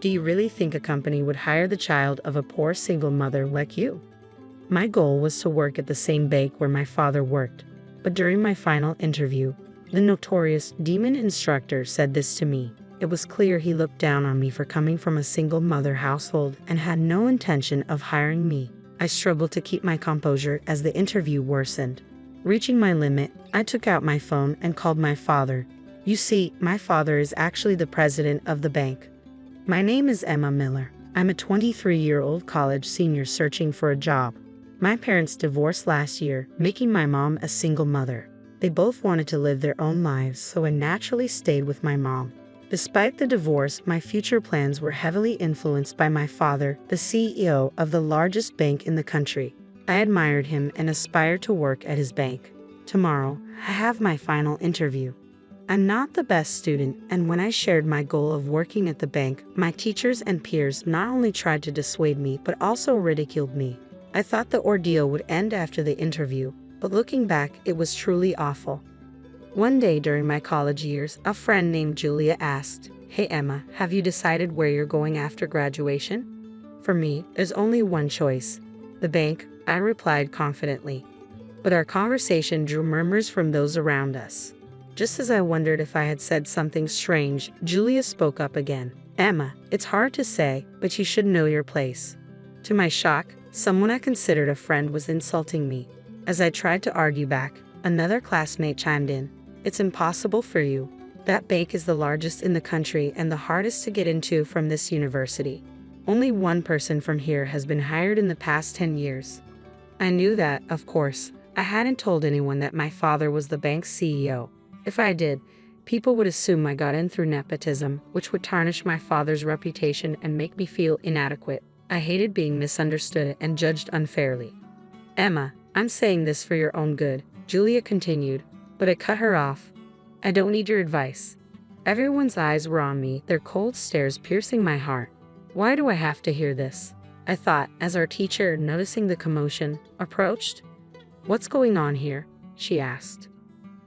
Do you really think a company would hire the child of a poor single mother like you? My goal was to work at the same bank where my father worked, but during my final interview, the notorious demon instructor said this to me. It was clear he looked down on me for coming from a single mother household and had no intention of hiring me. I struggled to keep my composure as the interview worsened. Reaching my limit, I took out my phone and called my father. You see, my father is actually the president of the bank. My name is Emma Miller. I'm a 23-year-old college senior searching for a job. My parents divorced last year, making my mom a single mother. They both wanted to live their own lives, so I naturally stayed with my mom. Despite the divorce, my future plans were heavily influenced by my father, the CEO of the largest bank in the country. I admired him and aspired to work at his bank. Tomorrow, I have my final interview. I'm not the best student, and when I shared my goal of working at the bank, my teachers and peers not only tried to dissuade me but also ridiculed me. I thought the ordeal would end after the interview, but looking back, it was truly awful. One day during my college years, a friend named Julia asked, "Hey Emma, have you decided where you're going after graduation?" For me, there's only one choice. The bank, I replied confidently. But our conversation drew murmurs from those around us. Just as I wondered if I had said something strange, Julia spoke up again. "Emma, it's hard to say, but you should know your place." To my shock, someone I considered a friend was insulting me. As I tried to argue back, another classmate chimed in. "It's impossible for you. That bank is the largest in the country and the hardest to get into from this university. Only one person from here has been hired in the past 10 years. I knew that, of course. I hadn't told anyone that my father was the bank's CEO. If I did, people would assume I got in through nepotism, which would tarnish my father's reputation and make me feel inadequate. I hated being misunderstood and judged unfairly. "Emma, I'm saying this for your own good," Julia continued, but I cut her off. "I don't need your advice." Everyone's eyes were on me, their cold stares piercing my heart. Why do I have to hear this? I thought, as our teacher, noticing the commotion, approached. "What's going on here?" she asked.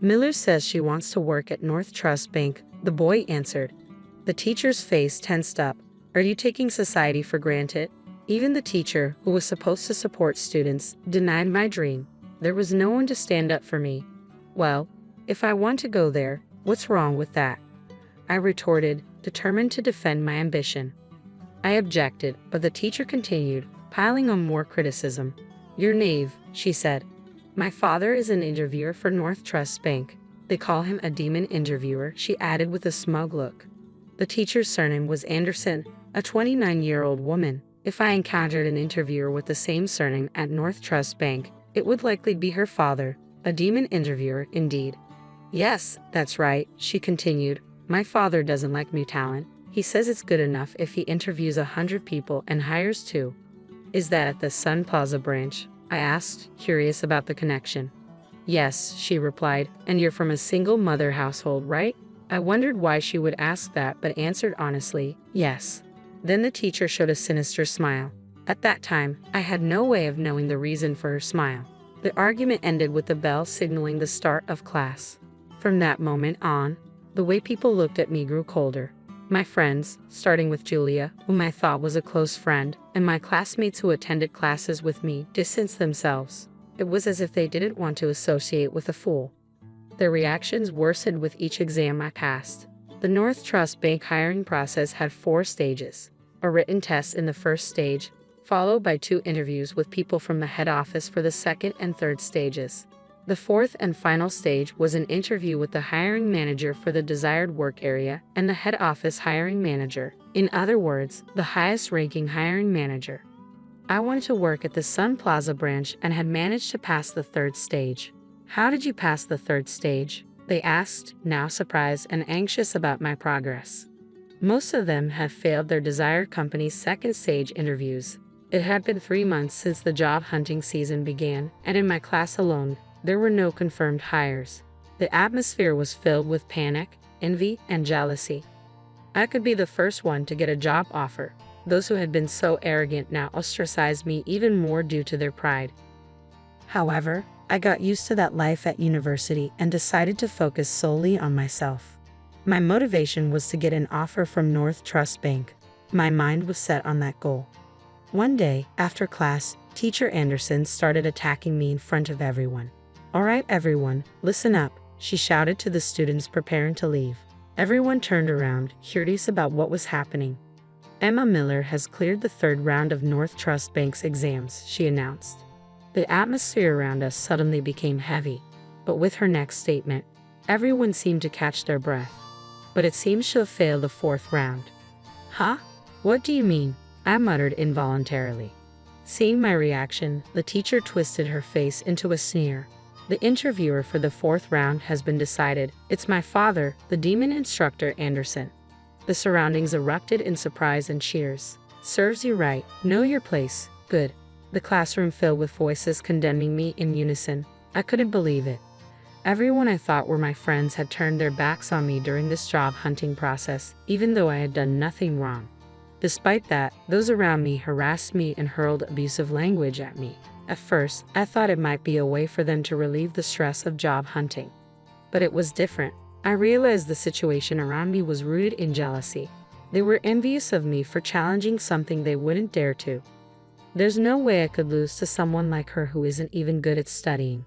"Miller says she wants to work at North Trust Bank," the boy answered. The teacher's face tensed up. "Are you taking society for granted?" Even the teacher, who was supposed to support students, denied my dream. There was no one to stand up for me. "Well, if I want to go there, what's wrong with that?" I retorted, determined to defend my ambition. I objected, but the teacher continued, piling on more criticism. "You're naive," she said. "My father is an interviewer for North Trust Bank. They call him a demon interviewer," she added with a smug look. The teacher's surname was Anderson, a 29-year-old woman. If I encountered an interviewer with the same surname at North Trust Bank, it would likely be her father, a demon interviewer indeed. "Yes, that's right," she continued. "My father doesn't like new talent. He says it's good enough if he interviews 100 people and hires 2. "Is that at the Sun Plaza branch?" I asked, curious about the connection. "Yes," she replied, "and you're from a single mother household, right?" I wondered why she would ask that, but answered honestly, "Yes." Then the teacher showed a sinister smile. At that time, I had no way of knowing the reason for her smile. The argument ended with the bell signaling the start of class. From that moment on, the way people looked at me grew colder. My friends, starting with Julia, whom I thought was a close friend, and my classmates who attended classes with me, distanced themselves. It was as if they didn't want to associate with a fool. Their reactions worsened with each exam I passed. The North Trust Bank hiring process had 4 stages. A written test in the first stage, followed by 2 interviews with people from the head office for the second and third stages. The 4th and final stage was an interview with the hiring manager for the desired work area and the head office hiring manager, in other words, the highest-ranking hiring manager. I wanted to work at the Sun Plaza branch and had managed to pass the 3rd stage. "How did you pass the 3rd stage?" they asked, now surprised and anxious about my progress. Most of them had failed their desired company's 2nd stage interviews. It had been 3 months since the job hunting season began, and in my class alone, there were no confirmed hires. The atmosphere was filled with panic, envy, and jealousy. I could be the first one to get a job offer. Those who had been so arrogant now ostracized me even more due to their pride. However, I got used to that life at university and decided to focus solely on myself. My motivation was to get an offer from North Trust Bank. My mind was set on that goal. One day, after class, Teacher Anderson started attacking me in front of everyone. "All right, everyone, listen up," she shouted to the students preparing to leave. Everyone turned around, curious about what was happening. "Emma Miller has cleared the third round of North Trust Bank's exams," she announced. The atmosphere around us suddenly became heavy, but with her next statement, everyone seemed to catch their breath. "But it seems she'll fail the fourth round." "Huh? What do you mean?" I muttered involuntarily. Seeing my reaction, the teacher twisted her face into a sneer. "The interviewer for the fourth round has been decided. It's my father, the demon instructor Anderson." The surroundings erupted in surprise and cheers. "Serves you right. Know your place. Good." The classroom filled with voices condemning me in unison. I couldn't believe it. Everyone I thought were my friends had turned their backs on me during this job hunting process, even though I had done nothing wrong. Despite that, those around me harassed me and hurled abusive language at me. At first, I thought it might be a way for them to relieve the stress of job hunting. But it was different. I realized the situation around me was rooted in jealousy. They were envious of me for challenging something they wouldn't dare to. There's no way I could lose to someone like her who isn't even good at studying.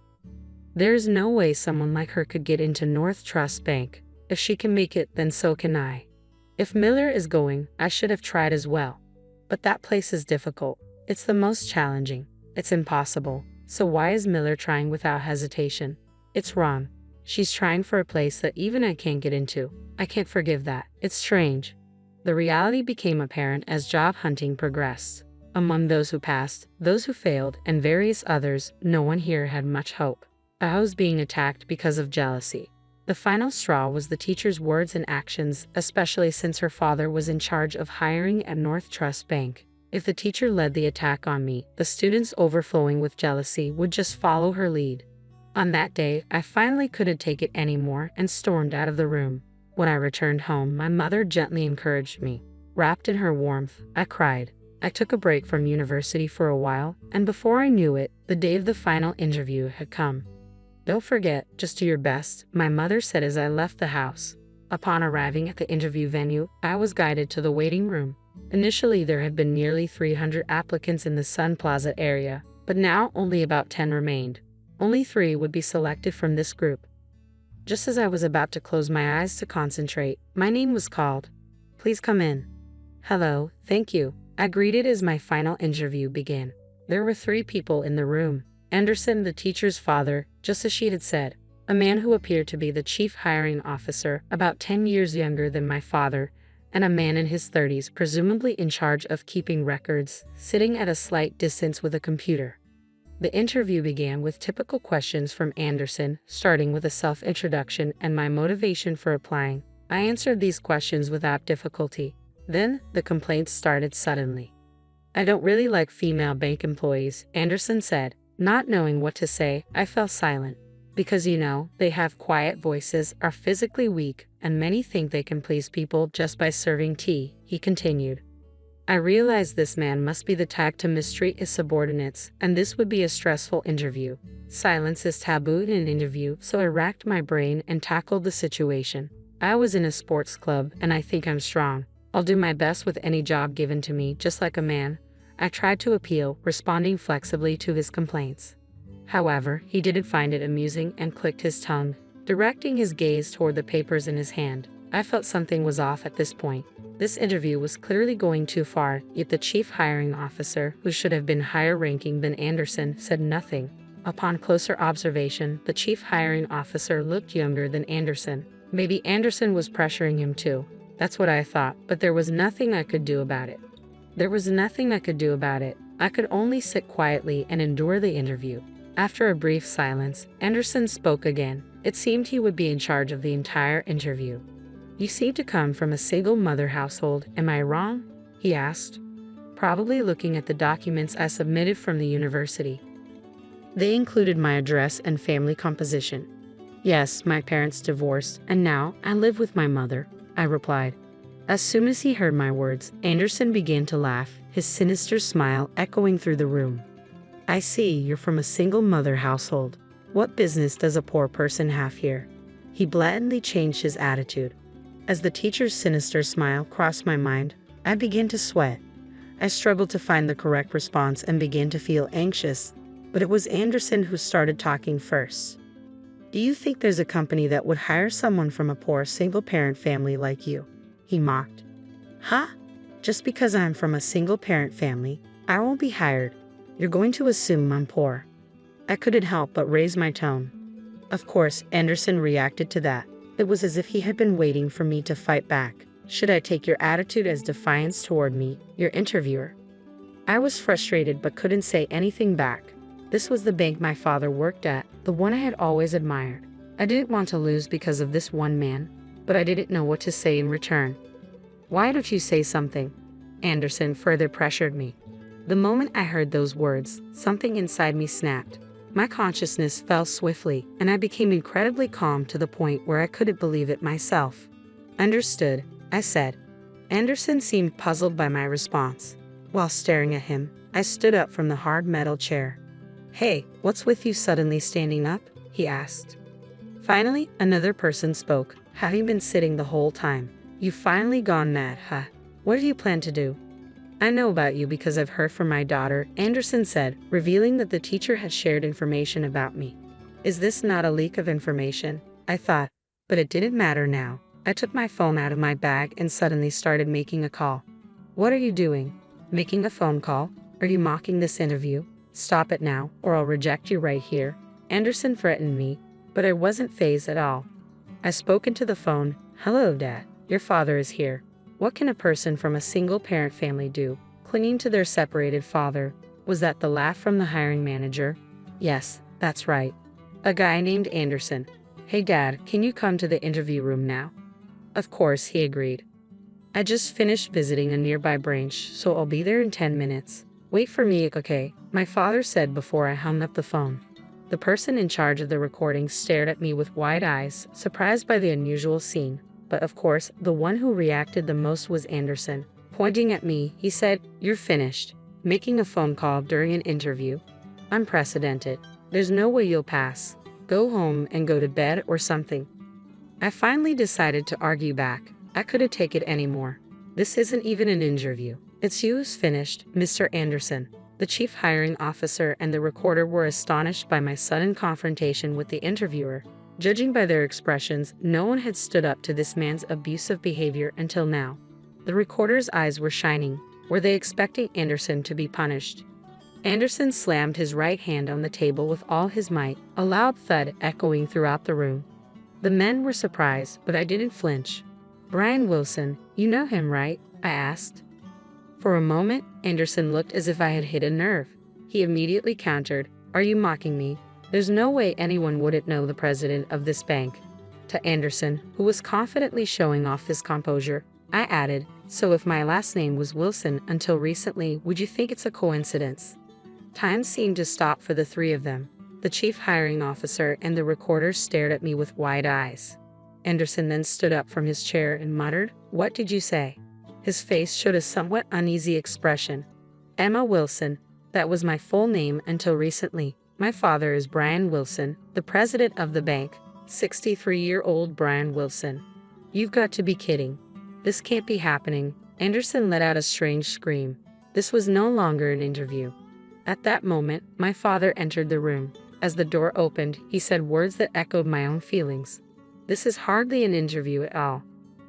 There's no way someone like her could get into North Trust Bank. If she can make it, then so can I. If Miller is going, I should have tried as well. But that place is difficult. It's the most challenging. It's impossible. So why is Miller trying without hesitation? It's wrong. She's trying for a place that even I can't get into. I can't forgive that. It's strange. The reality became apparent as job hunting progressed. Among those who passed, those who failed, and various others, no one here had much hope. I was being attacked because of jealousy. The final straw was the teacher's words and actions, especially since her father was in charge of hiring at North Trust Bank. If the teacher led the attack on me, the students overflowing with jealousy would just follow her lead. On that day, I finally couldn't take it anymore and stormed out of the room. When I returned home, my mother gently encouraged me. Wrapped in her warmth, I cried. I took a break from university for a while, and before I knew it, the day of the final interview had come. "Don't forget, just do your best," my mother said as I left the house. Upon arriving at the interview venue, I was guided to the waiting room. Initially, there had been nearly 300 applicants in the Sun Plaza area, but now only about 10 remained. Only 3 would be selected from this group. Just as I was about to close my eyes to concentrate, my name was called. "Please come in." "Hello, thank you," I greeted as my final interview began. There were 3 people in the room. Anderson, the teacher's father, just as she had said, a man who appeared to be the chief hiring officer, about 10 years younger than my father, and a man in his 30s, presumably in charge of keeping records, sitting at a slight distance with a computer. The interview began with typical questions from Anderson, starting with a self-introduction and my motivation for applying. I answered these questions without difficulty. Then, the complaints started suddenly. "I don't really like female bank employees," Anderson said. Not knowing what to say, I fell silent. "Because they have quiet voices, are physically weak, and many think they can please people just by serving tea," he continued. I realized this man must be the type to mistreat his subordinates, and this would be a stressful interview. Silence is taboo in an interview, so I racked my brain and tackled the situation. I was in a sports club, and I think I'm strong. I'll do my best with any job given to me, just like a man. I tried to appeal, responding flexibly to his complaints. However, he didn't find it amusing and clicked his tongue, directing his gaze toward the papers in his hand. I felt something was off at this point. This interview was clearly going too far, yet the chief hiring officer, who should have been higher ranking than Anderson, said nothing. Upon closer observation, the chief hiring officer looked younger than Anderson. Maybe Anderson was pressuring him too. That's what I thought, but there was nothing I could do about it. I could only sit quietly and endure the interview. After a brief silence, Anderson spoke again. It seemed he would be in charge of the entire interview. "You seem to come from a single mother household, am I wrong?" he asked, probably looking at the documents I submitted from the university. They included my address and family composition. "Yes, my parents divorced, and now I live with my mother," I replied. As soon as he heard my words, Anderson began to laugh, his sinister smile echoing through the room. "I see you're from a single mother household. What business does a poor person have here?" He blatantly changed his attitude. As the teacher's sinister smile crossed my mind, I began to sweat. I struggled to find the correct response and began to feel anxious, but it was Anderson who started talking first. Do you think there's a company that would hire someone from a poor single-parent family like you? He mocked. Huh? Just because I'm from a single-parent family, I won't be hired. You're going to assume I'm poor. I couldn't help but raise my tone. Of course, Anderson reacted to that. It was as if he had been waiting for me to fight back. Should I take your attitude as defiance toward me, your interviewer? I was frustrated but couldn't say anything back. This was the bank my father worked at, the one I had always admired. I didn't want to lose because of this one man, but I didn't know what to say in return. Why don't you say something? Anderson further pressured me. The moment I heard those words, something inside me snapped. My consciousness fell swiftly, and I became incredibly calm to the point where I couldn't believe it myself. Understood, I said. Anderson seemed puzzled by my response. While staring at him, I stood up from the hard metal chair. Hey, what's with you suddenly standing up? He asked. Finally, another person spoke. Have you been sitting the whole time? You've finally gone mad, huh? What do you plan to do? I know about you because I've heard from my daughter, Anderson said, revealing that the teacher had shared information about me. Is this not a leak of information? I thought, but it didn't matter now. I took my phone out of my bag and suddenly started making a call. What are you doing? Making a phone call? Are you mocking this interview? Stop it now, or I'll reject you right here. Anderson threatened me, but I wasn't fazed at all. I spoke into the phone. Hello, Dad. Your father is here. What can a person from a single-parent family do, clinging to their separated father? Was that the laugh from the hiring manager? Yes, that's right. A guy named Anderson. Hey, Dad, can you come to the interview room now? Of course, he agreed. I just finished visiting a nearby branch, so I'll be there in 10 minutes. Wait for me, okay? My father said before I hung up the phone. The person in charge of the recording stared at me with wide eyes, surprised by the unusual scene. But of course, the one who reacted the most was Anderson. Pointing at me, he said, You're finished. Making a phone call during an interview? Unprecedented. There's no way you'll pass. Go home and go to bed or something. I finally decided to argue back. I couldn't take it anymore. This isn't even an interview. It's you who's finished, Mr. Anderson. The chief hiring officer and the recorder were astonished by my sudden confrontation with the interviewer. Judging by their expressions, no one had stood up to this man's abusive behavior until now. The recorder's eyes were shining. Were they expecting Anderson to be punished? Anderson slammed his right hand on the table with all his might, a loud thud echoing throughout the room. The men were surprised, but I didn't flinch. Brian Wilson, you know him, right? I asked. For a moment, Anderson looked as if I had hit a nerve. He immediately countered, Are you mocking me? There's no way anyone wouldn't know the president of this bank. To Anderson, who was confidently showing off his composure, I added, So if my last name was Wilson until recently, would you think it's a coincidence? Time seemed to stop for the three of them. The chief hiring officer and the recorder stared at me with wide eyes. Anderson then stood up from his chair and muttered, What did you say? His face showed a somewhat uneasy expression. Emma Wilson, that was my full name until recently. My father is Brian Wilson, the president of the bank, 63-year-old Brian Wilson. You've got to be kidding. This can't be happening. Anderson let out a strange scream. This was no longer an interview. At that moment, my father entered the room. As the door opened, he said words that echoed my own feelings. This is hardly an interview at all.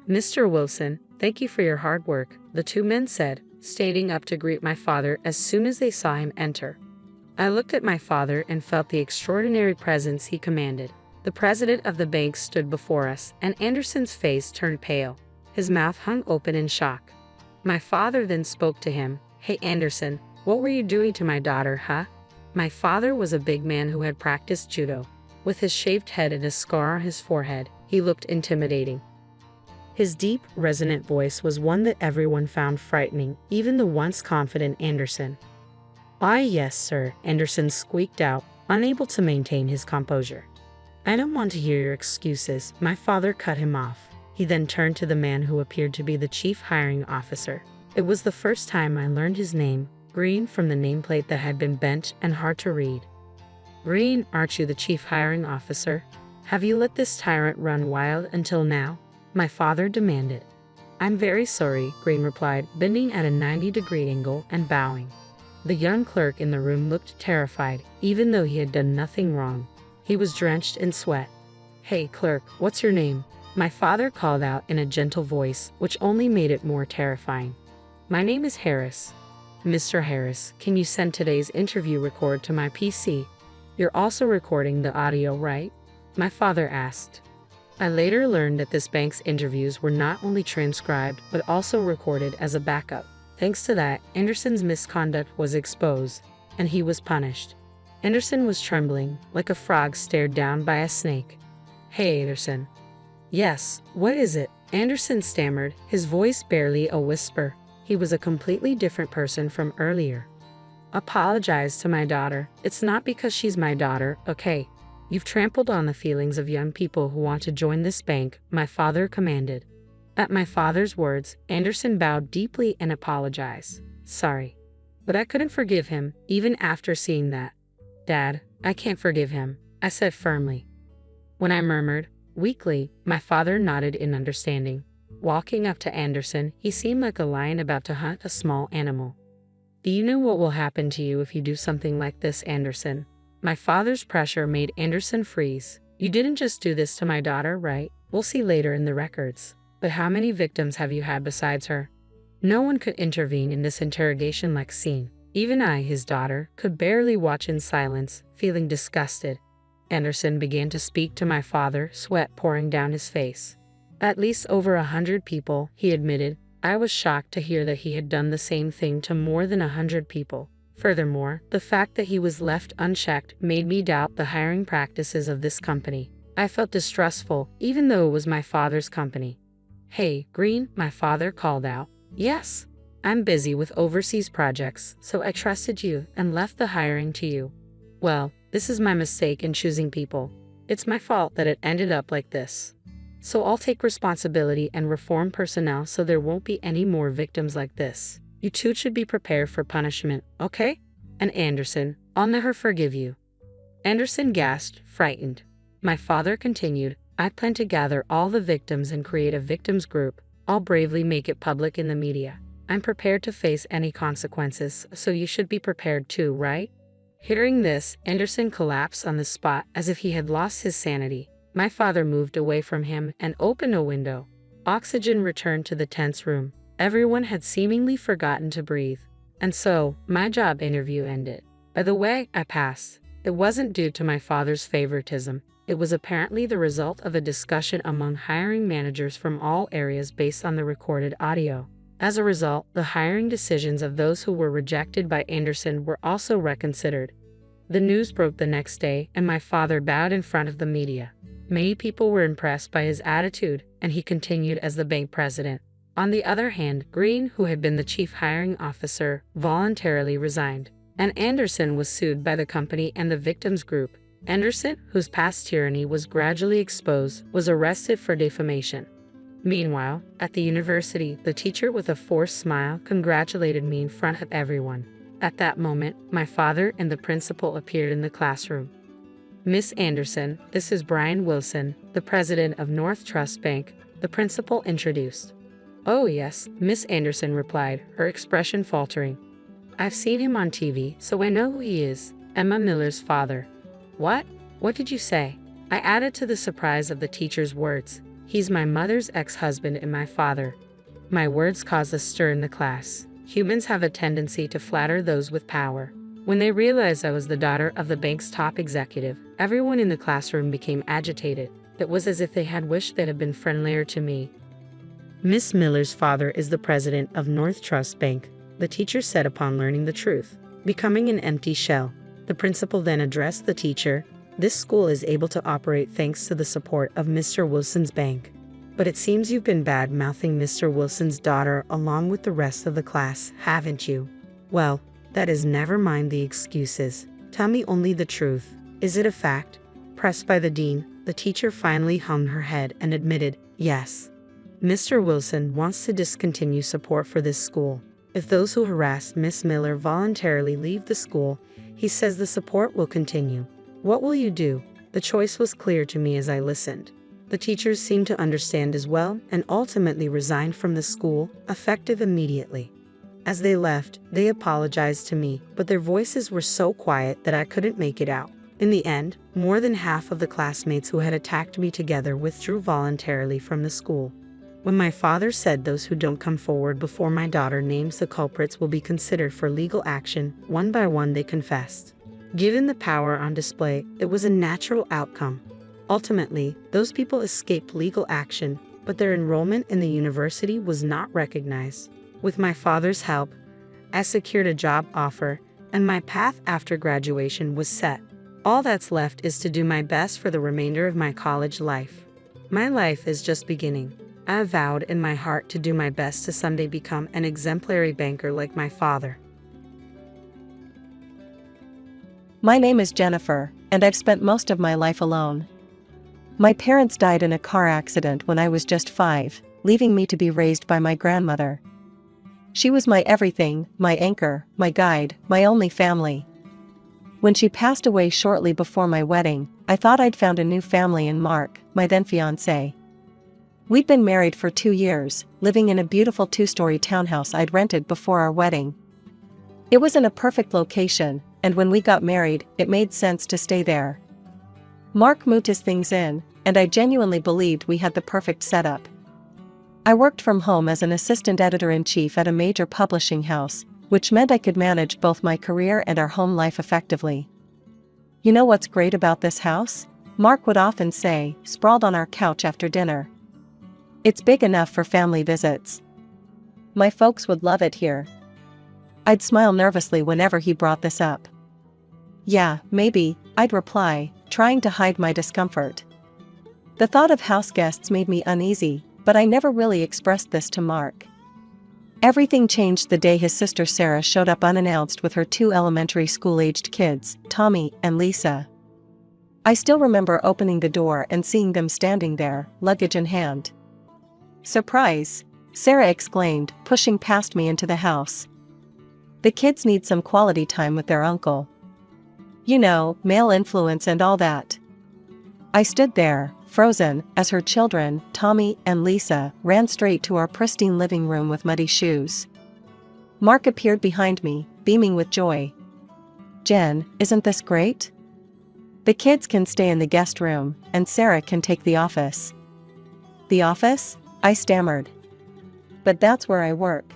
Mr. Wilson, thank you for your hard work, the two men said, standing up to greet my father as soon as they saw him enter. I looked at my father and felt the extraordinary presence he commanded. The president of the bank stood before us, and Anderson's face turned pale. His mouth hung open in shock. My father then spoke to him. Hey Anderson, what were you doing to my daughter, huh? My father was a big man who had practiced judo. With his shaved head and a scar on his forehead, he looked intimidating. His deep, resonant voice was one that everyone found frightening, even the once confident Anderson. "Why, yes, sir," Anderson squeaked out, unable to maintain his composure. "I don't want to hear your excuses." My father cut him off. He then turned to the man who appeared to be the chief hiring officer. It was the first time I learned his name, Green, from the nameplate that had been bent and hard to read. "Green, aren't you the chief hiring officer? Have you let this tyrant run wild until now?" My father demanded. I'm very sorry, Green replied, bending at a 90-degree angle and bowing. The young clerk in the room looked terrified, even though he had done nothing wrong. He was drenched in sweat. Hey, clerk, what's your name? My father called out in a gentle voice, which only made it more terrifying. My name is Harris. Mr. Harris, can you send today's interview record to my PC? You're also recording the audio, right? My father asked. I later learned that this bank's interviews were not only transcribed, but also recorded as a backup. Thanks to that, Anderson's misconduct was exposed, and he was punished. Anderson was trembling, like a frog stared down by a snake. Hey, Anderson. Yes, what is it? Anderson stammered, his voice barely a whisper. He was a completely different person from earlier. Apologize to my daughter. It's not because she's my daughter, okay? You've trampled on the feelings of young people who want to join this bank, my father commanded. At my father's words, Anderson bowed deeply and apologized. Sorry. But I couldn't forgive him, even after seeing that. Dad, I can't forgive him, I said firmly. When I murmured, weakly, my father nodded in understanding. Walking up to Anderson, he seemed like a lion about to hunt a small animal. Do you know what will happen to you if you do something like this, Anderson? My father's pressure made Anderson freeze. You didn't just do this to my daughter, right? We'll see later in the records. But how many victims have you had besides her? No one could intervene in this interrogation-like scene. Even I, his daughter, could barely watch in silence, feeling disgusted. Anderson began to speak to my father, sweat pouring down his face. At least over 100 people, he admitted. I was shocked to hear that he had done the same thing to more than 100 people. Furthermore, the fact that he was left unchecked made me doubt the hiring practices of this company. I felt distrustful, even though it was my father's company. Hey, Green, my father called out. Yes. I'm busy with overseas projects, so I trusted you and left the hiring to you. Well, this is my mistake in choosing people. It's my fault that it ended up like this. So I'll take responsibility and reform personnel so there won't be any more victims like this. You two should be prepared for punishment, okay? And Anderson, I'll never forgive you. Anderson gasped, frightened. My father continued, I plan to gather all the victims and create a victims group. I'll bravely make it public in the media. I'm prepared to face any consequences, so you should be prepared too, right? Hearing this, Anderson collapsed on the spot as if he had lost his sanity. My father moved away from him and opened a window. Oxygen returned to the tense room. Everyone had seemingly forgotten to breathe. And so, my job interview ended. By the way, I passed. It wasn't due to my father's favoritism. It was apparently the result of a discussion among hiring managers from all areas based on the recorded audio. As a result, the hiring decisions of those who were rejected by Anderson were also reconsidered. The news broke the next day, and my father bowed in front of the media. Many people were impressed by his attitude, and he continued as the bank president. On the other hand, Green, who had been the chief hiring officer, voluntarily resigned, and Anderson was sued by the company and the victims group. Anderson, whose past tyranny was gradually exposed, was arrested for defamation. Meanwhile, at the university, the teacher with a forced smile congratulated me in front of everyone. At that moment, my father and the principal appeared in the classroom. Miss Anderson, this is Brian Wilson, the president of North Trust Bank, the principal introduced. Oh yes, Miss Anderson replied, her expression faltering. I've seen him on TV, so I know who he is, Emma Miller's father. What? What did you say? I added to the surprise of the teacher's words. He's my mother's ex-husband and my father. My words caused a stir in the class. Humans have a tendency to flatter those with power. When they realized I was the daughter of the bank's top executive, everyone in the classroom became agitated. It was as if they had wished they'd have been friendlier to me. Miss Miller's father is the president of North Trust Bank, the teacher said upon learning the truth, becoming an empty shell. The principal then addressed the teacher. This school is able to operate thanks to the support of Mr. Wilson's bank. But it seems you've been bad-mouthing Mr. Wilson's daughter along with the rest of the class, haven't you? Well, that is never mind the excuses. Tell me only the truth. Is it a fact? Pressed by the dean, the teacher finally hung her head and admitted, yes. Mr. Wilson wants to discontinue support for this school. If those who harassed Miss Miller voluntarily leave the school, he says the support will continue. What will you do? The choice was clear to me as I listened. The teachers seemed to understand as well and ultimately resigned from the school, effective immediately. As they left, they apologized to me, but their voices were so quiet that I couldn't make it out. In the end, more than half of the classmates who had attacked me together withdrew voluntarily from the school. When my father said those who don't come forward before my daughter names the culprits will be considered for legal action, one by one they confessed. Given the power on display, it was a natural outcome. Ultimately, those people escaped legal action, but their enrollment in the university was not recognized. With my father's help, I secured a job offer, and my path after graduation was set. All that's left is to do my best for the remainder of my college life. My life is just beginning. I have vowed in my heart to do my best to someday become an exemplary banker like my father. My name is Jennifer, and I've spent most of my life alone. My parents died in a car accident when I was just 5, leaving me to be raised by my grandmother. She was my everything, my anchor, my guide, my only family. When she passed away shortly before my wedding, I thought I'd found a new family in Mark, my then fiancé. We'd been married for 2 years, living in a beautiful 2-story townhouse I'd rented before our wedding. It was in a perfect location, and when we got married, it made sense to stay there. Mark moved his things in, and I genuinely believed we had the perfect setup. I worked from home as an assistant editor-in-chief at a major publishing house, which meant I could manage both my career and our home life effectively. You know what's great about this house? Mark would often say, sprawled on our couch after dinner. It's big enough for family visits. My folks would love it here. I'd smile nervously whenever he brought this up. Yeah, maybe, I'd reply, trying to hide my discomfort. The thought of house guests made me uneasy, but I never really expressed this to Mark. Everything changed the day his sister Sarah showed up unannounced with her 2 elementary school-aged kids, Tommy and Lisa. I still remember opening the door and seeing them standing there, luggage in hand. "Surprise!" Sarah exclaimed, pushing past me into the house. "The kids need some quality time with their uncle. You know, male influence and all that." I stood there, frozen, as her children, Tommy and Lisa, ran straight to our pristine living room with muddy shoes. Mark appeared behind me, beaming with joy. "Jen, isn't this great? The kids can stay in the guest room, and Sarah can take the office." "The office?" I stammered. "But that's where I work."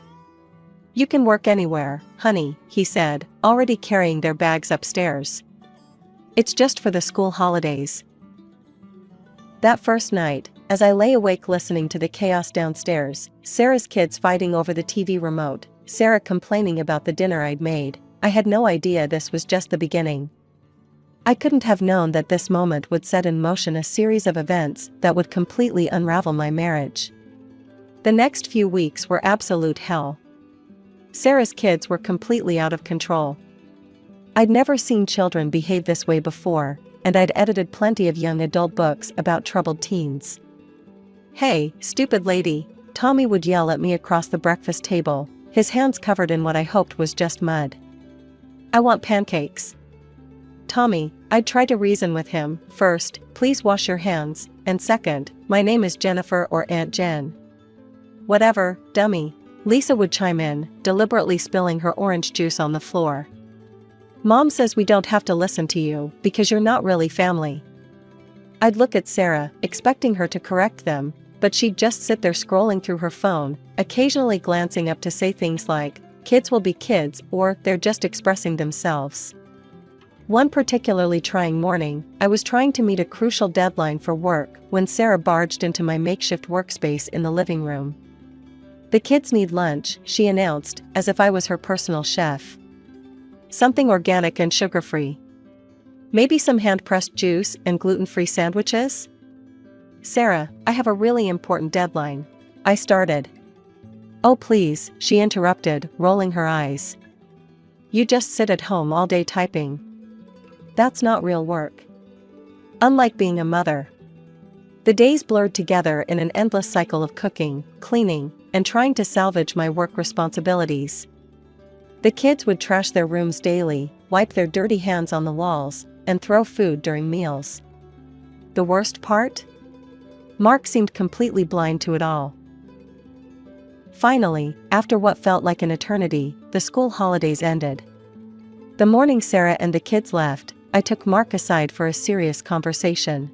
"You can work anywhere, honey," he said, already carrying their bags upstairs. "It's just for the school holidays." That first night, as I lay awake listening to the chaos downstairs, Sarah's kids fighting over the TV remote, Sarah complaining about the dinner I'd made, I had no idea this was just the beginning. I couldn't have known that this moment would set in motion a series of events that would completely unravel my marriage. The next few weeks were absolute hell. Sarah's kids were completely out of control. I'd never seen children behave this way before, and I'd edited plenty of young adult books about troubled teens. "Hey, stupid lady," Tommy would yell at me across the breakfast table, his hands covered in what I hoped was just mud. "I want pancakes." "Tommy," I'd try to reason with him, "first, please wash your hands, and second, my name is Jennifer or Aunt Jen." "Whatever, dummy," Lisa would chime in, deliberately spilling her orange juice on the floor. "Mom says we don't have to listen to you, because you're not really family." I'd look at Sarah, expecting her to correct them, but she'd just sit there scrolling through her phone, occasionally glancing up to say things like, "Kids will be kids," or "They're just expressing themselves." One particularly trying morning, I was trying to meet a crucial deadline for work when Sarah barged into my makeshift workspace in the living room. "The kids need lunch," she announced, as if I was her personal chef. "Something organic and sugar-free. Maybe some hand-pressed juice and gluten-free sandwiches?" "Sarah, I have a really important deadline," I started. "Oh please," she interrupted, rolling her eyes. "You just sit at home all day typing. That's not real work." Unlike being a mother. The days blurred together in an endless cycle of cooking, cleaning, and trying to salvage my work responsibilities. The kids would trash their rooms daily, wipe their dirty hands on the walls, and throw food during meals. The worst part? Mark seemed completely blind to it all. Finally, after what felt like an eternity, the school holidays ended. The morning Sarah and the kids left, I took Mark aside for a serious conversation.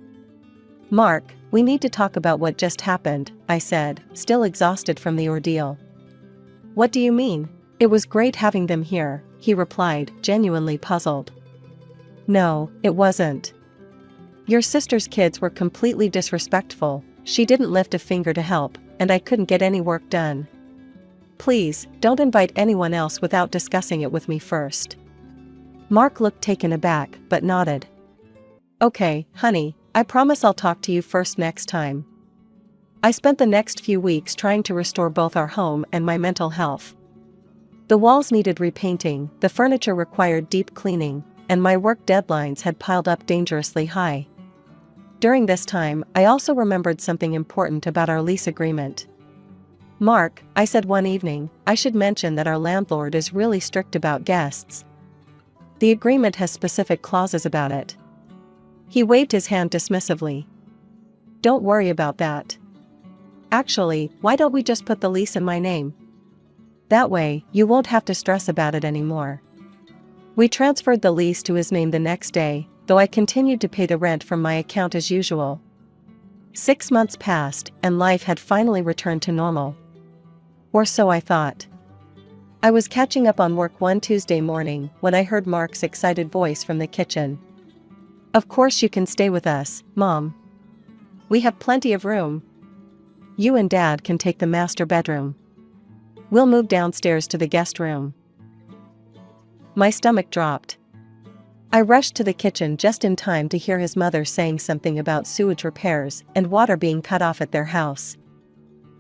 "Mark, we need to talk about what just happened," I said, still exhausted from the ordeal. "What do you mean?" "It was great having them here," he replied, genuinely puzzled. "No, it wasn't. Your sister's kids were completely disrespectful. She didn't lift a finger to help, and I couldn't get any work done. Please, don't invite anyone else without discussing it with me first." Mark looked taken aback, but nodded. "Okay, honey, I promise I'll talk to you first next time." I spent the next few weeks trying to restore both our home and my mental health. The walls needed repainting, the furniture required deep cleaning, and my work deadlines had piled up dangerously high. During this time, I also remembered something important about our lease agreement. "Mark," I said one evening, "I should mention that our landlord is really strict about guests. The agreement has specific clauses about it." He waved his hand dismissively. "Don't worry about that. Actually, why don't we just put the lease in my name? That way, you won't have to stress about it anymore." We transferred the lease to his name the next day, though I continued to pay the rent from my account as usual. 6 months passed, and life had finally returned to normal. Or so I thought. I was catching up on work one Tuesday morning when I heard Mark's excited voice from the kitchen. "Of course you can stay with us, Mom. We have plenty of room. You and Dad can take the master bedroom. We'll move downstairs to the guest room." My stomach dropped. I rushed to the kitchen just in time to hear his mother saying something about sewage repairs and water being cut off at their house.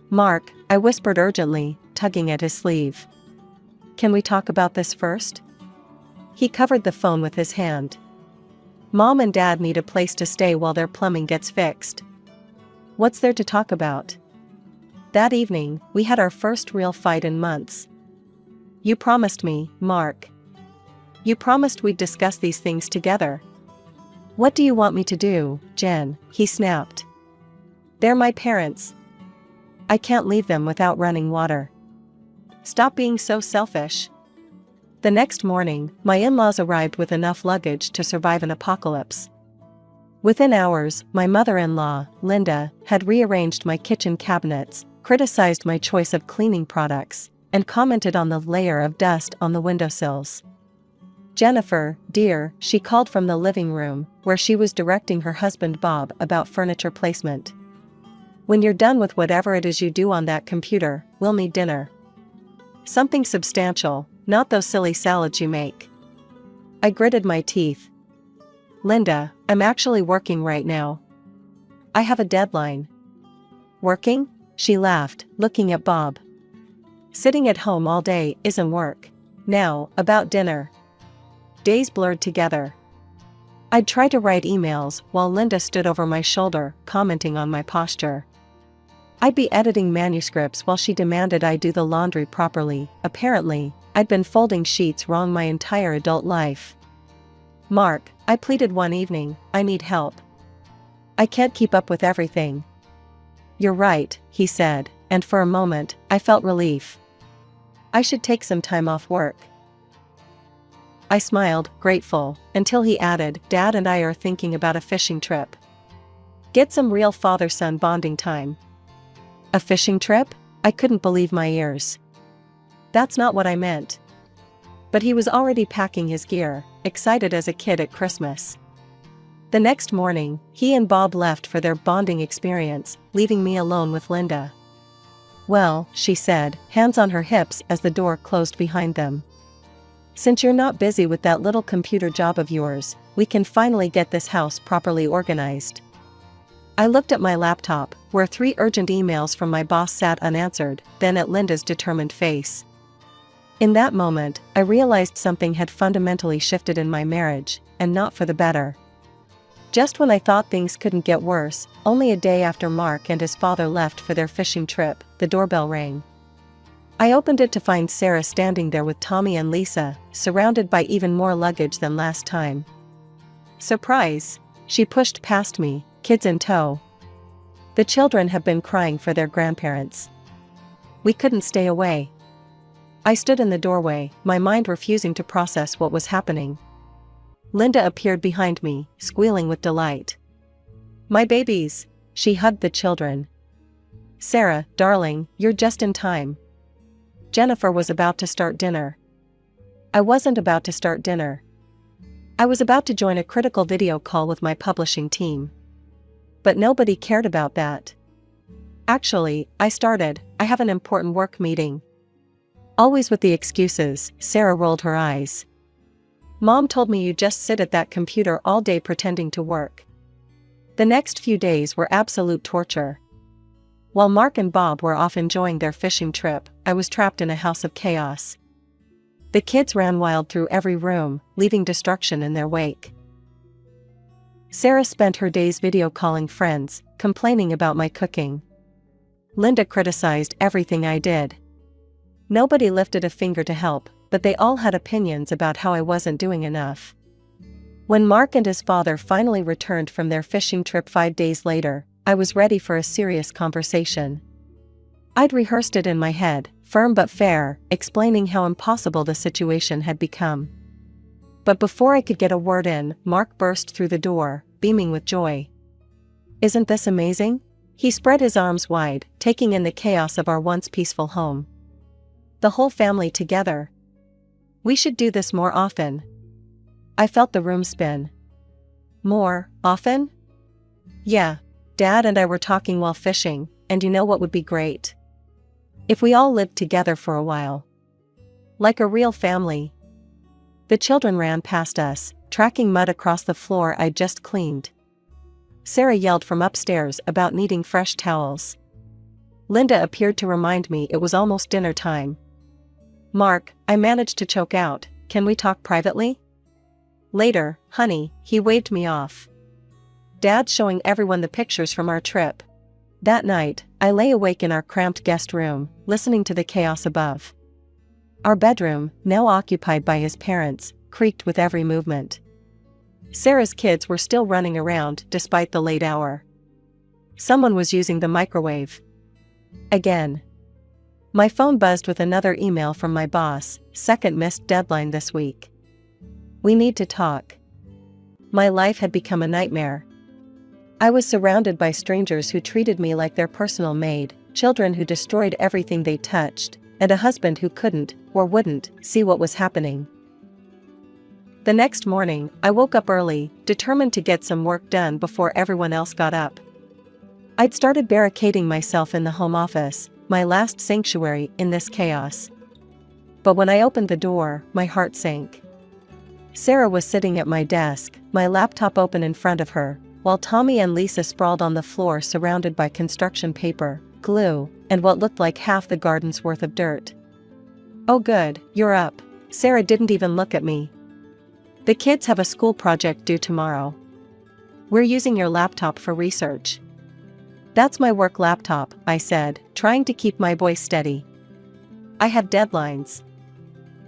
"Mark," I whispered urgently, tugging at his sleeve. "Can we talk about this first?" He covered the phone with his hand. "Mom and Dad need a place to stay while their plumbing gets fixed." "What's there to talk about?" That evening, we had our first real fight in months. "You promised me, Mark. You promised we'd discuss these things together." "What do you want me to do, Jen?" he snapped. "They're my parents. I can't leave them without running water. Stop being so selfish." The next morning, my in-laws arrived with enough luggage to survive an apocalypse. Within hours, my mother-in-law, Linda, had rearranged my kitchen cabinets, criticized my choice of cleaning products, and commented on the layer of dust on the windowsills. "Jennifer, dear," she called from the living room, where she was directing her husband Bob about furniture placement. "When you're done with whatever it is you do on that computer, we'll need dinner. Something substantial, not those silly salads you make." I gritted my teeth. "Linda, I'm actually working right now. I have a deadline." "Working?" she laughed, looking at Bob. "Sitting at home all day isn't work. Now, about dinner." Days blurred together. I'd try to write emails while Linda stood over my shoulder, commenting on my posture. I'd be editing manuscripts while she demanded I do the laundry properly. Apparently, I'd been folding sheets wrong my entire adult life. "Mark," I pleaded one evening, "I need help. I can't keep up with everything." "You're right," he said, and for a moment, I felt relief. I should take some time off work. I smiled, grateful, until he added, "Dad and I are thinking about a fishing trip. Get some real father-son bonding time." "A fishing trip?" I couldn't believe my ears. "That's not what I meant." But he was already packing his gear, excited as a kid at Christmas. The next morning, he and Bob left for their bonding experience, leaving me alone with Linda. "Well," she said, hands on her hips as the door closed behind them. "Since you're not busy with that little computer job of yours, we can finally get this house properly organized." I looked at my laptop, where 3 urgent emails from my boss sat unanswered, then at Linda's determined face. In that moment, I realized something had fundamentally shifted in my marriage, and not for the better. Just when I thought things couldn't get worse, only a day after Mark and his father left for their fishing trip, the doorbell rang. I opened it to find Sarah standing there with Tommy and Lisa, surrounded by even more luggage than last time. "Surprise!" She pushed past me, kids in tow. The children have been crying for their grandparents. We couldn't stay away. I stood in the doorway, my mind refusing to process what was happening. Linda appeared behind me, squealing with delight. My babies! She hugged the children. Sarah, darling, you're just in time. Jennifer was about to start dinner. I wasn't about to start dinner. I was about to join a critical video call with my publishing team. But nobody cared about that. Actually, I have an important work meeting. Always with the excuses, Sarah rolled her eyes. Mom told me you just sit at that computer all day pretending to work. The next few days were absolute torture. While Mark and Bob were off enjoying their fishing trip, I was trapped in a house of chaos. The kids ran wild through every room, leaving destruction in their wake. Sarah spent her days video calling friends, complaining about my cooking. Linda criticized everything I did. Nobody lifted a finger to help, but they all had opinions about how I wasn't doing enough. When Mark and his father finally returned from their fishing trip 5 days later, I was ready for a serious conversation. I'd rehearsed it in my head, firm but fair, explaining how impossible the situation had become. But before I could get a word in, Mark burst through the door, beaming with joy. Isn't this amazing? He spread his arms wide, taking in the chaos of our once peaceful home. The whole family together. We should do this more often. I felt the room spin. More often? Yeah, Dad and I were talking while fishing, and you know what would be great? If we all lived together for a while. Like a real family. The children ran past us, tracking mud across the floor I'd just cleaned. Sarah yelled from upstairs about needing fresh towels. Linda appeared to remind me it was almost dinner time. Mark, I managed to choke out, can we talk privately? Later, honey, he waved me off. Dad's showing everyone the pictures from our trip. That night, I lay awake in our cramped guest room, listening to the chaos above. Our bedroom, now occupied by his parents, creaked with every movement. Sarah's kids were still running around despite the late hour. Someone was using the microwave. Again. My phone buzzed with another email from my boss, second missed deadline this week. We need to talk. My life had become a nightmare. I was surrounded by strangers who treated me like their personal maid, children who destroyed everything they touched, and a husband who couldn't, or wouldn't, see what was happening. The next morning, I woke up early, determined to get some work done before everyone else got up. I'd started barricading myself in the home office, my last sanctuary in this chaos. But when I opened the door, my heart sank. Sarah was sitting at my desk, my laptop open in front of her, while Tommy and Lisa sprawled on the floor surrounded by construction paper, glue, and what looked like half the garden's worth of dirt. Oh good, you're up. Sarah didn't even look at me. The kids have a school project due tomorrow. We're using your laptop for research. That's my work laptop, I said, trying to keep my voice steady. I have deadlines.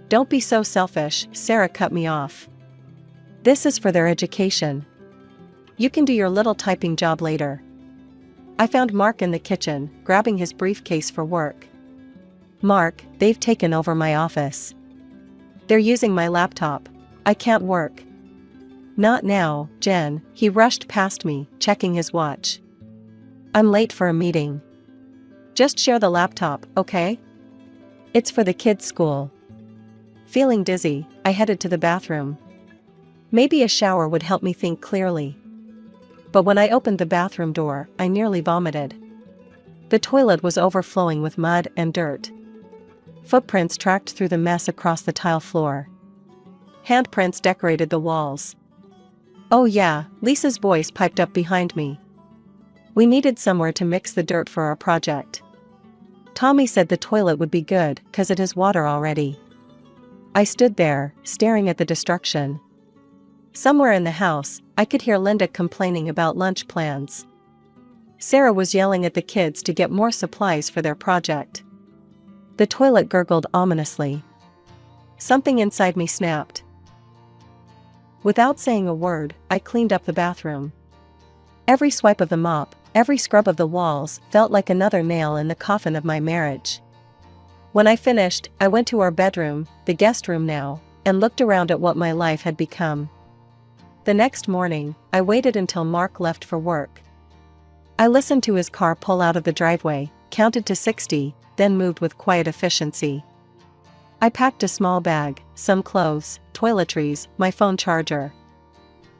Don't be so selfish, Sarah cut me off. This is for their education. You can do your little typing job later. I found Mark in the kitchen, grabbing his briefcase for work. Mark, they've taken over my office. They're using my laptop. I can't work. Not now, Jen, he rushed past me, checking his watch. I'm late for a meeting. Just share the laptop, okay? It's for the kids' school. Feeling dizzy, I headed to the bathroom. Maybe a shower would help me think clearly. But when I opened the bathroom door, I nearly vomited. The toilet was overflowing with mud and dirt. Footprints tracked through the mess across the tile floor. Handprints decorated the walls. Oh yeah, Lisa's voice piped up behind me. We needed somewhere to mix the dirt for our project. Tommy said the toilet would be good, 'cause it has water already. I stood there, staring at the destruction. Somewhere in the house, I could hear Linda complaining about lunch plans. Sarah was yelling at the kids to get more supplies for their project. The toilet gurgled ominously. Something inside me snapped. Without saying a word, I cleaned up the bathroom. Every swipe of the mop, Every scrub of the walls felt like another nail in the coffin of my marriage. When I finished, I went to our bedroom, the guest room now, and looked around at what my life had become. The next morning, I waited until Mark left for work. I listened to his car pull out of the driveway, counted to 60, then moved with quiet efficiency. I packed a small bag, some clothes, toiletries, my phone charger.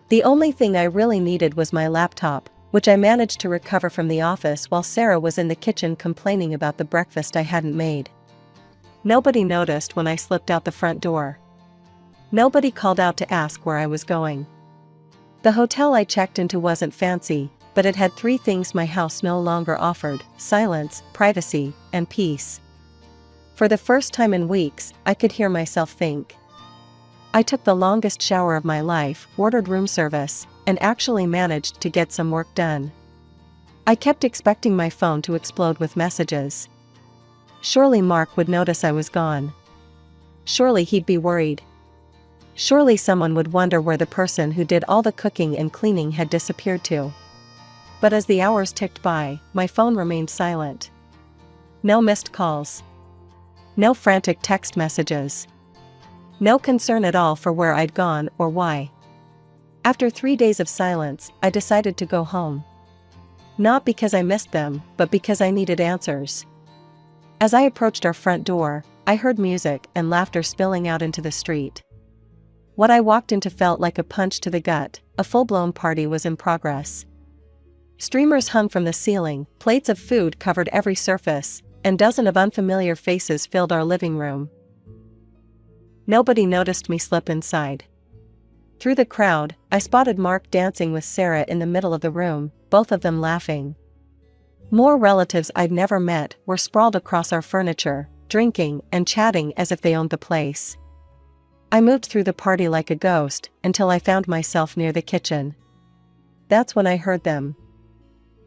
The only thing I really needed was my laptop, which I managed to recover from the office while Sarah was in the kitchen complaining about the breakfast I hadn't made. Nobody noticed when I slipped out the front door. Nobody called out to ask where I was going. The hotel I checked into wasn't fancy, but it had 3 things my house no longer offered: silence, privacy, and peace. For the first time in weeks, I could hear myself think. I took the longest shower of my life, ordered room service, and actually managed to get some work done. I kept expecting my phone to explode with messages. Surely Mark would notice I was gone. Surely he'd be worried. Surely someone would wonder where the person who did all the cooking and cleaning had disappeared to. But as the hours ticked by, my phone remained silent. No missed calls. No frantic text messages. No concern at all for where I'd gone or why. After 3 days of silence, I decided to go home. Not because I missed them, but because I needed answers. As I approached our front door, I heard music and laughter spilling out into the street. What I walked into felt like a punch to the gut. A full-blown party was in progress. Streamers hung from the ceiling, plates of food covered every surface, and dozens of unfamiliar faces filled our living room. Nobody noticed me slip inside. Through the crowd, I spotted Mark dancing with Sarah in the middle of the room, both of them laughing. More relatives I'd never met were sprawled across our furniture, drinking and chatting as if they owned the place. I moved through the party like a ghost until I found myself near the kitchen. That's when I heard them.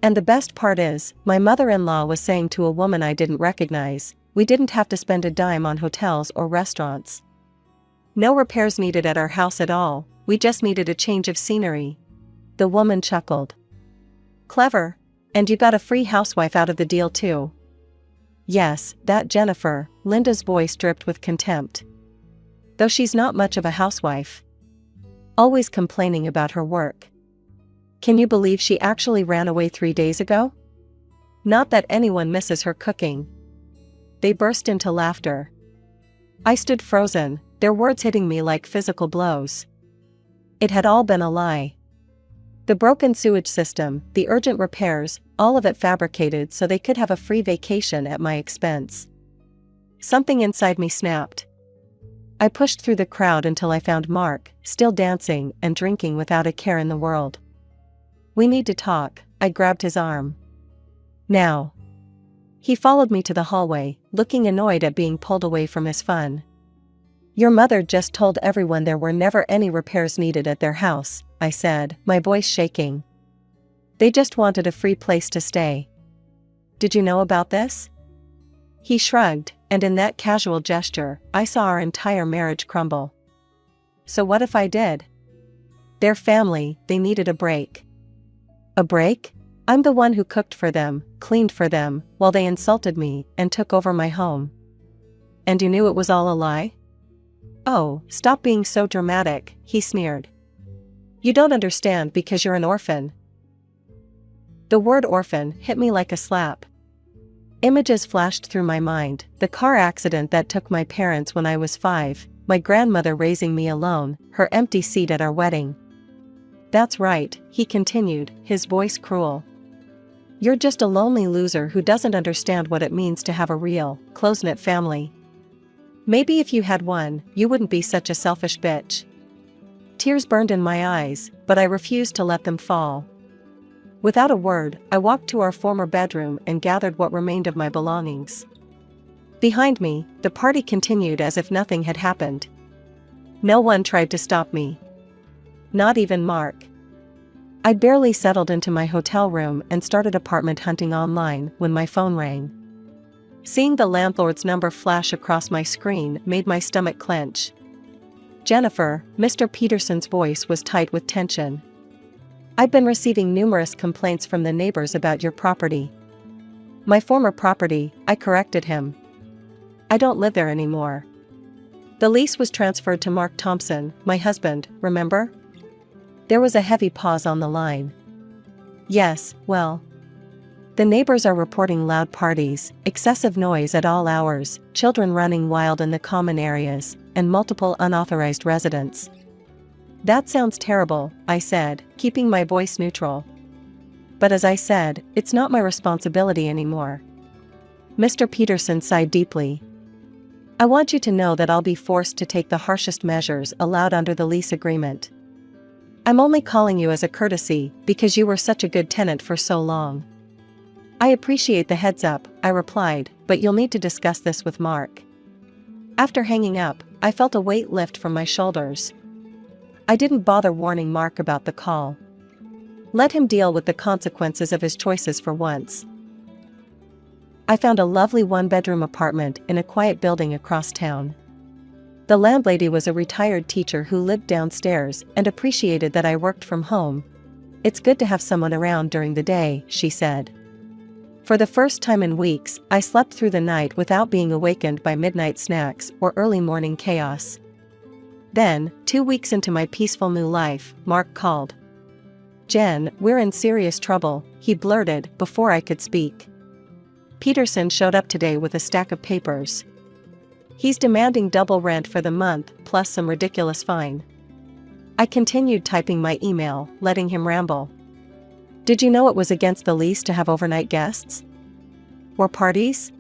And the best part is, my mother-in-law was saying to a woman I didn't recognize, we didn't have to spend a dime on hotels or restaurants. No repairs needed at our house at all, we just needed a change of scenery. The woman chuckled. Clever. And you got a free housewife out of the deal too. Yes, that Jennifer, Linda's voice dripped with contempt. Though she's not much of a housewife. Always complaining about her work. Can you believe she actually ran away 3 days ago? Not that anyone misses her cooking. They burst into laughter. I stood frozen, their words hitting me like physical blows. It had all been a lie. The broken sewage system, the urgent repairs, all of it fabricated so they could have a free vacation at my expense. Something inside me snapped. I pushed through the crowd until I found Mark, still dancing and drinking without a care in the world. We need to talk, I grabbed his arm. Now. He followed me to the hallway, looking annoyed at being pulled away from his fun. Your mother just told everyone there were never any repairs needed at their house, I said, my voice shaking. They just wanted a free place to stay. Did you know about this? He shrugged, and in that casual gesture, I saw our entire marriage crumble. So what if I did? Their family, they needed a break. A break? I'm the one who cooked for them, cleaned for them, while they insulted me and took over my home. And you knew it was all a lie? Oh, stop being so dramatic, he sneered. You don't understand because you're an orphan. The word orphan hit me like a slap. Images flashed through my mind, the car accident that took my parents when I was 5, my grandmother raising me alone, her empty seat at our wedding. That's right, he continued, his voice cruel. You're just a lonely loser who doesn't understand what it means to have a real, close-knit family. Maybe if you had one, you wouldn't be such a selfish bitch. Tears burned in my eyes, but I refused to let them fall. Without a word, I walked to our former bedroom and gathered what remained of my belongings. Behind me, the party continued as if nothing had happened. No one tried to stop me. Not even Mark. I'd barely settled into my hotel room and started apartment hunting online when my phone rang. Seeing the landlord's number flash across my screen made my stomach clench. Jennifer, Mr. Peterson's voice was tight with tension. I've been receiving numerous complaints from the neighbors about your property. My former property, I corrected him. I don't live there anymore. The lease was transferred to Mark Thompson, my husband, remember? There was a heavy pause on the line. Yes, well. The neighbors are reporting loud parties, excessive noise at all hours, children running wild in the common areas, and multiple unauthorized residents. That sounds terrible, I said, keeping my voice neutral. But as I said, it's not my responsibility anymore. Mr. Peterson sighed deeply. I want you to know that I'll be forced to take the harshest measures allowed under the lease agreement. I'm only calling you as a courtesy because you were such a good tenant for so long. I appreciate the heads up, I replied, but you'll need to discuss this with Mark. After hanging up, I felt a weight lift from my shoulders. I didn't bother warning Mark about the call. Let him deal with the consequences of his choices for once. I found a lovely one-bedroom apartment in a quiet building across town. The landlady was a retired teacher who lived downstairs and appreciated that I worked from home. It's good to have someone around during the day, she said. For the first time in weeks, I slept through the night without being awakened by midnight snacks or early morning chaos. Then, 2 weeks into my peaceful new life, Mark called. Jen, we're in serious trouble, he blurted before I could speak. Peterson showed up today with a stack of papers. He's demanding double rent for the month plus some ridiculous fine. I continued typing my email, letting him ramble. Did you know it was against the lease to have overnight guests? Or parties?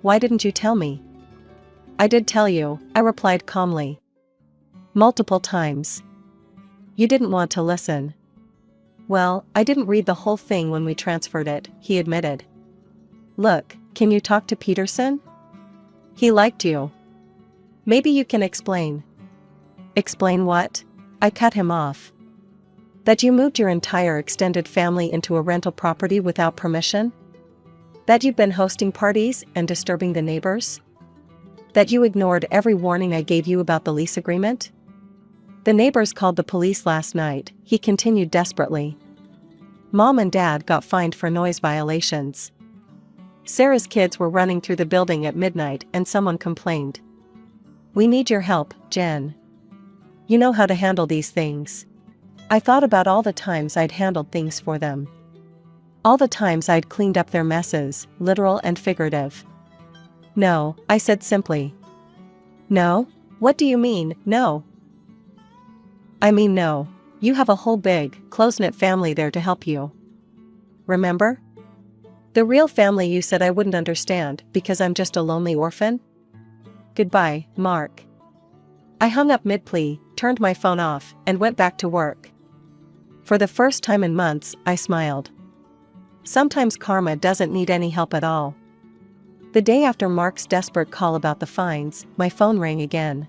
Why didn't you tell me? I did tell you, I replied calmly. Multiple times. You didn't want to listen. Well, I didn't read the whole thing when we transferred it, he admitted. Look, can you talk to Peterson? He liked you. Maybe you can explain. Explain what? I cut him off. That you moved your entire extended family into a rental property without permission? That you've been hosting parties and disturbing the neighbors? That you ignored every warning I gave you about the lease agreement? The neighbors called the police last night, he continued desperately. Mom and Dad got fined for noise violations. Sarah's kids were running through the building at midnight and someone complained. We need your help, Jen. You know how to handle these things. I thought about all the times I'd handled things for them. All the times I'd cleaned up their messes, literal and figurative. No, I said simply. No? What do you mean, no? I mean no. You have a whole big, close-knit family there to help you. Remember? The real family you said I wouldn't understand because I'm just a lonely orphan? Goodbye, Mark. I hung up mid-plea, turned my phone off, and went back to work. For the first time in months, I smiled. Sometimes karma doesn't need any help at all. The day after Mark's desperate call about the fines, my phone rang again.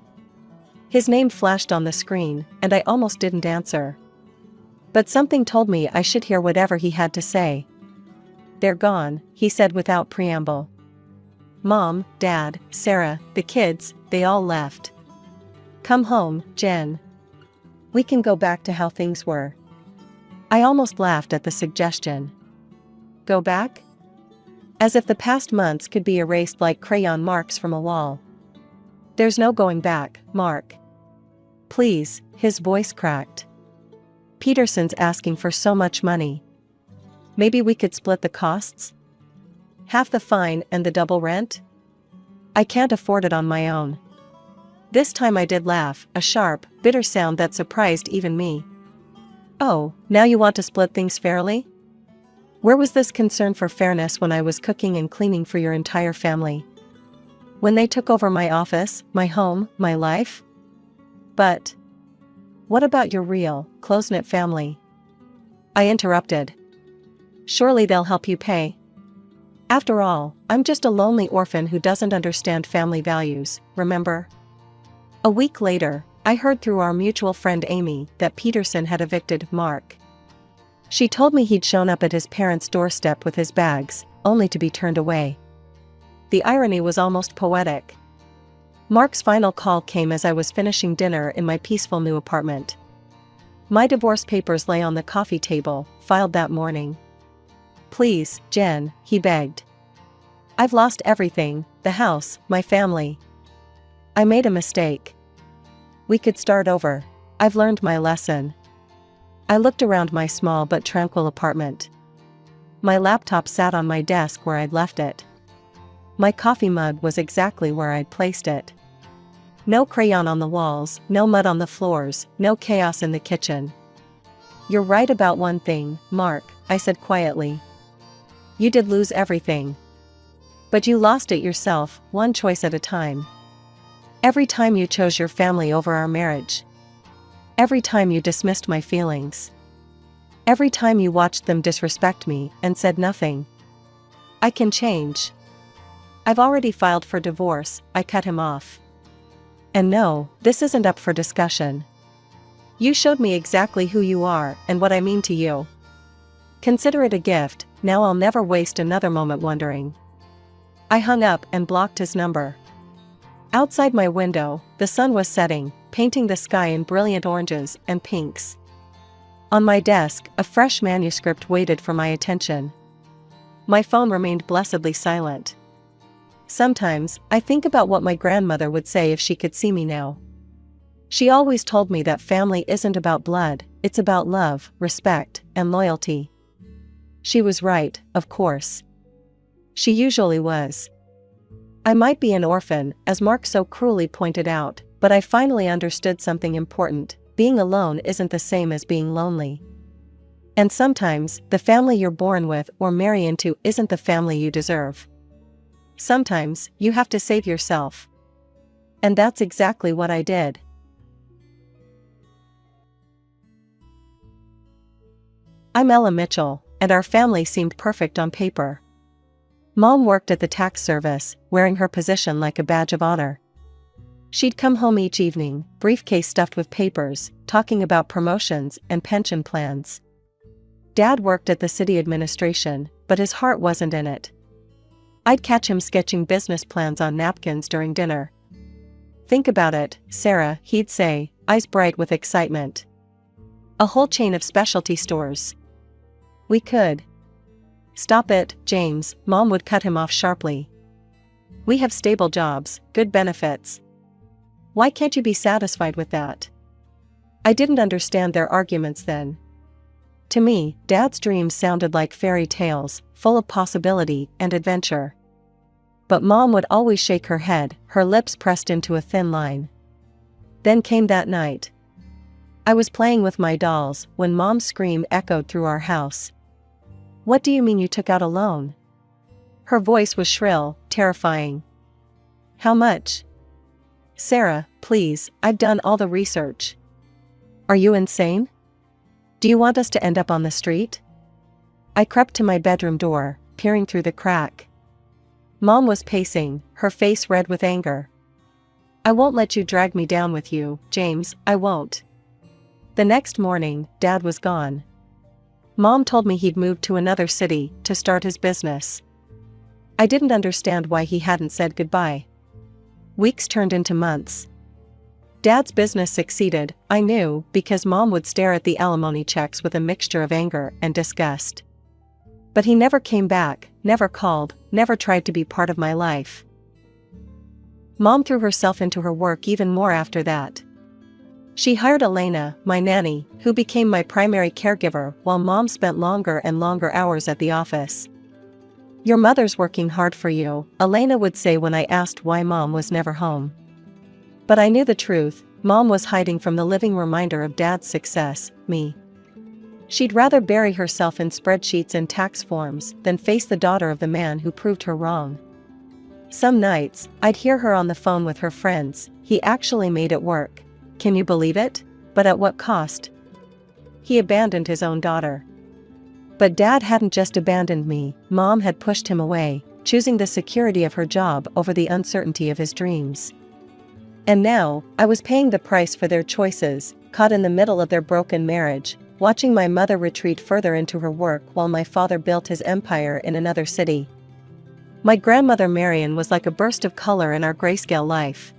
His name flashed on the screen, and I almost didn't answer. But something told me I should hear whatever he had to say. They're gone, he said without preamble. Mom, Dad, Sarah, the kids, they all left. Come home, Jen. We can go back to how things were. I almost laughed at the suggestion. Go back? As if the past months could be erased like crayon marks from a wall. There's no going back, Mark. Please, his voice cracked. Peterson's asking for so much money. Maybe we could split the costs? Half the fine and the double rent? I can't afford it on my own. This time I did laugh, a sharp, bitter sound that surprised even me. Oh, now you want to split things fairly? Where was this concern for fairness when I was cooking and cleaning for your entire family? When they took over my office, my home, my life? But what about your real, close-knit family? I interrupted. Surely they'll help you pay. After all, I'm just a lonely orphan who doesn't understand family values, remember? A week later, I heard through our mutual friend Amy that Peterson had evicted Mark. She told me he'd shown up at his parents' doorstep with his bags, only to be turned away. The irony was almost poetic. Mark's final call came as I was finishing dinner in my peaceful new apartment. My divorce papers lay on the coffee table, filed that morning. "Please, Jen," he begged. "I've lost everything, the house, my family. I made a mistake. We could start over. I've learned my lesson." I looked around my small but tranquil apartment. My laptop sat on my desk where I'd left it. My coffee mug was exactly where I'd placed it. No crayon on the walls, no mud on the floors, no chaos in the kitchen. "You're right about one thing, Mark," I said quietly. "You did lose everything. But you lost it yourself, one choice at a time. Every time you chose your family over our marriage. Every time you dismissed my feelings. Every time you watched them disrespect me and said nothing. I can change. I've already filed for divorce," I cut him off. "And no, this isn't up for discussion. You showed me exactly who you are and what I mean to you. Consider it a gift, now I'll never waste another moment wondering." I hung up and blocked his number. Outside my window, the sun was setting, painting the sky in brilliant oranges and pinks. On my desk, a fresh manuscript waited for my attention. My phone remained blessedly silent. Sometimes, I think about what my grandmother would say if she could see me now. She always told me that family isn't about blood, it's about love, respect, and loyalty. She was right, of course. She usually was. I might be an orphan, as Mark so cruelly pointed out, but I finally understood something important. Being alone isn't the same as being lonely. And sometimes, the family you're born with or marry into isn't the family you deserve. Sometimes, you have to save yourself. And that's exactly what I did. I'm Ella Mitchell, and our family seemed perfect on paper. Mom worked at the tax service, wearing her position like a badge of honor. She'd come home each evening, briefcase stuffed with papers, talking about promotions and pension plans. Dad worked at the city administration, but his heart wasn't in it. I'd catch him sketching business plans on napkins during dinner. "Think about it, Sarah," he'd say, eyes bright with excitement. "A whole chain of specialty stores. We could." "Stop it, James," Mom would cut him off sharply. "We have stable jobs, good benefits. Why can't you be satisfied with that?" I didn't understand their arguments then. To me, Dad's dreams sounded like fairy tales, full of possibility and adventure. But Mom would always shake her head, her lips pressed into a thin line. Then came that night. I was playing with my dolls when Mom's scream echoed through our house. "What do you mean you took out a loan?" Her voice was shrill, terrifying. "How much?" "Sarah, please, I've done all the research." "Are you insane? Do you want us to end up on the street?" I crept to my bedroom door, peering through the crack. Mom was pacing, her face red with anger. "I won't let you drag me down with you, James, I won't." The next morning, Dad was gone. Mom told me he'd moved to another city to start his business. I didn't understand why he hadn't said goodbye. Weeks turned into months. Dad's business succeeded, I knew, because Mom would stare at the alimony checks with a mixture of anger and disgust. But he never came back, never called, never tried to be part of my life. Mom threw herself into her work even more after that. She hired Elena, my nanny, who became my primary caregiver while Mom spent longer and longer hours at the office. "Your mother's working hard for you," Elena would say when I asked why Mom was never home. But I knew the truth, Mom was hiding from the living reminder of Dad's success, me. She'd rather bury herself in spreadsheets and tax forms than face the daughter of the man who proved her wrong. Some nights, I'd hear her on the phone with her friends. "He actually made it work. Can you believe it? But at what cost? He abandoned his own daughter." But Dad hadn't just abandoned me, Mom had pushed him away, choosing the security of her job over the uncertainty of his dreams. And now, I was paying the price for their choices, caught in the middle of their broken marriage, watching my mother retreat further into her work while my father built his empire in another city. My grandmother Marion was like a burst of color in our grayscale life.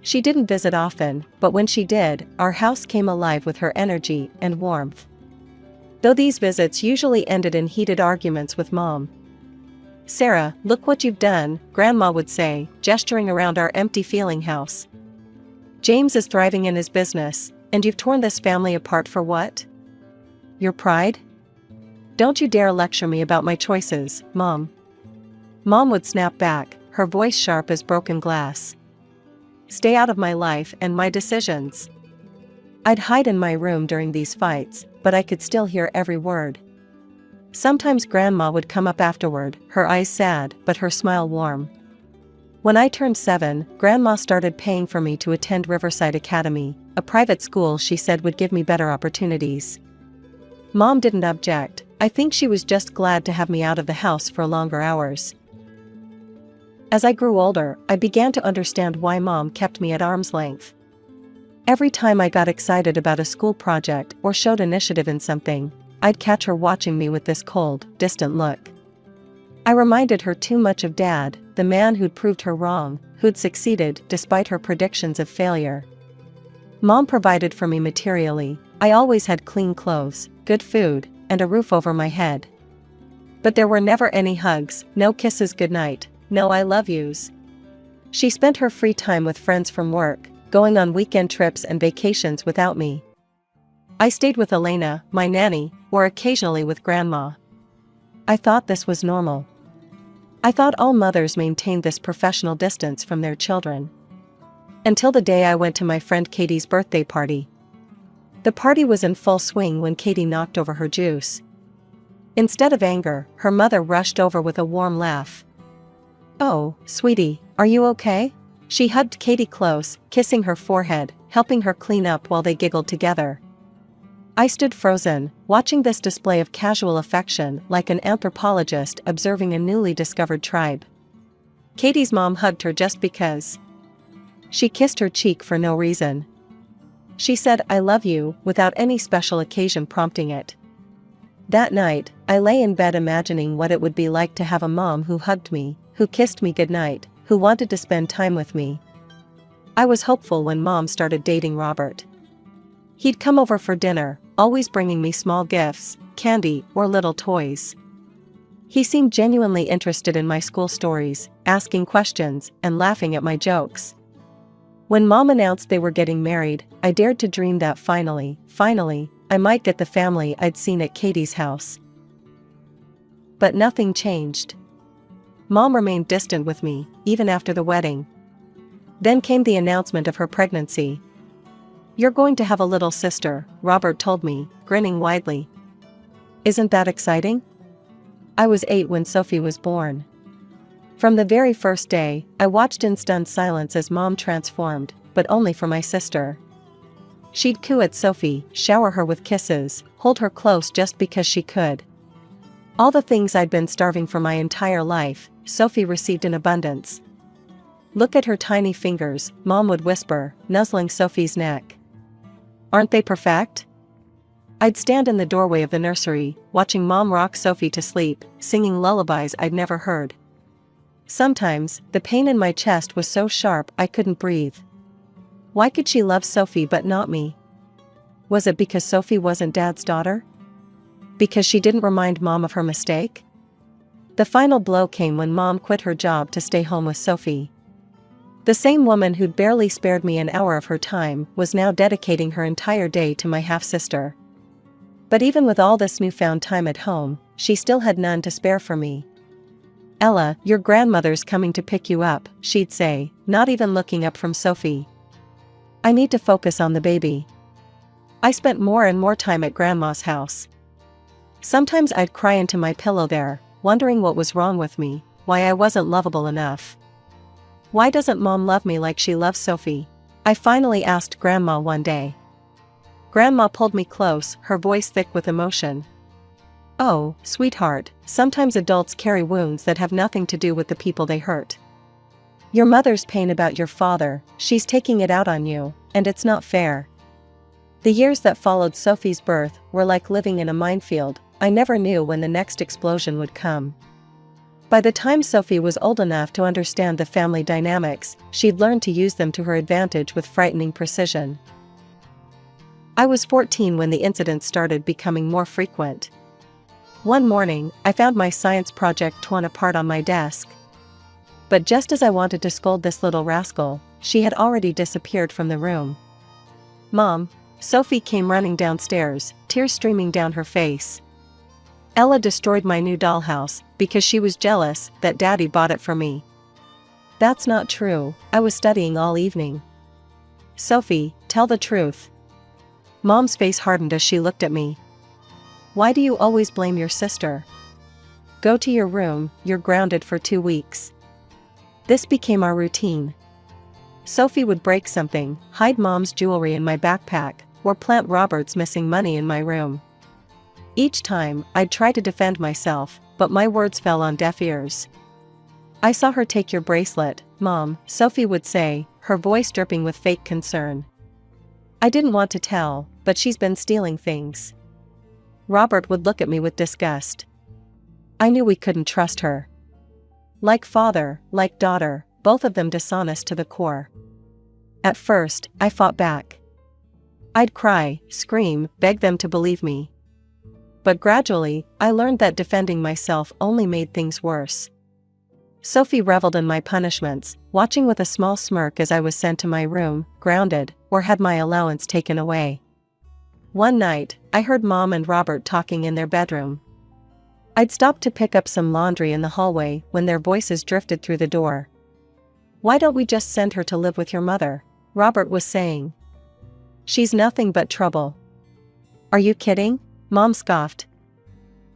She didn't visit often, but when she did, our house came alive with her energy and warmth. Though these visits usually ended in heated arguments with Mom. "Sarah, look what you've done," Grandma would say, gesturing around our empty feeling house. "James is thriving in his business, and you've torn this family apart for what? Your pride? Don't you dare lecture me about my choices, Mom." Mom would snap back, her voice sharp as broken glass. "Stay out of my life and my decisions." I'd hide in my room during these fights, but I could still hear every word. Sometimes Grandma would come up afterward, her eyes sad but her smile warm. When I turned 7, Grandma started paying for me to attend Riverside Academy, a private school she said would give me better opportunities. Mom didn't object. I think she was just glad to have me out of the house for longer hours. As I grew older, I began to understand why Mom kept me at arm's length. Every time I got excited about a school project or showed initiative in something, I'd catch her watching me with this cold, distant look. I reminded her too much of Dad, the man who'd proved her wrong, who'd succeeded despite her predictions of failure. Mom provided for me materially. I always had clean clothes, good food, and a roof over my head. But there were never any hugs, no kisses goodnight, no I love yous. She spent her free time with friends from work, going on weekend trips and vacations without me. I stayed with Elena, my nanny, or occasionally with Grandma. I thought this was normal. I thought all mothers maintained this professional distance from their children. Until the day I went to my friend Katie's birthday party. The party was in full swing when Katie knocked over her juice. Instead of anger, her mother rushed over with a warm laugh. "Oh, sweetie, are you okay?" She hugged Katie close, kissing her forehead, helping her clean up while they giggled together. I stood frozen, watching this display of casual affection like an anthropologist observing a newly discovered tribe. Katie's mom hugged her just because. She kissed her cheek for no reason. She said, "I love you," without any special occasion prompting it. That night, I lay in bed imagining what it would be like to have a mom who hugged me, who kissed me goodnight, who wanted to spend time with me. I was hopeful when Mom started dating Robert. He'd come over for dinner, always bringing me small gifts, candy, or little toys. He seemed genuinely interested in my school stories, asking questions, and laughing at my jokes. When Mom announced they were getting married, I dared to dream that finally, I might get the family I'd seen at Katie's house. But nothing changed. Mom remained distant with me, even after the wedding. Then came the announcement of her pregnancy. "You're going to have a little sister," Robert told me, grinning widely. "Isn't that exciting?" I was 8 when Sophie was born. From the very first day, I watched in stunned silence as Mom transformed, but only for my sister. She'd coo at Sophie, shower her with kisses, hold her close just because she could. All the things I'd been starving for my entire life, Sophie received in abundance. "Look at her tiny fingers," Mom would whisper, nuzzling Sophie's neck. "Aren't they perfect?" I'd stand in the doorway of the nursery, watching Mom rock Sophie to sleep, singing lullabies I'd never heard. Sometimes, the pain in my chest was so sharp I couldn't breathe. Why could she love Sophie but not me? Was it because Sophie wasn't Dad's daughter? Because she didn't remind Mom of her mistake? The final blow came when Mom quit her job to stay home with Sophie. The same woman who'd barely spared me an hour of her time was now dedicating her entire day to my half-sister. But even with all this newfound time at home, she still had none to spare for me. "Ella, your grandmother's coming to pick you up," she'd say, not even looking up from Sophie. "I need to focus on the baby." I spent more and more time at Grandma's house. Sometimes I'd cry into my pillow there, wondering what was wrong with me, why I wasn't lovable enough. Why doesn't Mom love me like she loves Sophie? I finally asked Grandma one day. Grandma pulled me close, her voice thick with emotion. "Oh, sweetheart, sometimes adults carry wounds that have nothing to do with the people they hurt. Your mother's pain about your father, she's taking it out on you, and it's not fair." The years that followed Sophie's birth were like living in a minefield. I never knew when the next explosion would come. By the time Sophie was old enough to understand the family dynamics, she'd learned to use them to her advantage with frightening precision. I was 14 when the incidents started becoming more frequent. One morning, I found my science project torn apart on my desk. But just as I wanted to scold this little rascal, she had already disappeared from the room. "Mom," Sophie came running downstairs, tears streaming down her face. "Ella destroyed my new dollhouse because she was jealous that Daddy bought it for me." "That's not true, I was studying all evening." "Sophie, tell the truth." Mom's face hardened as she looked at me. "Why do you always blame your sister? Go to your room, you're grounded for 2 weeks." This became our routine. Sophie would break something, hide Mom's jewelry in my backpack, or plant Robert's missing money in my room. Each time, I'd try to defend myself, but my words fell on deaf ears. "I saw her take your bracelet, Mom," Sophie would say, her voice dripping with fake concern. "I didn't want to tell, but she's been stealing things." Robert would look at me with disgust. I knew we couldn't trust her. Like father, like daughter, both of them dishonest to the core. At first, I fought back. I'd cry, scream, beg them to believe me. But gradually, I learned that defending myself only made things worse. Sophie reveled in my punishments, watching with a small smirk as I was sent to my room, grounded, or had my allowance taken away. One night, I heard Mom and Robert talking in their bedroom. I'd stopped to pick up some laundry in the hallway when their voices drifted through the door. "Why don't we just send her to live with your mother?" Robert was saying. "She's nothing but trouble." "Are you kidding?" Mom scoffed.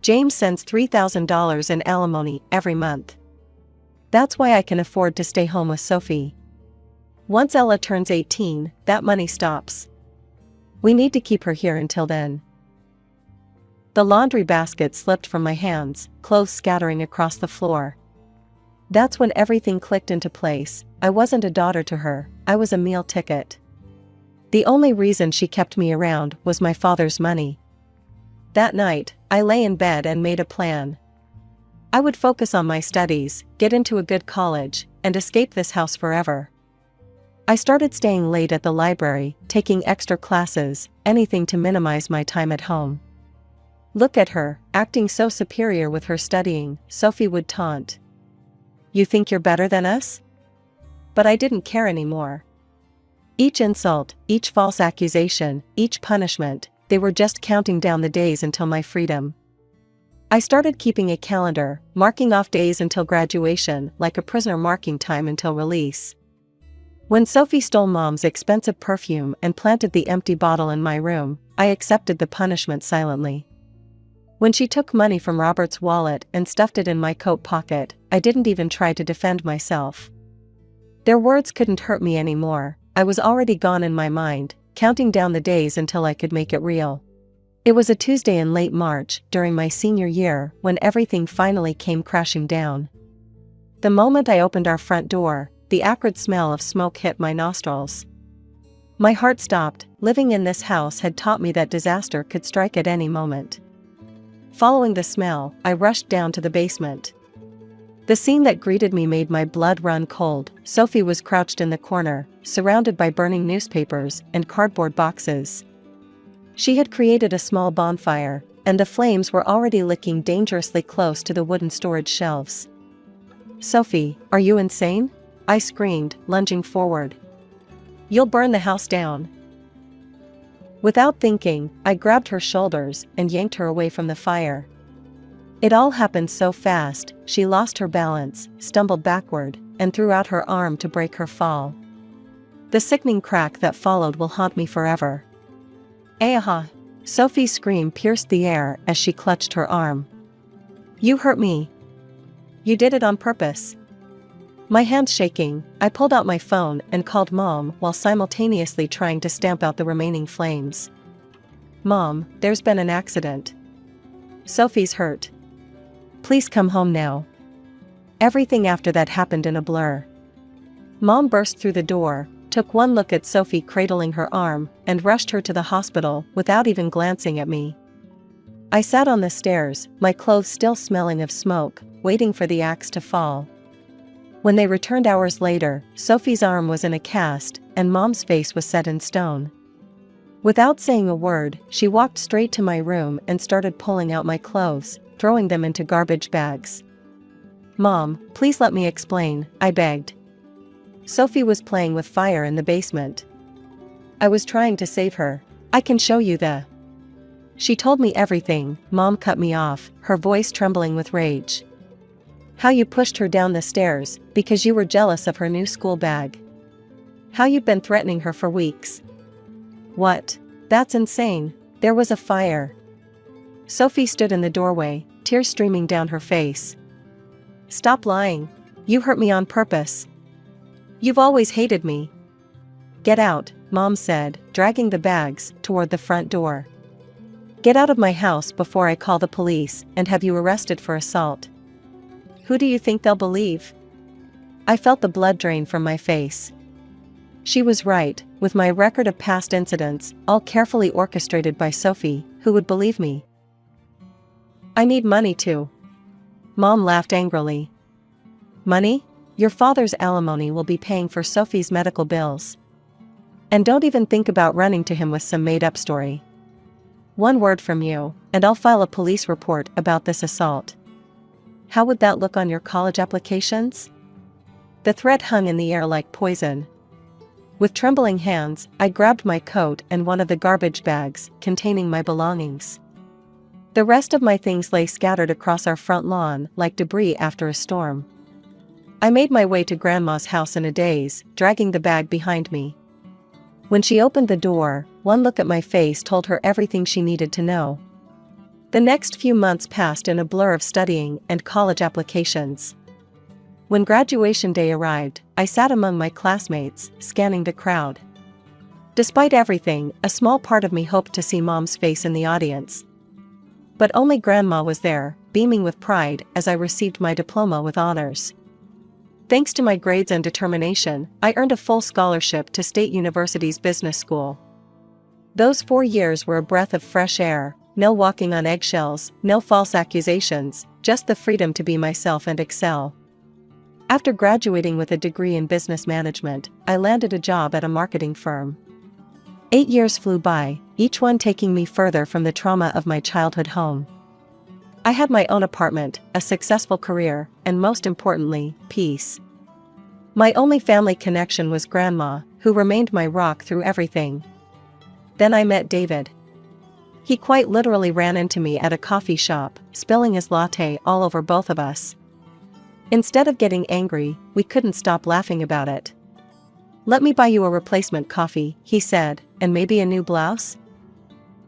"James sends $3,000 in alimony every month. That's why I can afford to stay home with Sophie. Once Ella turns 18, that money stops. We need to keep her here until then." The laundry basket slipped from my hands, clothes scattering across the floor. That's when everything clicked into place. I wasn't a daughter to her, I was a meal ticket. The only reason she kept me around was my father's money. That night, I lay in bed and made a plan. I would focus on my studies, get into a good college, and escape this house forever. I started staying late at the library, taking extra classes, anything to minimize my time at home. "Look at her, acting so superior with her studying," Sophie would taunt. "You think you're better than us?" But I didn't care anymore. Each insult, each false accusation, each punishment, they were just counting down the days until my freedom. I started keeping a calendar, marking off days until graduation, like a prisoner marking time until release. When Sophie stole Mom's expensive perfume and planted the empty bottle in my room, I accepted the punishment silently. When she took money from Robert's wallet and stuffed it in my coat pocket, I didn't even try to defend myself. Their words couldn't hurt me anymore. I was already gone in my mind, counting down the days until I could make it real. It was a Tuesday in late March, during my senior year, when everything finally came crashing down. The moment I opened our front door, the acrid smell of smoke hit my nostrils. My heart stopped. Living in this house had taught me that disaster could strike at any moment. Following the smell, I rushed down to the basement. The scene that greeted me made my blood run cold. Sophie was crouched in the corner, surrounded by burning newspapers and cardboard boxes. She had created a small bonfire, and the flames were already licking dangerously close to the wooden storage shelves. "Sophie, are you insane?" I screamed, lunging forward. "You'll burn the house down." Without thinking, I grabbed her shoulders and yanked her away from the fire. It all happened so fast, she lost her balance, stumbled backward, and threw out her arm to break her fall. The sickening crack that followed will haunt me forever. "Aha!" Sophie's scream pierced the air as she clutched her arm. "You hurt me. You did it on purpose." My hands shaking, I pulled out my phone and called Mom while simultaneously trying to stamp out the remaining flames. "Mom, there's been an accident. Sophie's hurt. Please come home now." Everything after that happened in a blur. Mom burst through the door, took one look at Sophie cradling her arm, and rushed her to the hospital without even glancing at me. I sat on the stairs, my clothes still smelling of smoke, waiting for the axe to fall. When they returned hours later, Sophie's arm was in a cast, and Mom's face was set in stone. Without saying a word, she walked straight to my room and started pulling out my clothes, throwing them into garbage bags. "Mom, please let me explain," I begged. "Sophie was playing with fire in the basement. I was trying to save her. I can show you the..." She told me everything. Mom cut me off, her voice trembling with rage. "How you pushed her down the stairs, because you were jealous of her new school bag. How you've been threatening her for weeks." "What? That's insane. There was a fire." Sophie stood in the doorway, tears streaming down her face. "Stop lying. You hurt me on purpose. You've always hated me." "Get out," Mom said, dragging the bags toward the front door. "Get out of my house before I call the police and have you arrested for assault. Who do you think they'll believe?" I felt the blood drain from my face. She was right. With my record of past incidents, all carefully orchestrated by Sophie, who would believe me? "I need money too." Mom laughed angrily. "Money? Your father's alimony will be paying for Sophie's medical bills. And don't even think about running to him with some made-up story. One word from you, and I'll file a police report about this assault. How would that look on your college applications?" The threat hung in the air like poison. With trembling hands, I grabbed my coat and one of the garbage bags containing my belongings. The rest of my things lay scattered across our front lawn like debris after a storm. I made my way to Grandma's house in a daze, dragging the bag behind me. When she opened the door, one look at my face told her everything she needed to know. The next few months passed in a blur of studying and college applications. When graduation day arrived, I sat among my classmates, scanning the crowd. Despite everything, a small part of me hoped to see Mom's face in the audience. But only Grandma was there, beaming with pride as I received my diploma with honors. Thanks to my grades and determination, I earned a full scholarship to State University's business school. Those 4 years were a breath of fresh air, no walking on eggshells, no false accusations, just the freedom to be myself and excel. After graduating with a degree in business management, I landed a job at a marketing firm. 8 years flew by, each one taking me further from the trauma of my childhood home. I had my own apartment, a successful career, and most importantly, peace. My only family connection was Grandma, who remained my rock through everything. Then I met David. He quite literally ran into me at a coffee shop, spilling his latte all over both of us. Instead of getting angry, we couldn't stop laughing about it. "Let me buy you a replacement coffee," he said, "and maybe a new blouse?"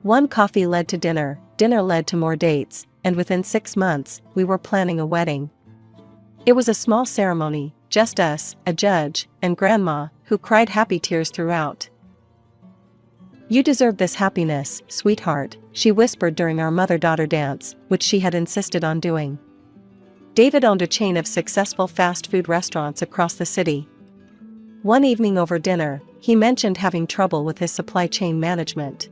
One coffee led to dinner, dinner led to more dates, and within 6 months, we were planning a wedding. It was a small ceremony, just us, a judge, and Grandma, who cried happy tears throughout. "You deserve this happiness, sweetheart," she whispered during our mother-daughter dance, which she had insisted on doing. David owned a chain of successful fast food restaurants across the city. One evening over dinner, he mentioned having trouble with his supply chain management.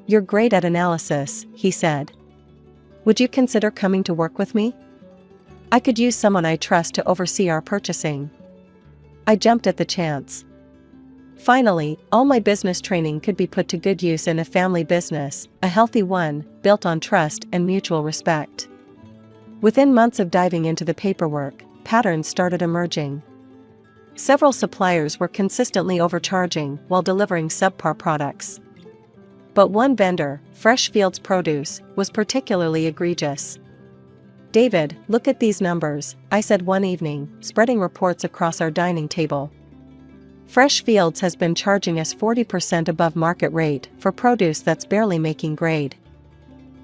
"You're great at analysis," he said. "Would you consider coming to work with me? I could use someone I trust to oversee our purchasing." I jumped at the chance. Finally, all my business training could be put to good use in a family business, a healthy one, built on trust and mutual respect. Within months of diving into the paperwork, patterns started emerging. Several suppliers were consistently overcharging while delivering subpar products. But one vendor, Fresh Fields Produce, was particularly egregious. "David, look at these numbers," I said one evening, spreading reports across our dining table. "Fresh Fields has been charging us 40% above market rate for produce that's barely making grade.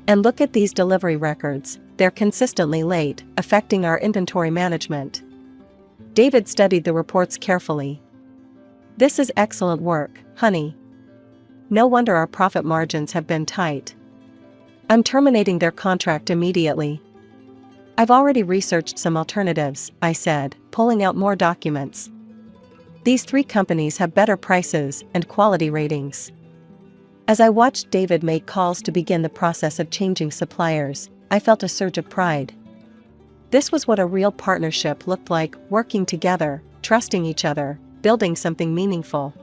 And look at these delivery records, they're consistently late, affecting our inventory management." David studied the reports carefully. "This is excellent work, honey. No wonder our profit margins have been tight. I'm terminating their contract immediately." "I've already researched some alternatives," I said, pulling out more documents. "These 3 companies have better prices and quality ratings." As I watched David make calls to begin the process of changing suppliers, I felt a surge of pride. This was what a real partnership looked like: working together, trusting each other, building something meaningful.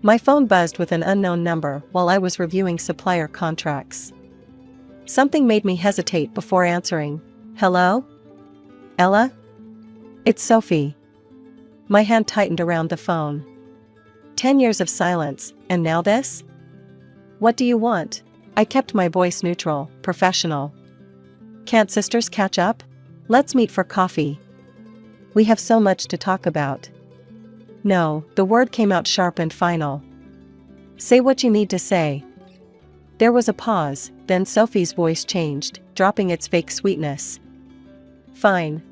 My phone buzzed with an unknown number while I was reviewing supplier contracts. Something made me hesitate before answering. Hello? Ella? It's Sophie. My hand tightened around the phone. 10 years of silence, and now this? What do you want? I kept my voice neutral, professional. Can't sisters catch up? Let's meet for coffee. We have so much to talk about. No, the word came out sharp and final. Say what you need to say. There was a pause, then Sophie's voice changed, dropping its fake sweetness. Fine.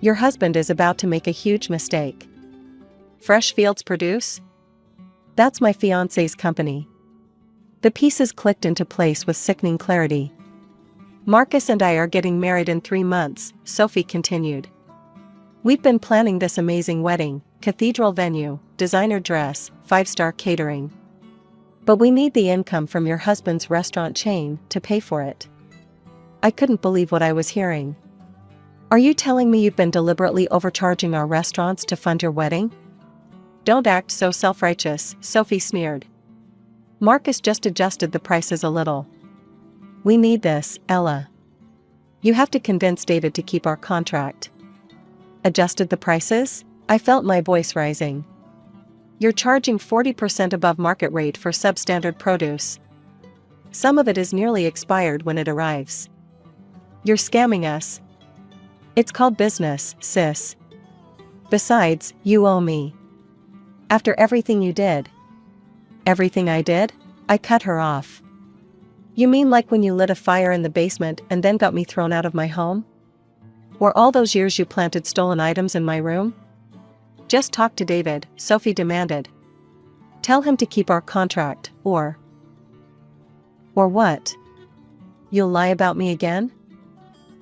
Your husband is about to make a huge mistake. Fresh Fields Produce? That's my fiancé's company. The pieces clicked into place with sickening clarity. Marcus and I are getting married in 3 months, Sophie continued. We've been planning this amazing wedding, cathedral venue, designer dress, 5-star catering. But we need the income from your husband's restaurant chain to pay for it. I couldn't believe what I was hearing. Are you telling me you've been deliberately overcharging our restaurants to fund your wedding? Don't act so self-righteous, Sophie sneered. Marcus just adjusted the prices a little. We need this, Ella. You have to convince David to keep our contract. Adjusted the prices? I felt my voice rising. You're charging 40% above market rate for substandard produce. Some of it is nearly expired when it arrives. You're scamming us. It's called business, sis. Besides, you owe me. After everything you did. Everything I did? I cut her off. You mean like when you lit a fire in the basement and then got me thrown out of my home? Or all those years you planted stolen items in my room? Just talk to David, Sophie demanded. Tell him to keep our contract, or what? You'll lie about me again?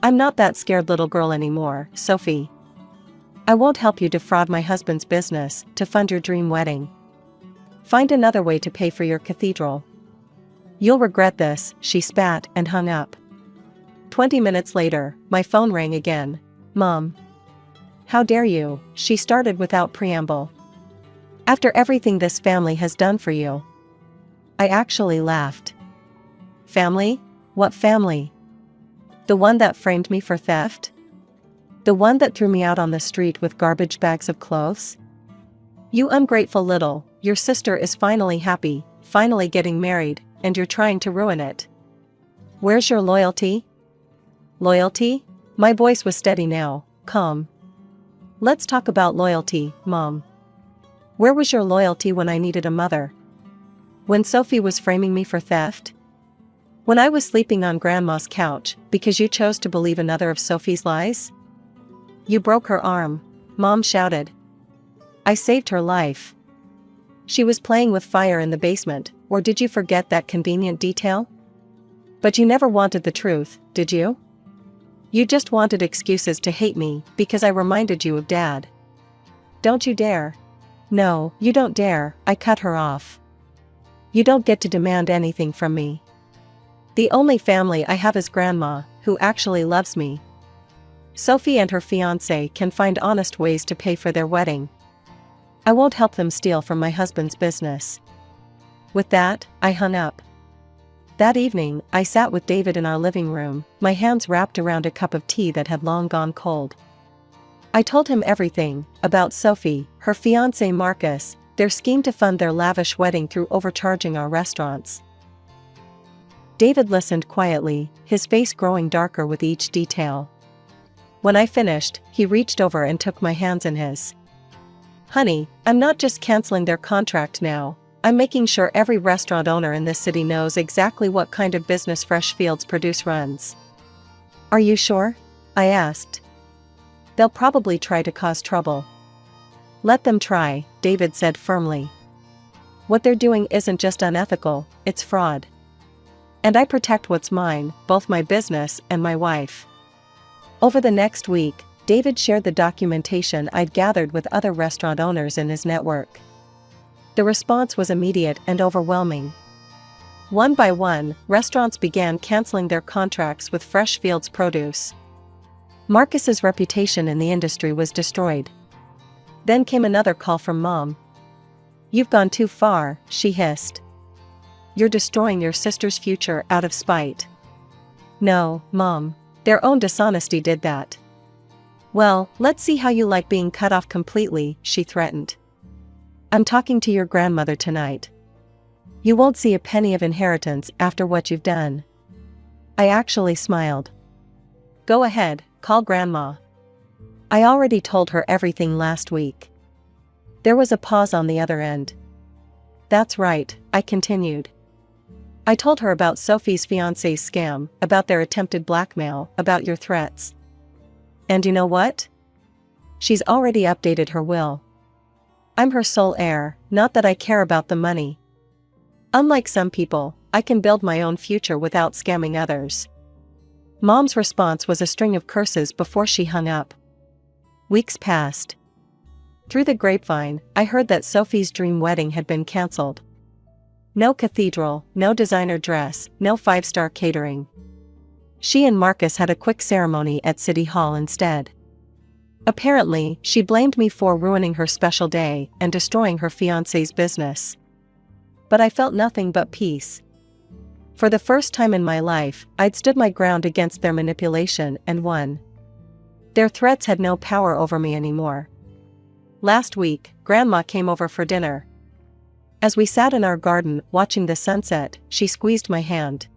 I'm not that scared little girl anymore, Sophie. I won't help you defraud my husband's business to fund your dream wedding. Find another way to pay for your cathedral. You'll regret this, she spat and hung up. 20 minutes later, my phone rang again. Mom. How dare you, she started without preamble. After everything this family has done for you. I actually laughed. Family? What family? The one that framed me for theft? The one that threw me out on the street with garbage bags of clothes? You ungrateful little, your sister is finally happy, finally getting married, and you're trying to ruin it. Where's your loyalty? Loyalty? My voice was steady now, calm. Let's talk about loyalty, Mom. Where was your loyalty when I needed a mother? When Sophie was framing me for theft? When I was sleeping on Grandma's couch because you chose to believe another of Sophie's lies? You broke her arm, Mom shouted. I saved her life. She was playing with fire in the basement, or did you forget that convenient detail? But you never wanted the truth, did you? You just wanted excuses to hate me because I reminded you of Dad. Don't you dare. No, you don't dare, I cut her off. You don't get to demand anything from me. The only family I have is Grandma, who actually loves me. Sophie and her fiancé can find honest ways to pay for their wedding. I won't help them steal from my husband's business. With that, I hung up. That evening, I sat with David in our living room, my hands wrapped around a cup of tea that had long gone cold. I told him everything, about Sophie, her fiancé Marcus, their scheme to fund their lavish wedding through overcharging our restaurants. David listened quietly, his face growing darker with each detail. When I finished, he reached over and took my hands in his. Honey, I'm not just canceling their contract now. I'm making sure every restaurant owner in this city knows exactly what kind of business Fresh Fields Produce runs. Are you sure? I asked. They'll probably try to cause trouble. Let them try, David said firmly. What they're doing isn't just unethical, it's fraud. And I protect what's mine, both my business and my wife. Over the next week, David shared the documentation I'd gathered with other restaurant owners in his network. The response was immediate and overwhelming. One by one, restaurants began canceling their contracts with Fresh Fields Produce. Marcus's reputation in the industry was destroyed. Then came another call from Mom. "You've gone too far," she hissed. "You're destroying your sister's future out of spite." "No, Mom. Their own dishonesty did that." "Well, let's see how you like being cut off completely," she threatened. "I'm talking to your grandmother tonight. You won't see a penny of inheritance after what you've done." I actually smiled. "Go ahead, call Grandma. I already told her everything last week." There was a pause on the other end. "That's right," I continued. "I told her about Sophie's fiancé's scam, about their attempted blackmail, about your threats. And you know what? She's already updated her will. I'm her sole heir, not that I care about the money. Unlike some people, I can build my own future without scamming others." Mom's response was a string of curses before she hung up. Weeks passed. Through the grapevine, I heard that Sophie's dream wedding had been cancelled. No cathedral, no designer dress, no five-star catering. She and Marcus had a quick ceremony at City Hall instead. Apparently, she blamed me for ruining her special day and destroying her fiancé's business. But I felt nothing but peace. For the first time in my life, I'd stood my ground against their manipulation and won. Their threats had no power over me anymore. Last week, Grandma came over for dinner. As we sat in our garden watching the sunset, she squeezed my hand.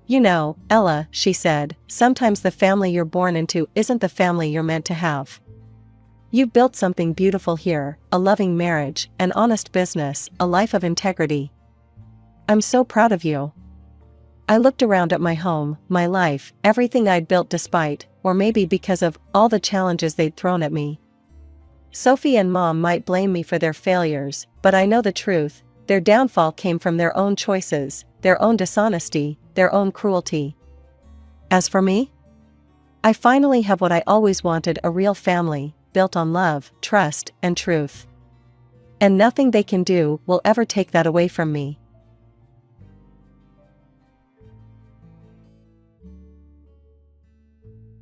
"You know, Ella," she said, "sometimes the family you're born into isn't the family you're meant to have. You've built something beautiful here, a loving marriage, an honest business, a life of integrity. I'm so proud of you." I looked around at my home, my life, everything I'd built despite, or maybe because of, all the challenges they'd thrown at me. Sophie and Mom might blame me for their failures, but I know the truth. Their downfall came from their own choices, their own dishonesty, their own cruelty. As for me, I finally have what I always wanted: a real family, built on love, trust, and truth. And nothing they can do will ever take that away from me.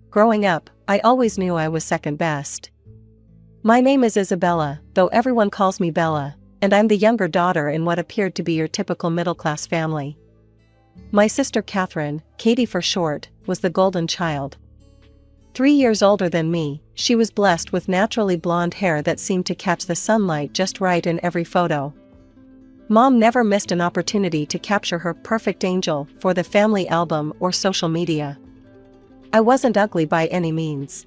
Growing up, I always knew I was second best. My name is Isabella, though everyone calls me Bella, and I'm the younger daughter in what appeared to be your typical middle-class family. My sister Catherine, Katie for short, was the golden child. 3 years older than me, she was blessed with naturally blonde hair that seemed to catch the sunlight just right in every photo. Mom never missed an opportunity to capture her perfect angel for the family album or social media. I wasn't ugly by any means.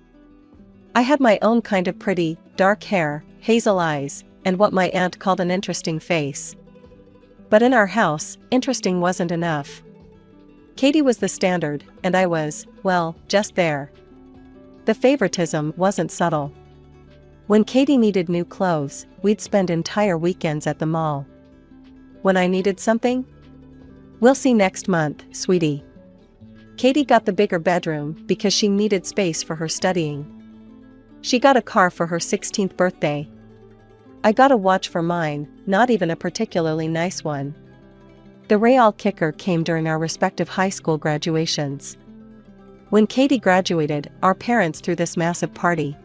I had my own kind of pretty, dark hair, hazel eyes, and what my aunt called an interesting face. But in our house, interesting wasn't enough. Katie was the standard, and I was, well, just there. The favoritism wasn't subtle. When Katie needed new clothes, we'd spend entire weekends at the mall. When I needed something? "We'll see next month, sweetie." Katie got the bigger bedroom because she needed space for her studying. She got a car for her 16th birthday. I got a watch for mine, not even a particularly nice one. The real kicker came during our respective high school graduations. When Katie graduated, our parents threw this massive party.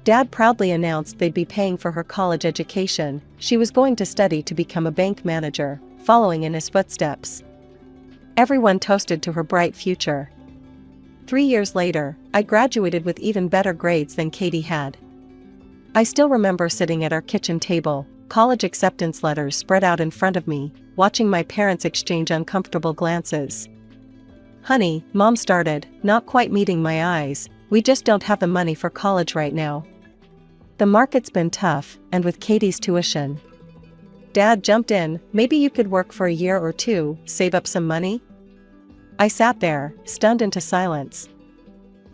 Dad proudly announced they'd be paying for her college education. She was going to study to become a bank manager, following in his footsteps. Everyone toasted to her bright future. 3 years later, I graduated with even better grades than Katie had. I still remember sitting at our kitchen table, college acceptance letters spread out in front of me, watching my parents exchange uncomfortable glances. "Honey," Mom started, not quite meeting my eyes, "we just don't have the money for college right now. The market's been tough, and with Katie's tuition." Dad jumped in, "Maybe you could work for a year or two, save up some money?" I sat there, stunned into silence.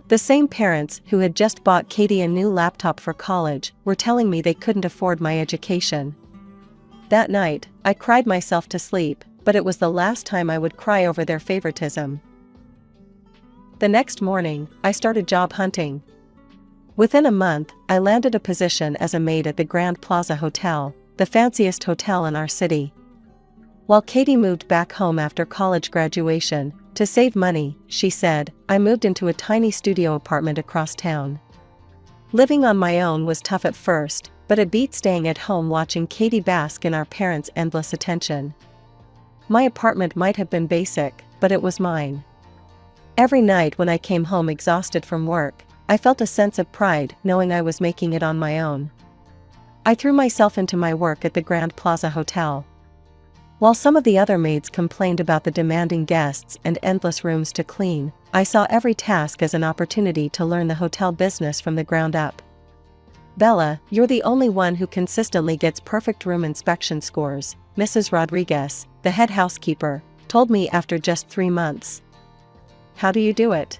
The same parents who had just bought Katie a new laptop for college were telling me they couldn't afford my education. That night, I cried myself to sleep, but it was the last time I would cry over their favoritism. The next morning, I started job hunting. Within a month, I landed a position as a maid at the Grand Plaza Hotel, the fanciest hotel in our city. While Katie moved back home after college graduation, To save money, she said, I moved into a tiny studio apartment across town. Living on my own was tough at first, but it beat staying at home watching Katie bask in our parents' endless attention. My apartment might have been basic, but it was mine. Every night when I came home exhausted from work, I felt a sense of pride knowing I was making it on my own. I threw myself into my work at the Grand Plaza Hotel. While some of the other maids complained about the demanding guests and endless rooms to clean, I saw every task as an opportunity to learn the hotel business from the ground up. Bella, you're the only one who consistently gets perfect room inspection scores, Mrs. Rodriguez, the head housekeeper, told me after just 3 months. How do you do it?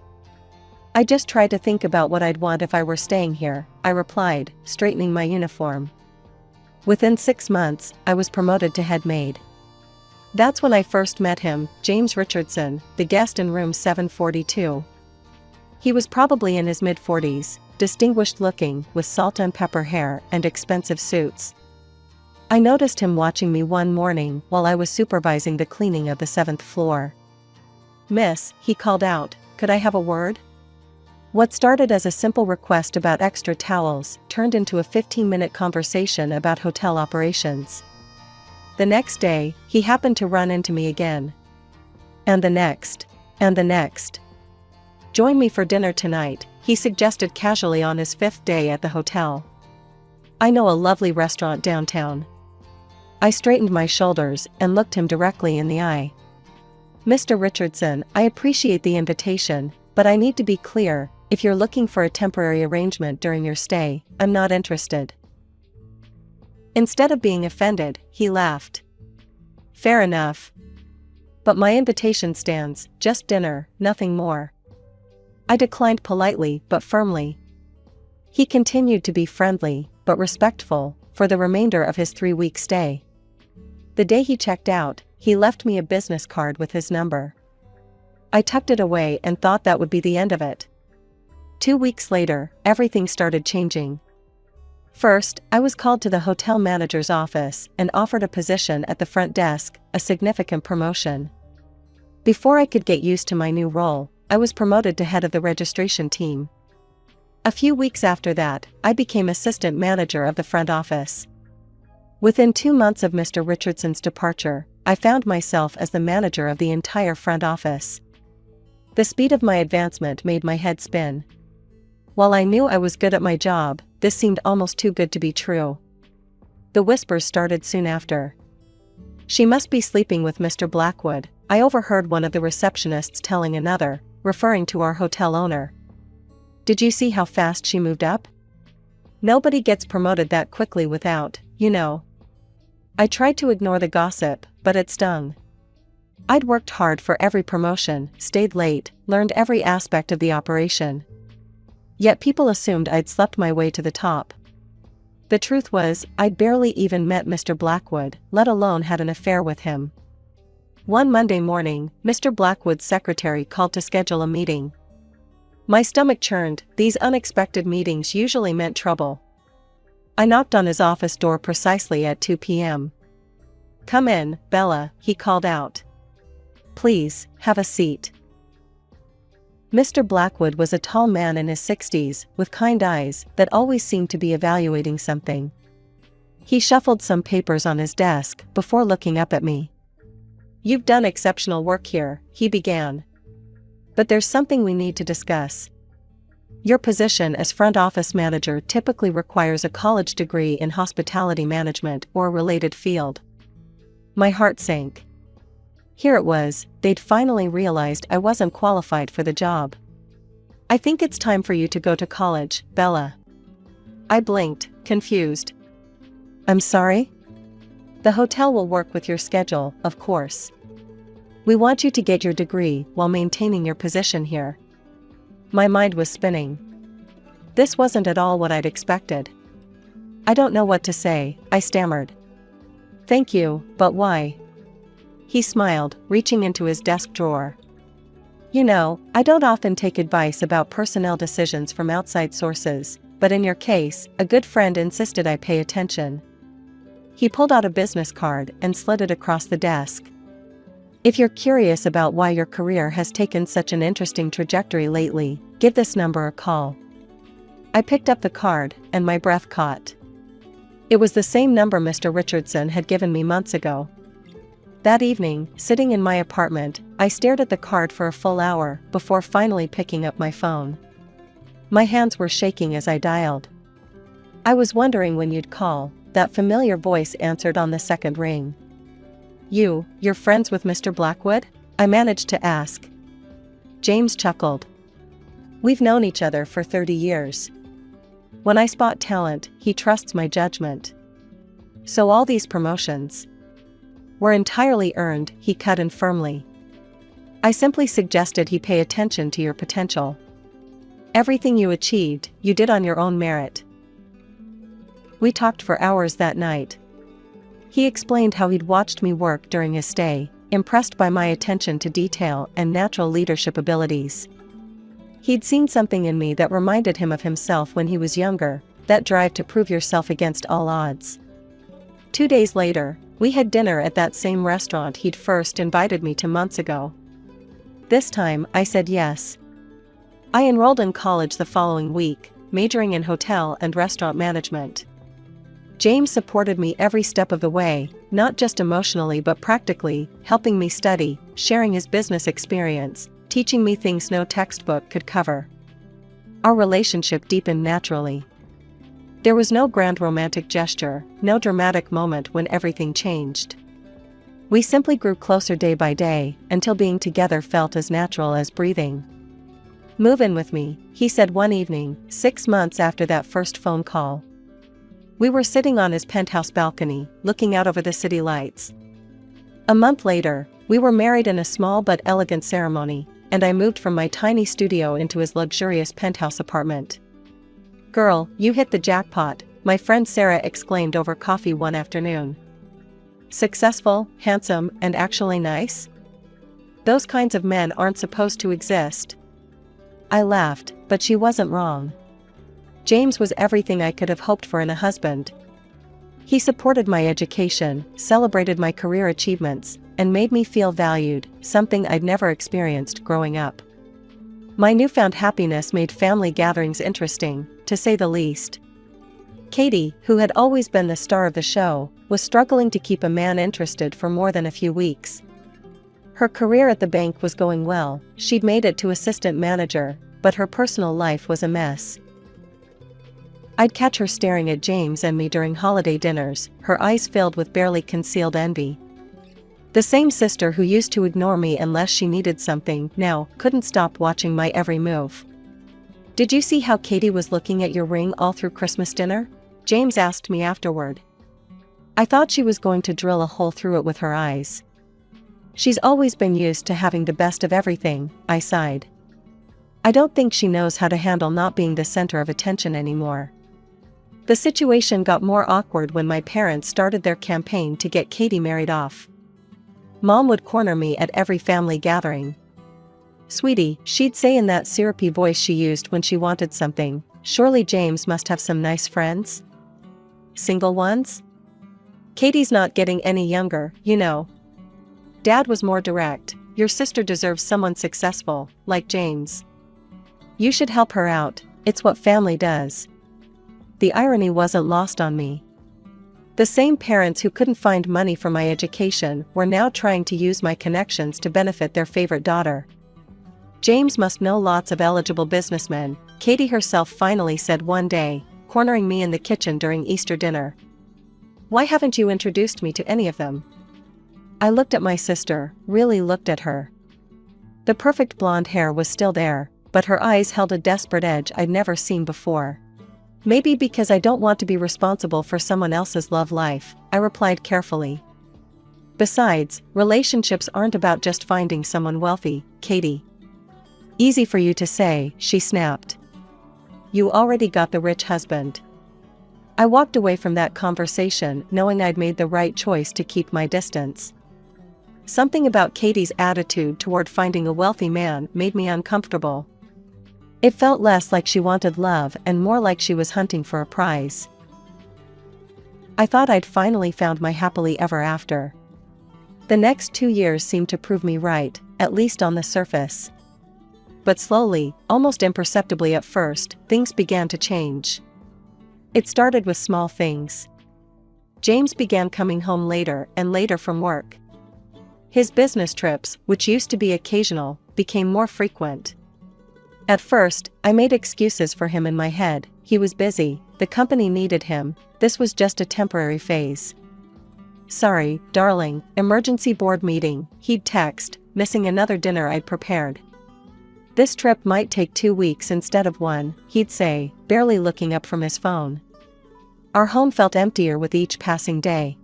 I just try to think about what I'd want if I were staying here, I replied, straightening my uniform. Within 6 months, I was promoted to head maid. That's when I first met him, James Richardson, the guest in room 742. He was probably in his mid-40s, distinguished looking, with salt and pepper hair and expensive suits. I noticed him watching me one morning while I was supervising the cleaning of the 7th floor. Miss, he called out, could I have a word? What started as a simple request about extra towels turned into a 15-minute conversation about hotel operations. The next day, he happened to run into me again. And the next. And the next. Join me for dinner tonight, he suggested casually on his 5th day at the hotel. I know a lovely restaurant downtown. I straightened my shoulders and looked him directly in the eye. Mr. Richardson, I appreciate the invitation, but I need to be clear, if you're looking for a temporary arrangement during your stay, I'm not interested. Instead of being offended, he laughed. Fair enough. But my invitation stands, just dinner, nothing more. I declined politely but firmly. He continued to be friendly, but respectful, for the remainder of his 3-week stay. The day he checked out, he left me a business card with his number. I tucked it away and thought that would be the end of it. 2 weeks later, everything started changing. First, I was called to the hotel manager's office and offered a position at the front desk, a significant promotion. Before I could get used to my new role, I was promoted to head of the registration team. A few weeks after that, I became assistant manager of the front office. Within 2 months of Mr. Richardson's departure, I found myself as the manager of the entire front office. The speed of my advancement made my head spin. While I knew I was good at my job, this seemed almost too good to be true. The whispers started soon after. She must be sleeping with Mr. Blackwood, I overheard one of the receptionists telling another, referring to our hotel owner. Did you see how fast she moved up? Nobody gets promoted that quickly without, you know. I tried to ignore the gossip, but it stung. I'd worked hard for every promotion, stayed late, learned every aspect of the operation. Yet people assumed I'd slept my way to the top. The truth was, I'd barely even met Mr. Blackwood, let alone had an affair with him. One Monday morning, Mr. Blackwood's secretary called to schedule a meeting. My stomach churned, these unexpected meetings usually meant trouble. I knocked on his office door precisely at 2 p.m. Come in, Bella, he called out. Please, have a seat. Mr. Blackwood was a tall man in his 60s, with kind eyes that always seemed to be evaluating something. He shuffled some papers on his desk before looking up at me. You've done exceptional work here, he began. But there's something we need to discuss. Your position as front office manager typically requires a college degree in hospitality management or a related field. My heart sank. Here it was, they'd finally realized I wasn't qualified for the job. I think it's time for you to go to college, Bella. I blinked, confused. I'm sorry? The hotel will work with your schedule, of course. We want you to get your degree while maintaining your position here. My mind was spinning. This wasn't at all what I'd expected. I don't know what to say, I stammered. Thank you, but why? He smiled, reaching into his desk drawer. You know, I don't often take advice about personnel decisions from outside sources, but in your case, a good friend insisted I pay attention. He pulled out a business card and slid it across the desk. If you're curious about why your career has taken such an interesting trajectory lately, give this number a call. I picked up the card, and my breath caught. It was the same number Mr. Richardson had given me months ago. That evening, sitting in my apartment, I stared at the card for a full hour before finally picking up my phone. My hands were shaking as I dialed. "I was wondering when you'd call," that familiar voice answered on the second ring. You're friends with Mr. Blackwood?" I managed to ask. James chuckled. "We've known each other for 30 years. When I spot talent, he trusts my judgment. So all these promotions were entirely earned," he cut in firmly. "I simply suggested he pay attention to your potential. Everything you achieved, you did on your own merit." We talked for hours that night. He explained how he'd watched me work during his stay, impressed by my attention to detail and natural leadership abilities. He'd seen something in me that reminded him of himself when he was younger, that drive to prove yourself against all odds. 2 days later, we had dinner at that same restaurant he'd first invited me to months ago. This time, I said yes. I enrolled in college the following week, majoring in hotel and restaurant management. James supported me every step of the way, not just emotionally but practically, helping me study, sharing his business experience, teaching me things no textbook could cover. Our relationship deepened naturally. There was no grand romantic gesture, no dramatic moment when everything changed. We simply grew closer day by day, until being together felt as natural as breathing. "Move in with me," he said one evening, 6 months after that first phone call. We were sitting on his penthouse balcony, looking out over the city lights. A month later, we were married in a small but elegant ceremony, and I moved from my tiny studio into his luxurious penthouse apartment. "Girl, you hit the jackpot," my friend Sarah exclaimed over coffee one afternoon. "Successful, handsome, and actually nice? Those kinds of men aren't supposed to exist." I laughed, but she wasn't wrong. James was everything I could have hoped for in a husband. He supported my education, celebrated my career achievements, and made me feel valued, something I'd never experienced growing up. My newfound happiness made family gatherings interesting, to say the least. Katie, who had always been the star of the show, was struggling to keep a man interested for more than a few weeks. Her career at the bank was going well, she'd made it to assistant manager, but her personal life was a mess. I'd catch her staring at James and me during holiday dinners, her eyes filled with barely concealed envy. The same sister who used to ignore me unless she needed something now couldn't stop watching my every move. "Did you see how Katie was looking at your ring all through Christmas dinner?" James asked me afterward. "I thought she was going to drill a hole through it with her eyes." "She's always been used to having the best of everything," I sighed. "I don't think she knows how to handle not being the center of attention anymore." The situation got more awkward when my parents started their campaign to get Katie married off. Mom would corner me at every family gathering. "Sweetie," she'd say in that syrupy voice she used when she wanted something, "surely James must have some nice friends? Single ones? Katie's not getting any younger, you know." Dad was more direct. "Your sister deserves someone successful, like James. You should help her out, it's what family does." The irony wasn't lost on me. The same parents who couldn't find money for my education were now trying to use my connections to benefit their favorite daughter. "James must know lots of eligible businessmen," Katie herself finally said one day, cornering me in the kitchen during Easter dinner. "Why haven't you introduced me to any of them?" I looked at my sister, really looked at her. The perfect blonde hair was still there, but her eyes held a desperate edge I'd never seen before. "Maybe because I don't want to be responsible for someone else's love life," I replied carefully. "Besides, relationships aren't about just finding someone wealthy, Katie." "Easy for you to say," she snapped. "You already got the rich husband." I walked away from that conversation knowing I'd made the right choice to keep my distance. Something about Katie's attitude toward finding a wealthy man made me uncomfortable. It felt less like she wanted love and more like she was hunting for a prize. I thought I'd finally found my happily ever after. The next 2 years seemed to prove me right, at least on the surface. But slowly, almost imperceptibly at first, things began to change. It started with small things. James began coming home later and later from work. His business trips, which used to be occasional, became more frequent. At first, I made excuses for him in my head. He was busy, the company needed him, this was just a temporary phase. "Sorry, darling, emergency board meeting," he'd text, missing another dinner I'd prepared. "This trip might take 2 weeks instead of 1, he'd say, barely looking up from his phone. Our home felt emptier with each passing day.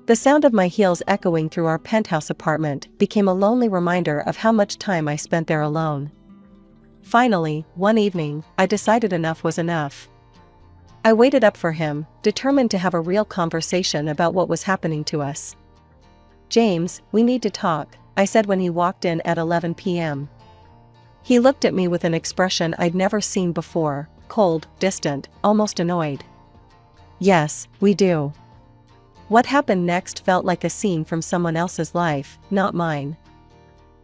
The sound of my heels echoing through our penthouse apartment became a lonely reminder of how much time I spent there alone. Finally, one evening, I decided enough was enough. I waited up for him, determined to have a real conversation about what was happening to us. "James, we need to talk," I said when he walked in at 11 p.m. He looked at me with an expression I'd never seen before, cold, distant, almost annoyed. "Yes, we do." What happened next felt like a scene from someone else's life, not mine.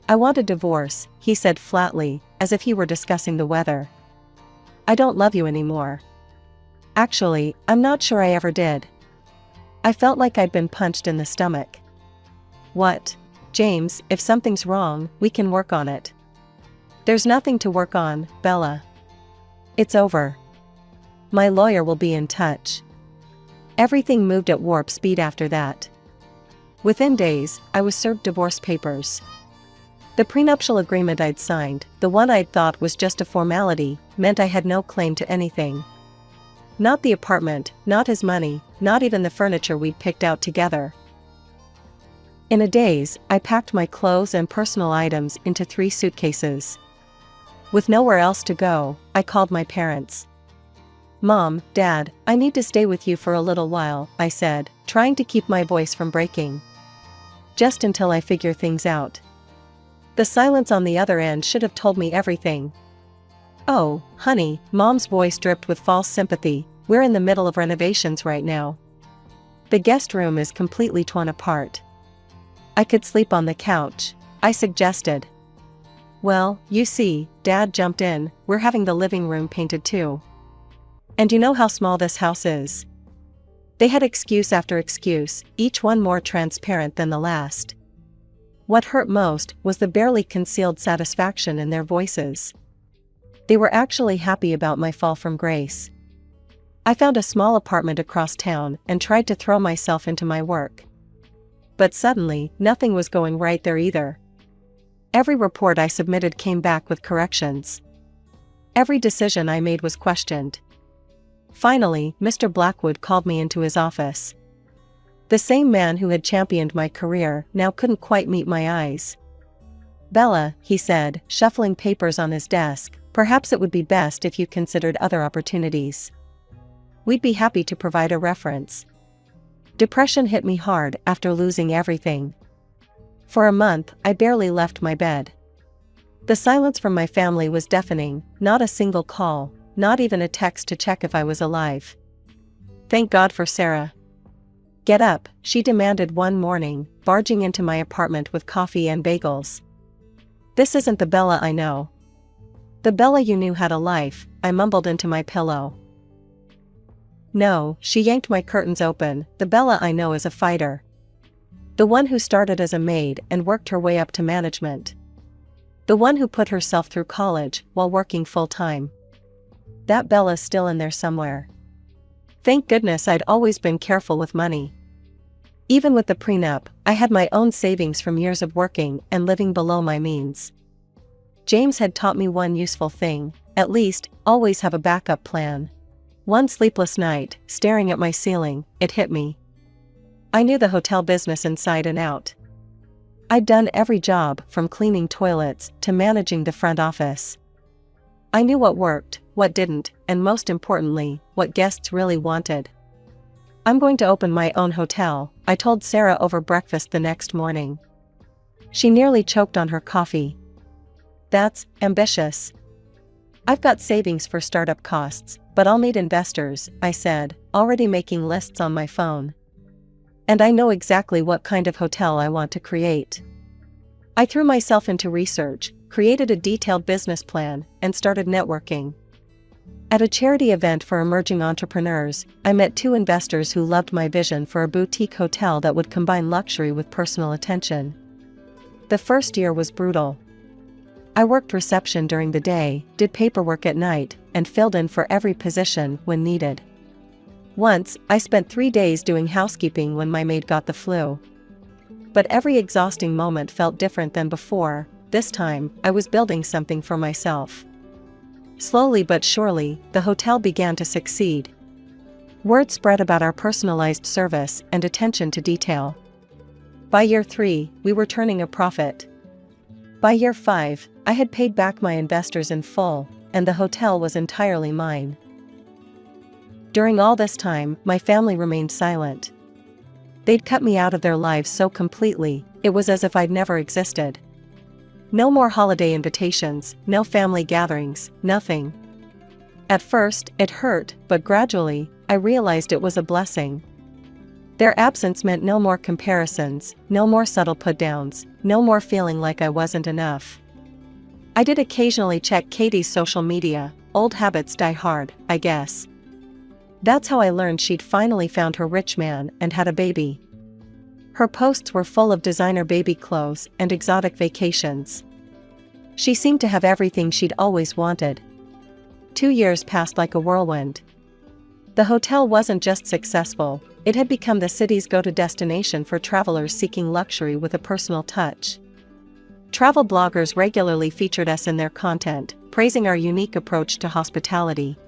"I want a divorce," he said flatly, as if he were discussing the weather. "I don't love you anymore." Actually, I'm not sure I ever did. I felt like I'd been punched in the stomach. "What?" "James, if something's wrong, we can work on it." "There's nothing to work on, Bella. It's over. My lawyer will be in touch." Everything moved at warp speed after that. Within days, I was served divorce papers. The prenuptial agreement I'd signed, the one I'd thought was just a formality, meant I had no claim to anything. Not the apartment, not his money, not even the furniture we'd picked out together. In a daze, I packed my clothes and personal items into 3 suitcases. With nowhere else to go, I called my parents. "Mom, Dad, I need to stay with you for a little while," I said, trying to keep my voice from breaking. "Just until I figure things out." The silence on the other end should have told me everything. "Oh, honey," Mom's voice dripped with false sympathy, "we're in the middle of renovations right now. The guest room is completely torn apart." "I could sleep on the couch," I suggested. "Well, you see," Dad jumped in, "we're having the living room painted too. And you know how small this house is." They had excuse after excuse, each one more transparent than the last. What hurt most was the barely concealed satisfaction in their voices. They were actually happy about my fall from grace. I found a small apartment across town and tried to throw myself into my work. But suddenly, nothing was going right there either. Every report I submitted came back with corrections. Every decision I made was questioned. Finally, Mr. Blackwood called me into his office. The same man who had championed my career now couldn't quite meet my eyes. "Bella," he said, shuffling papers on his desk, "perhaps it would be best if you considered other opportunities. We'd be happy to provide a reference." Depression hit me hard after losing everything. For a month, I barely left my bed. The silence from my family was deafening, not a single call, not even a text to check if I was alive. Thank God for Sarah. "Get up," she demanded one morning, barging into my apartment with coffee and bagels. "This isn't the Bella I know." "The Bella you knew had a life," I mumbled into my pillow. "No," she yanked my curtains open, "the Bella I know is a fighter. The one who started as a maid and worked her way up to management. The one who put herself through college while working full-time. That Bella's still in there somewhere." Thank goodness I'd always been careful with money. Even with the prenup, I had my own savings from years of working and living below my means. James had taught me one useful thing, at least, always have a backup plan. One sleepless night, staring at my ceiling, it hit me. I knew the hotel business inside and out. I'd done every job from cleaning toilets to managing the front office. I knew what worked, what didn't, and most importantly, what guests really wanted. "I'm going to open my own hotel," I told Sarah over breakfast the next morning. She nearly choked on her coffee. "That's ambitious." "I've got savings for startup costs, but I'll need investors," I said, already making lists on my phone. And I know exactly what kind of hotel I want to create. I threw myself into research, created a detailed business plan, and started networking. At a charity event for emerging entrepreneurs, I met 2 investors who loved my vision for a boutique hotel that would combine luxury with personal attention. The first year was brutal. I worked reception during the day, did paperwork at night, and filled in for every position when needed. Once, I spent 3 days doing housekeeping when my maid got the flu. But every exhausting moment felt different than before. This time, I was building something for myself. Slowly but surely, the hotel began to succeed. Word spread about our personalized service and attention to detail. By year 3, we were turning a profit. By year 5, I had paid back my investors in full, and the hotel was entirely mine. During all this time, my family remained silent. They'd cut me out of their lives so completely, it was as if I'd never existed. No more holiday invitations, no family gatherings, nothing. At first, it hurt, but gradually, I realized it was a blessing. Their absence meant no more comparisons, no more subtle put-downs, no more feeling like I wasn't enough. I did occasionally check Katie's social media. Old habits die hard, I guess. That's how I learned she'd finally found her rich man and had a baby. Her posts were full of designer baby clothes and exotic vacations. She seemed to have everything she'd always wanted. 2 years passed like a whirlwind. The hotel wasn't just successful, it had become the city's go-to destination for travelers seeking luxury with a personal touch. Travel bloggers regularly featured us in their content, praising our unique approach to hospitality.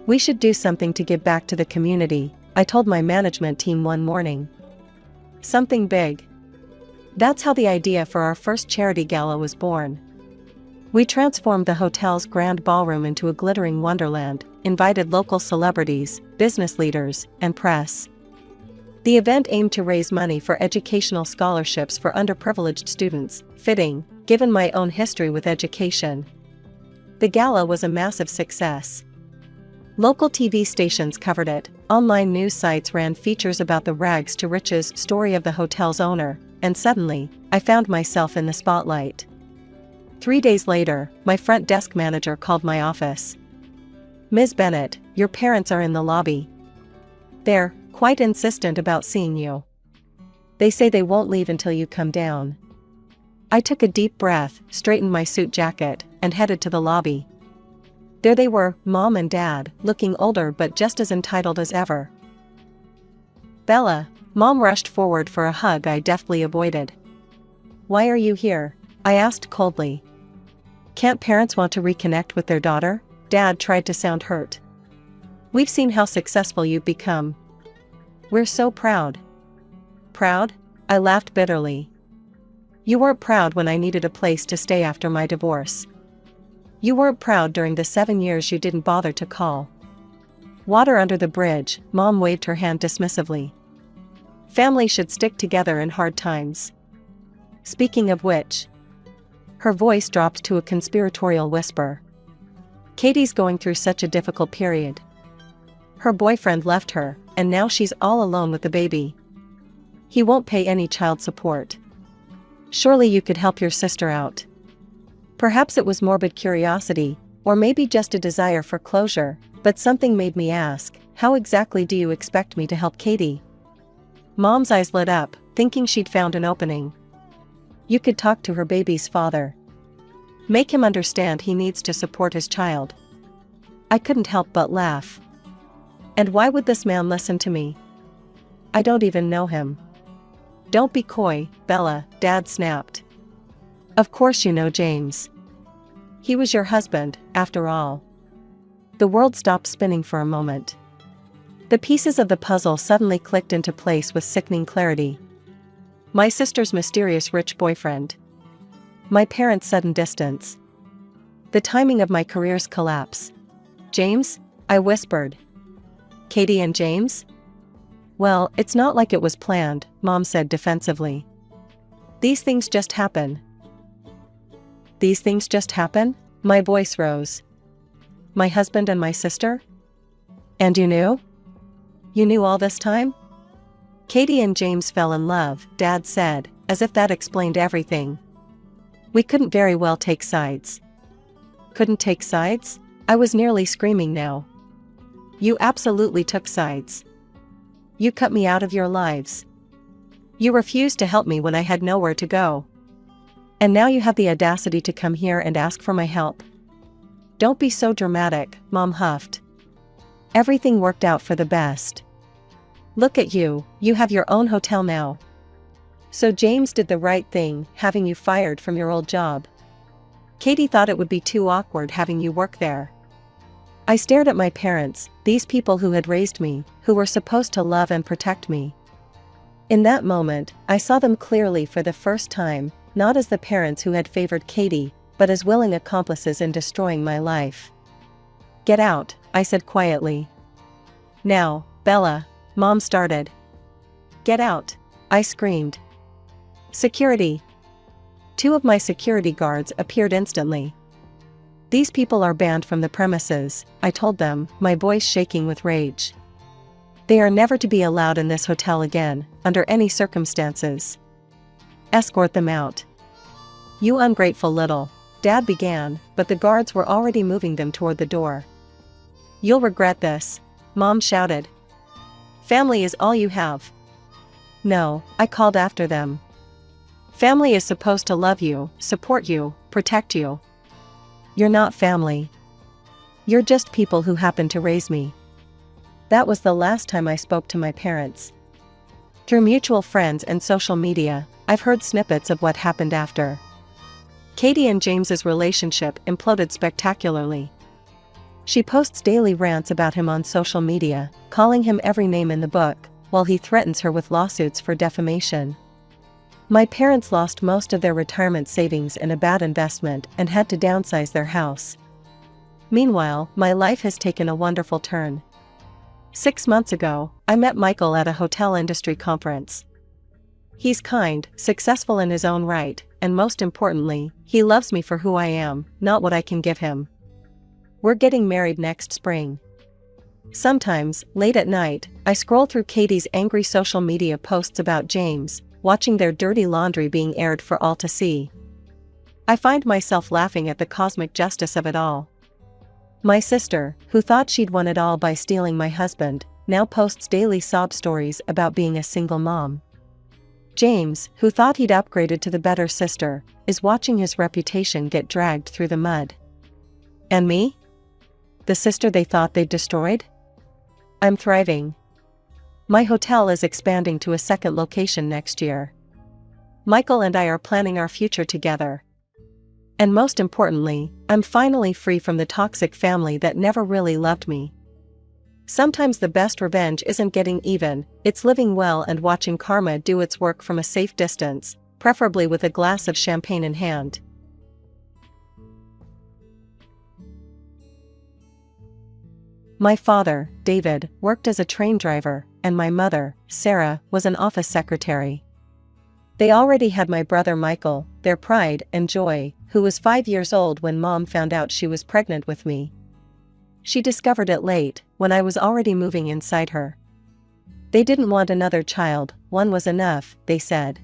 We should do something to give back to the community, I told my management team one morning. Something big. That's how the idea for our first charity gala was born. We transformed the hotel's grand ballroom into a glittering wonderland, invited local celebrities, business leaders, and press. The event aimed to raise money for educational scholarships for underprivileged students, fitting, given my own history with education. The gala was a massive success. Local TV stations covered it, online news sites ran features about the rags to riches story of the hotel's owner, and suddenly, I found myself in the spotlight. 3 days later, my front desk manager called my office. "Ms. Bennett, your parents are in the lobby. They're quite insistent about seeing you. They say they won't leave until you come down." I took a deep breath, straightened my suit jacket, and headed to the lobby. There they were, Mom and Dad, looking older but just as entitled as ever. "Bella," Mom rushed forward for a hug I deftly avoided. "Why are you here?" I asked coldly. "Can't parents want to reconnect with their daughter?" Dad tried to sound hurt. "We've seen how successful you've become. We're so proud." "Proud?" I laughed bitterly. "You weren't proud when I needed a place to stay after my divorce. You weren't proud during the 7 years you didn't bother to call." "Water under the bridge," Mom waved her hand dismissively. "Family should stick together in hard times. Speaking of which," her voice dropped to a conspiratorial whisper, "Katie's going through such a difficult period. Her boyfriend left her, and now she's all alone with the baby. He won't pay any child support. Surely you could help your sister out." Perhaps it was morbid curiosity, or maybe just a desire for closure, but something made me ask, "How exactly do you expect me to help Katie?" Mom's eyes lit up, thinking she'd found an opening. "You could talk to her baby's father. Make him understand he needs to support his child." I couldn't help but laugh. "And why would this man listen to me? I don't even know him." "Don't be coy, Bella," Dad snapped. "Of course you know James. He was your husband, after all." The world stopped spinning for a moment. The pieces of the puzzle suddenly clicked into place with sickening clarity. My sister's mysterious rich boyfriend. My parents' sudden distance. The timing of my career's collapse. "James?" I whispered. "Katie and James?" "Well, it's not like it was planned," Mom said defensively. "These things just happen." "These things just happen?" My voice rose. "My husband and my sister? And you knew? You knew all this time?" Katie and James fell in love, Dad said, as if that explained everything. We couldn't very well take sides. Couldn't take sides? I was nearly screaming now. You absolutely took sides. You cut me out of your lives. You refused to help me when I had nowhere to go. And now you have the audacity to come here and ask for my help. Don't be so dramatic, Mom huffed. Everything worked out for the best. Look at you, you have your own hotel now. So James did the right thing, having you fired from your old job. Katie thought it would be too awkward having you work there. I stared at my parents, these people who had raised me, who were supposed to love and protect me. In that moment, I saw them clearly for the first time, not as the parents who had favored Katie, but as willing accomplices in destroying my life. Get out, I said quietly. Now, Bella, Mom started. Get out, I screamed. Security. 2 of my security guards appeared instantly. These people are banned from the premises, I told them, my voice shaking with rage. They are never to be allowed in this hotel again, under any circumstances. Escort them out. You ungrateful little, Dad began, but the guards were already moving them toward the door. You'll regret this, Mom shouted. Family is all you have. No, I called after them. Family is supposed to love you, support you, protect you. You're not family. You're just people who happened to raise me. That was the last time I spoke to my parents. Through mutual friends and social media, I've heard snippets of what happened after. Katie and James's relationship imploded spectacularly. She posts daily rants about him on social media, calling him every name in the book, while he threatens her with lawsuits for defamation. My parents lost most of their retirement savings in a bad investment and had to downsize their house. Meanwhile, my life has taken a wonderful turn. 6 months ago, I met Michael at a hotel industry conference. He's kind, successful in his own right, and most importantly, he loves me for who I am, not what I can give him. We're getting married next spring. Sometimes, late at night, I scroll through Katie's angry social media posts about James, watching their dirty laundry being aired for all to see. I find myself laughing at the cosmic justice of it all. My sister, who thought she'd won it all by stealing my husband, now posts daily sob stories about being a single mom. James, who thought he'd upgraded to the better sister, is watching his reputation get dragged through the mud. And me? The sister they thought they'd destroyed? I'm thriving. My hotel is expanding to a second location next year. Michael and I are planning our future together. And most importantly, I'm finally free from the toxic family that never really loved me. Sometimes the best revenge isn't getting even, it's living well and watching karma do its work from a safe distance, preferably with a glass of champagne in hand. My father, David, worked as a train driver, and my mother, Sarah, was an office secretary. They already had my brother Michael, their pride and joy, who was 5 years old when Mom found out she was pregnant with me. She discovered it late, when I was already moving inside her. They didn't want another child, one was enough, they said.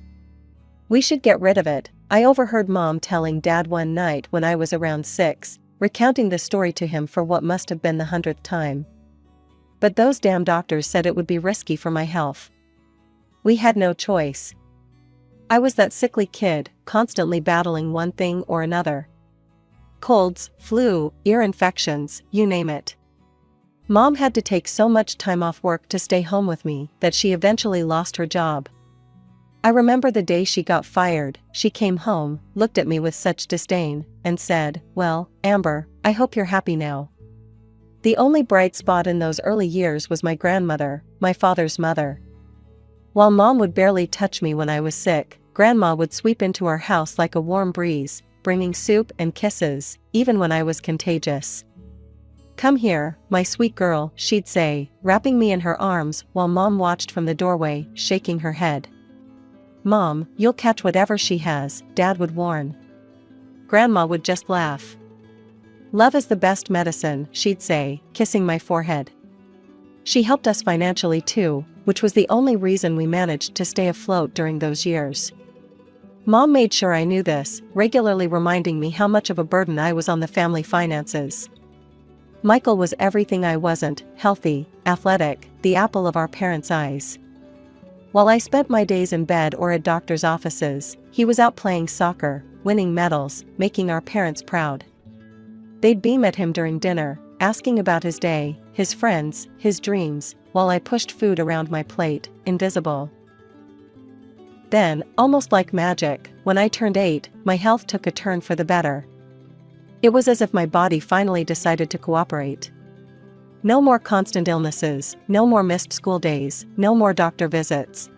We should get rid of it, I overheard Mom telling Dad one night when I was around 6, recounting the story to him for what must have been the 100th time. But those damn doctors said it would be risky for my health. We had no choice. I was that sickly kid, constantly battling one thing or another. Colds, flu, ear infections, you name it. Mom had to take so much time off work to stay home with me that she eventually lost her job. I remember the day she got fired, she came home, looked at me with such disdain, and said, "Well, Amber, I hope you're happy now." The only bright spot in those early years was my grandmother, my father's mother. While Mom would barely touch me when I was sick, Grandma would sweep into our house like a warm breeze, bringing soup and kisses, even when I was contagious. "Come here, my sweet girl," she'd say, wrapping me in her arms while Mom watched from the doorway, shaking her head. "Mom, you'll catch whatever she has," Dad would warn. Grandma would just laugh. "Love is the best medicine," she'd say, kissing my forehead. She helped us financially too, which was the only reason we managed to stay afloat during those years. Mom made sure I knew this, regularly reminding me how much of a burden I was on the family finances. Michael was everything I wasn't: healthy, athletic, the apple of our parents' eyes. While I spent my days in bed or at doctors' offices, he was out playing soccer, winning medals, making our parents proud. They'd beam at him during dinner, asking about his day, his friends, his dreams, while I pushed food around my plate, invisible. Then, almost like magic, when I turned 8, my health took a turn for the better. It was as if my body finally decided to cooperate. No more constant illnesses, no more missed school days, no more doctor visits.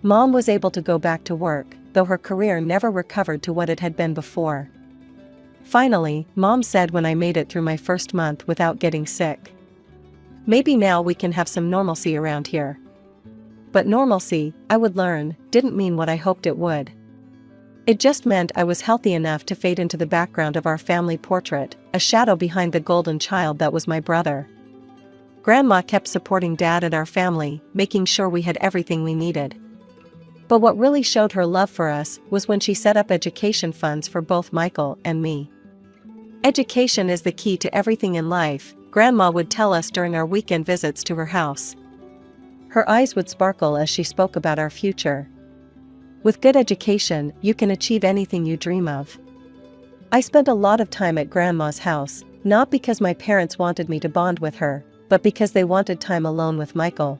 Mom was able to go back to work, though her career never recovered to what it had been before. Finally, Mom said when I made it through my first month without getting sick, "Maybe now we can have some normalcy around here." But normalcy, I would learn, didn't mean what I hoped it would. It just meant I was healthy enough to fade into the background of our family portrait, a shadow behind the golden child that was my brother. Grandma kept supporting Dad and our family, making sure we had everything we needed. But what really showed her love for us was when she set up education funds for both Michael and me. Education is the key to everything in life, Grandma would tell us during our weekend visits to her house. Her eyes would sparkle as she spoke about our future. With good education, you can achieve anything you dream of. I spent a lot of time at Grandma's house, not because my parents wanted me to bond with her, but because they wanted time alone with Michael.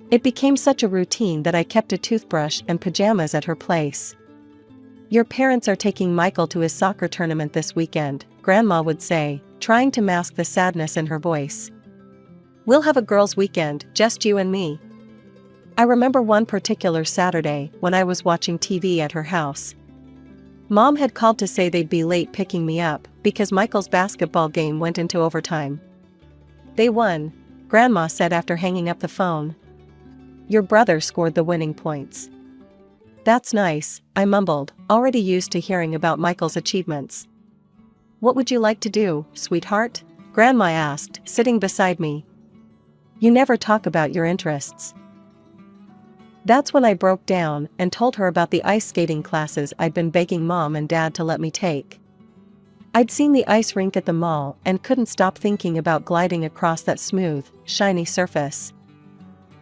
It became such a routine that I kept a toothbrush and pajamas at her place. "Your parents are taking Michael to his soccer tournament this weekend," Grandma would say, trying to mask the sadness in her voice. "We'll have a girls' weekend, just you and me." I remember one particular Saturday when I was watching TV at her house. Mom had called to say they'd be late picking me up because Michael's basketball game went into overtime. "They won," Grandma said after hanging up the phone. "Your brother scored the winning points." "That's nice," I mumbled, already used to hearing about Michael's achievements. "What would you like to do, sweetheart?" Grandma asked, sitting beside me. "You never talk about your interests." That's when I broke down and told her about the ice skating classes I'd been begging Mom and Dad to let me take. I'd seen the ice rink at the mall and couldn't stop thinking about gliding across that smooth, shiny surface.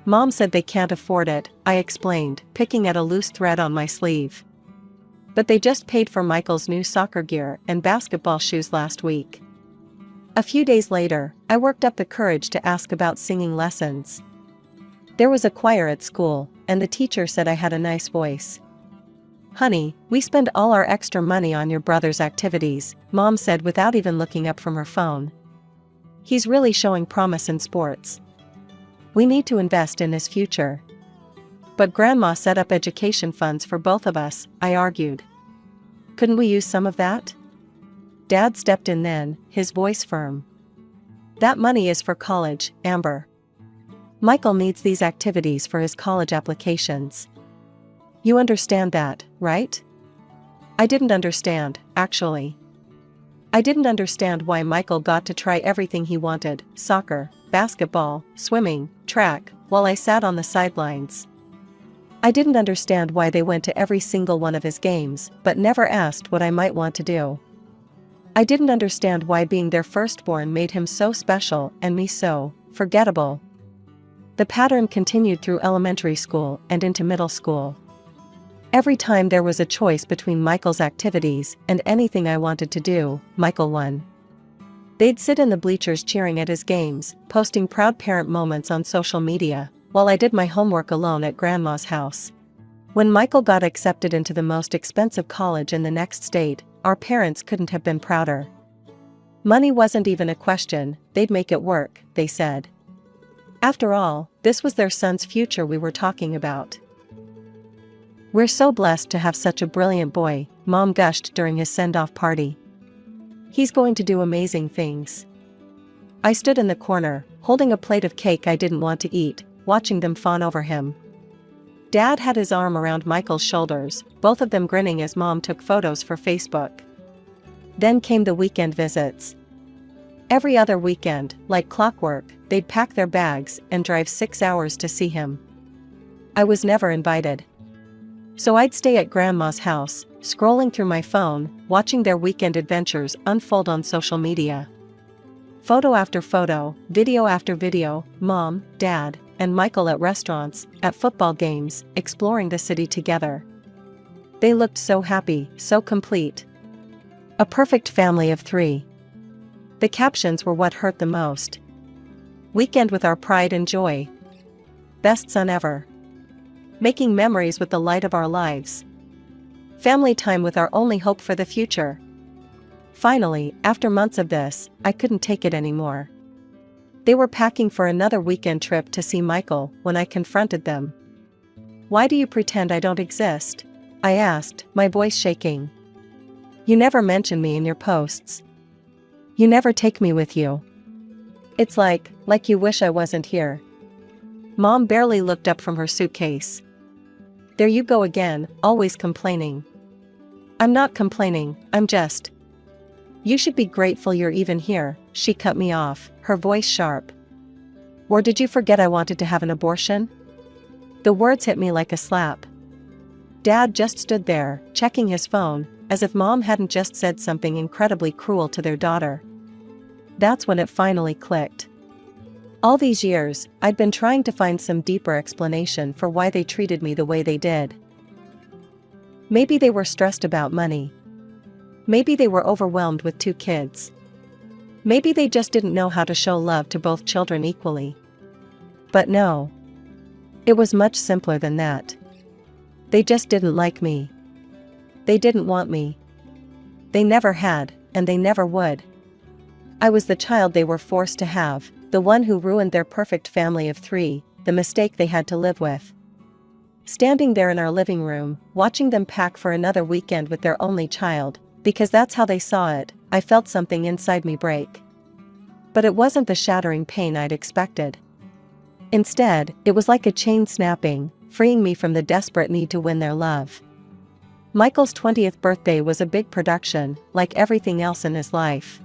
"Mom said they can't afford it," I explained, picking at a loose thread on my sleeve. "But they just paid for Michael's new soccer gear and basketball shoes last week." A few days later, I worked up the courage to ask about singing lessons. There was a choir at school, and the teacher said I had a nice voice. "Honey, we spend all our extra money on your brother's activities," Mom said without even looking up from her phone. "He's really showing promise in sports. We need to invest in his future." "But Grandma set up education funds for both of us," I argued. "Couldn't we use some of that?" Dad stepped in then, his voice firm. "That money is for college, Amber. Michael needs these activities for his college applications. You understand that, right?" I didn't understand, actually. I didn't understand why Michael got to try everything he wanted: soccer, basketball, swimming, track, while I sat on the sidelines. I didn't understand why they went to every single one of his games, but never asked what I might want to do. I didn't understand why being their firstborn made him so special and me so forgettable. The pattern continued through elementary school and into middle school. Every time there was a choice between Michael's activities and anything I wanted to do, Michael won. They'd sit in the bleachers cheering at his games, posting proud parent moments on social media, while I did my homework alone at Grandma's house. When Michael got accepted into the most expensive college in the next state, our parents couldn't have been prouder. Money wasn't even a question, they'd make it work, they said. After all, this was their son's future we were talking about. "We're so blessed to have such a brilliant boy," Mom gushed during his send-off party. "He's going to do amazing things." I stood in the corner, holding a plate of cake I didn't want to eat, watching them fawn over him. Dad had his arm around Michael's shoulders, both of them grinning as Mom took photos for Facebook. Then came the weekend visits. Every other weekend, like clockwork, they'd pack their bags and drive 6 hours to see him. I was never invited. So I'd stay at Grandma's house, scrolling through my phone, watching their weekend adventures unfold on social media. Photo after photo, video after video, Mom, Dad, and Michael at restaurants, at football games, exploring the city together. They looked so happy, so complete. A perfect family of 3. The captions were what hurt the most. Weekend with our pride and joy. Best son ever. Making memories with the light of our lives. Family time with our only hope for the future. Finally, after months of this, I couldn't take it anymore. They were packing for another weekend trip to see Michael when I confronted them. "Why do you pretend I don't exist?" I asked, my voice shaking. "You never mention me in your posts. You never take me with you. It's like you wish I wasn't here." Mom barely looked up from her suitcase. "There you go again, always complaining." "I'm not complaining, I'm just..." "You should be grateful you're even here," she cut me off, her voice sharp. "Or did you forget I wanted to have an abortion?" The words hit me like a slap. Dad just stood there, checking his phone, as if Mom hadn't just said something incredibly cruel to their daughter. That's when it finally clicked. All these years, I'd been trying to find some deeper explanation for why they treated me the way they did. Maybe they were stressed about money. Maybe they were overwhelmed with 2 kids. Maybe they just didn't know how to show love to both children equally. But no. It was much simpler than that. They just didn't like me. They didn't want me. They never had, and they never would. I was the child they were forced to have, the one who ruined their perfect family of 3, the mistake they had to live with. Standing there in our living room, watching them pack for another weekend with their only child, because that's how they saw it, I felt something inside me break. But it wasn't the shattering pain I'd expected. Instead, it was like a chain snapping, freeing me from the desperate need to win their love. Michael's 20th birthday was a big production, like everything else in his life.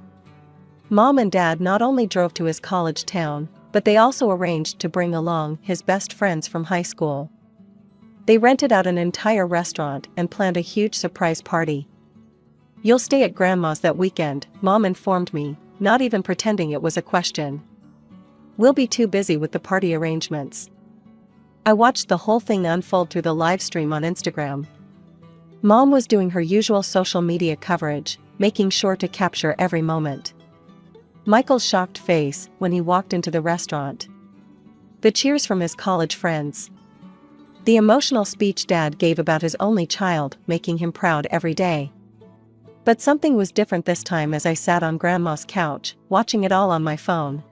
Mom and Dad not only drove to his college town, but they also arranged to bring along his best friends from high school. They rented out an entire restaurant and planned a huge surprise party. "You'll stay at Grandma's that weekend," Mom informed me, not even pretending it was a question. "We'll be too busy with the party arrangements." I watched the whole thing unfold through the live stream on Instagram. Mom was doing her usual social media coverage, making sure to capture every moment. Michael's shocked face when he walked into the restaurant. The cheers from his college friends. The emotional speech Dad gave about his only child, making him proud every day. But something was different this time as I sat on Grandma's couch, watching it all on my phone.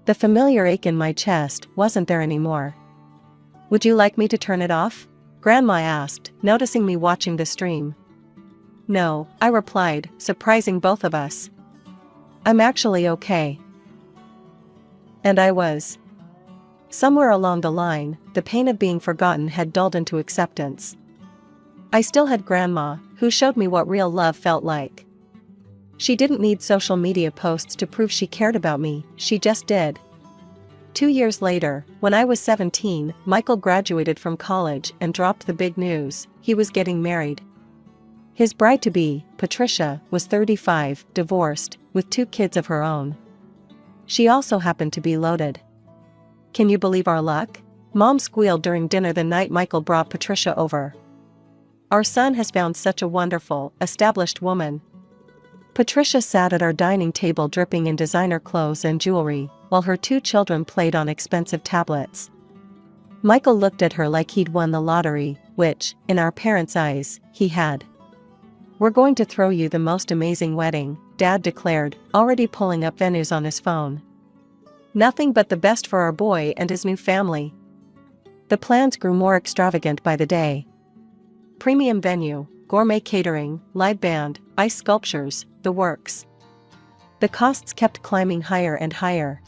The familiar ache in my chest wasn't there anymore. "Would you like me to turn it off?" Grandma asked, noticing me watching the stream. "No," I replied, surprising both of us. "I'm actually okay." And I was. Somewhere along the line, the pain of being forgotten had dulled into acceptance. I still had Grandma, who showed me what real love felt like. She didn't need social media posts to prove she cared about me, she just did. 2 years later, when I was 17, Michael graduated from college and dropped the big news: he was getting married. His bride-to-be, Patricia, was 35, divorced, with 2 kids of her own. She also happened to be loaded. "Can you believe our luck?" Mom squealed during dinner the night Michael brought Patricia over. "Our son has found such a wonderful, established woman." Patricia sat at our dining table dripping in designer clothes and jewelry, while her 2 children played on expensive tablets. Michael looked at her like he'd won the lottery, which, in our parents' eyes, he had. "We're going to throw you the most amazing wedding," Dad declared, already pulling up venues on his phone. "Nothing but the best for our boy and his new family." The plans grew more extravagant by the day. Premium venue, gourmet catering, live band, ice sculptures, the works. The costs kept climbing higher and higher.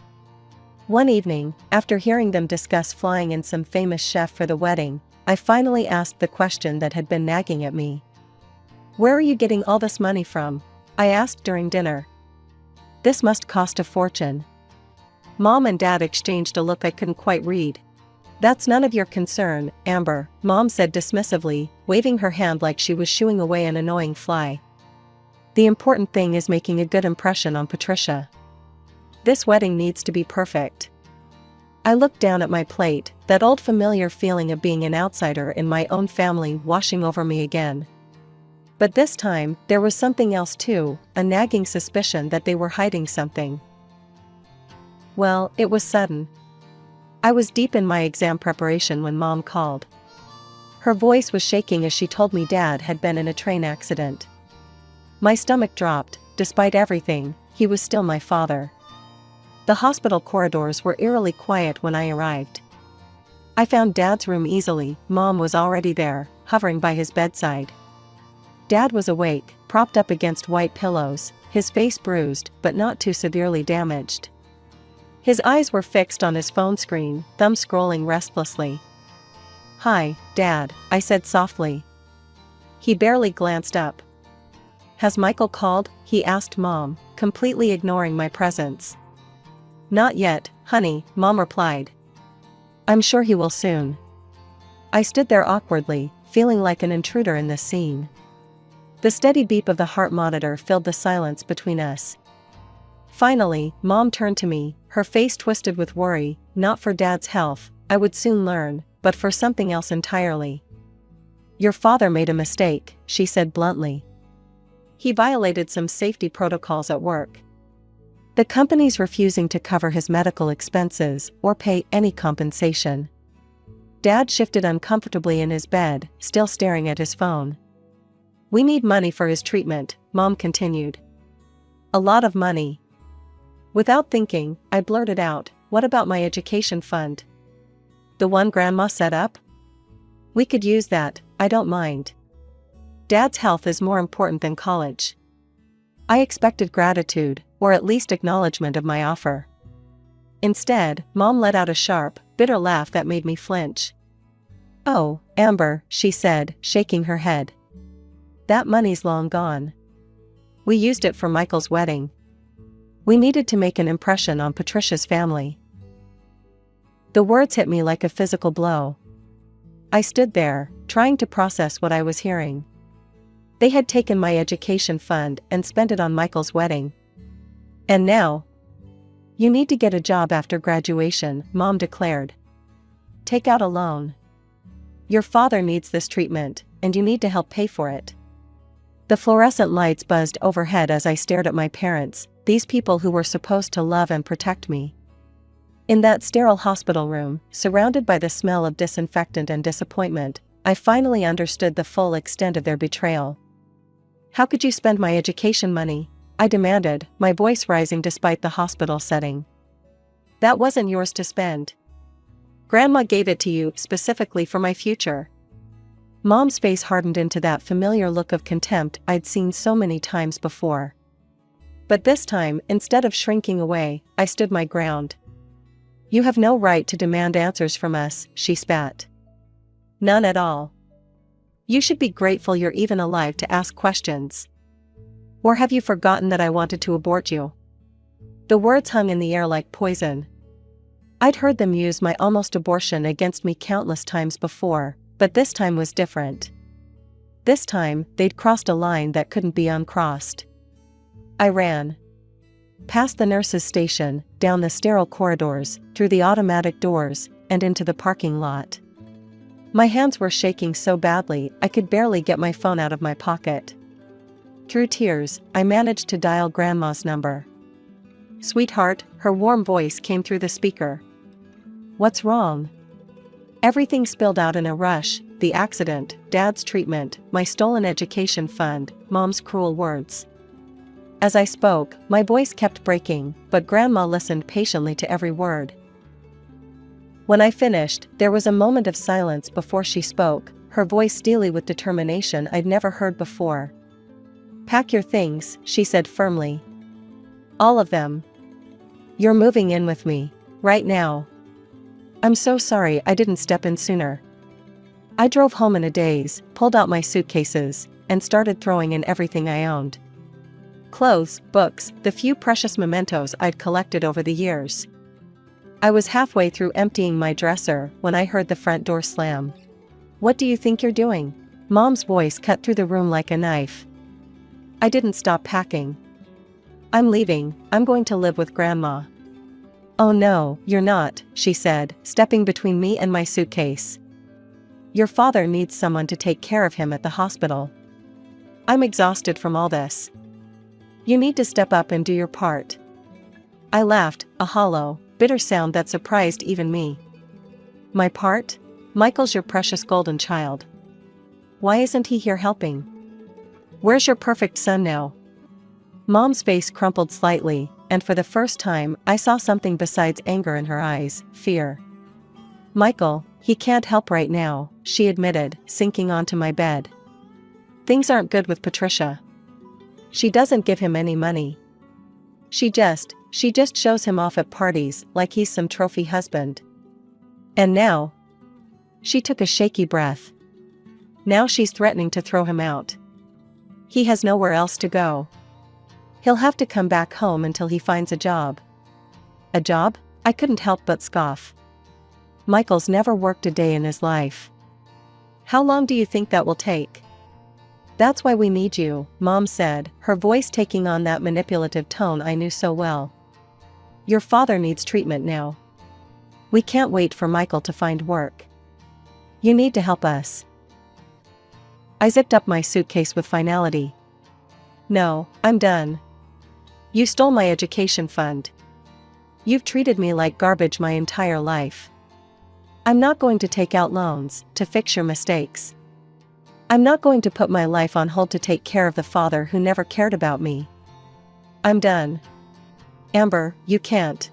One evening, after hearing them discuss flying in some famous chef for the wedding, I finally asked the question that had been nagging at me. "Where are you getting all this money from?" I asked during dinner. This must cost a fortune. Mom and Dad exchanged a look I couldn't quite read. That's none of your concern, Amber, Mom said dismissively, waving her hand like she was shooing away an annoying fly. The important thing is making a good impression on Patricia. This wedding needs to be perfect. I looked down at my plate, that old familiar feeling of being an outsider in my own family washing over me again. But this time, there was something else too, a nagging suspicion that they were hiding something. Well, it was sudden. I was deep in my exam preparation when Mom called. Her voice was shaking as she told me Dad had been in a train accident. My stomach dropped. Despite everything, he was still my father. The hospital corridors were eerily quiet when I arrived. I found Dad's room easily. Mom was already there, hovering by his bedside. Dad was awake, propped up against white pillows, his face bruised but not too severely damaged. His eyes were fixed on his phone screen, thumb scrolling restlessly. "Hi, Dad," I said softly. He barely glanced up. "Has Michael called?" he asked Mom, completely ignoring my presence. "Not yet, honey," Mom replied. "I'm sure he will soon." I stood there awkwardly, feeling like an intruder in this scene. The steady beep of the heart monitor filled the silence between us. Finally, Mom turned to me, her face twisted with worry, not for Dad's health, I would soon learn, but for something else entirely. "Your father made a mistake," she said bluntly. "He violated some safety protocols at work. The company's refusing to cover his medical expenses or pay any compensation." Dad shifted uncomfortably in his bed, still staring at his phone. "We need money for his treatment," Mom continued. "A lot of money." Without thinking, I blurted out, "What about my education fund? The one Grandma set up? We could use that, I don't mind. Dad's health is more important than college." I expected gratitude, or at least acknowledgement of my offer. Instead, Mom let out a sharp, bitter laugh that made me flinch. "Oh, Amber," she said, shaking her head. "That money's long gone. We used it for Michael's wedding. We needed to make an impression on Patricia's family." The words hit me like a physical blow. I stood there, trying to process what I was hearing. They had taken my education fund and spent it on Michael's wedding. And now? "You need to get a job after graduation," Mom declared. "Take out a loan. Your father needs this treatment, and you need to help pay for it." The fluorescent lights buzzed overhead as I stared at my parents, these people who were supposed to love and protect me. In that sterile hospital room, surrounded by the smell of disinfectant and disappointment, I finally understood the full extent of their betrayal. "How could you spend my education money?" I demanded, my voice rising despite the hospital setting. "That wasn't yours to spend. Grandma gave it to you specifically for my future." Mom's face hardened into that familiar look of contempt I'd seen so many times before. But this time, instead of shrinking away, I stood my ground. "You have no right to demand answers from us," she spat. "None at all. You should be grateful you're even alive to ask questions. Or have you forgotten that I wanted to abort you?" The words hung in the air like poison. I'd heard them use my almost abortion against me countless times before, but this time was different. This time, they'd crossed a line that couldn't be uncrossed. I ran. Past the nurse's station, down the sterile corridors, through the automatic doors, and into the parking lot. My hands were shaking so badly I could barely get my phone out of my pocket. Through tears, I managed to dial Grandma's number. "Sweetheart," her warm voice came through the speaker. "What's wrong?" Everything spilled out in a rush: the accident, Dad's treatment, my stolen education fund, Mom's cruel words. As I spoke, my voice kept breaking, but Grandma listened patiently to every word. When I finished, there was a moment of silence before she spoke, her voice steely with determination I'd never heard before. "Pack your things," she said firmly. "All of them. You're moving in with me. Right now." "I'm so sorry I didn't step in sooner." I drove home in a daze, pulled out my suitcases, and started throwing in everything I owned. clothes, books, the few precious mementos I'd collected over the years. I was halfway through emptying my dresser when I heard the front door slam. "What do you think you're doing?" Mom's voice cut through the room like a knife. I didn't stop packing. "I'm leaving, I'm going to live with Grandma." "Oh no, you're not," she said, stepping between me and my suitcase. "Your father needs someone to take care of him at the hospital. I'm exhausted from all this. You need to step up and do your part." I laughed, a hollow, bitter sound that surprised even me. "My part? Michael's your precious golden child. Why isn't he here helping? Where's your perfect son now?" Mom's face crumpled slightly, and for the first time I saw something besides anger in her eyes, fear. "Michael, he can't help right now," she admitted, sinking onto my bed. "Things aren't good with Patricia. She doesn't give him any money. She just shows him off at parties like he's some trophy husband. And now..." She took a shaky breath. "Now she's threatening to throw him out. He has nowhere else to go. He'll have to come back home until he finds a job." "A job?" I couldn't help but scoff. "Michael's never worked a day in his life. How long do you think that will take?" "That's why we need you," Mom said, her voice taking on that manipulative tone I knew so well. "Your father needs treatment now. We can't wait for Michael to find work. You need to help us." I zipped up my suitcase with finality. "No, I'm done. You stole my education fund. You've treated me like garbage my entire life. I'm not going to take out loans to fix your mistakes. I'm not going to put my life on hold to take care of the father who never cared about me. I'm done." "Amber, you can't.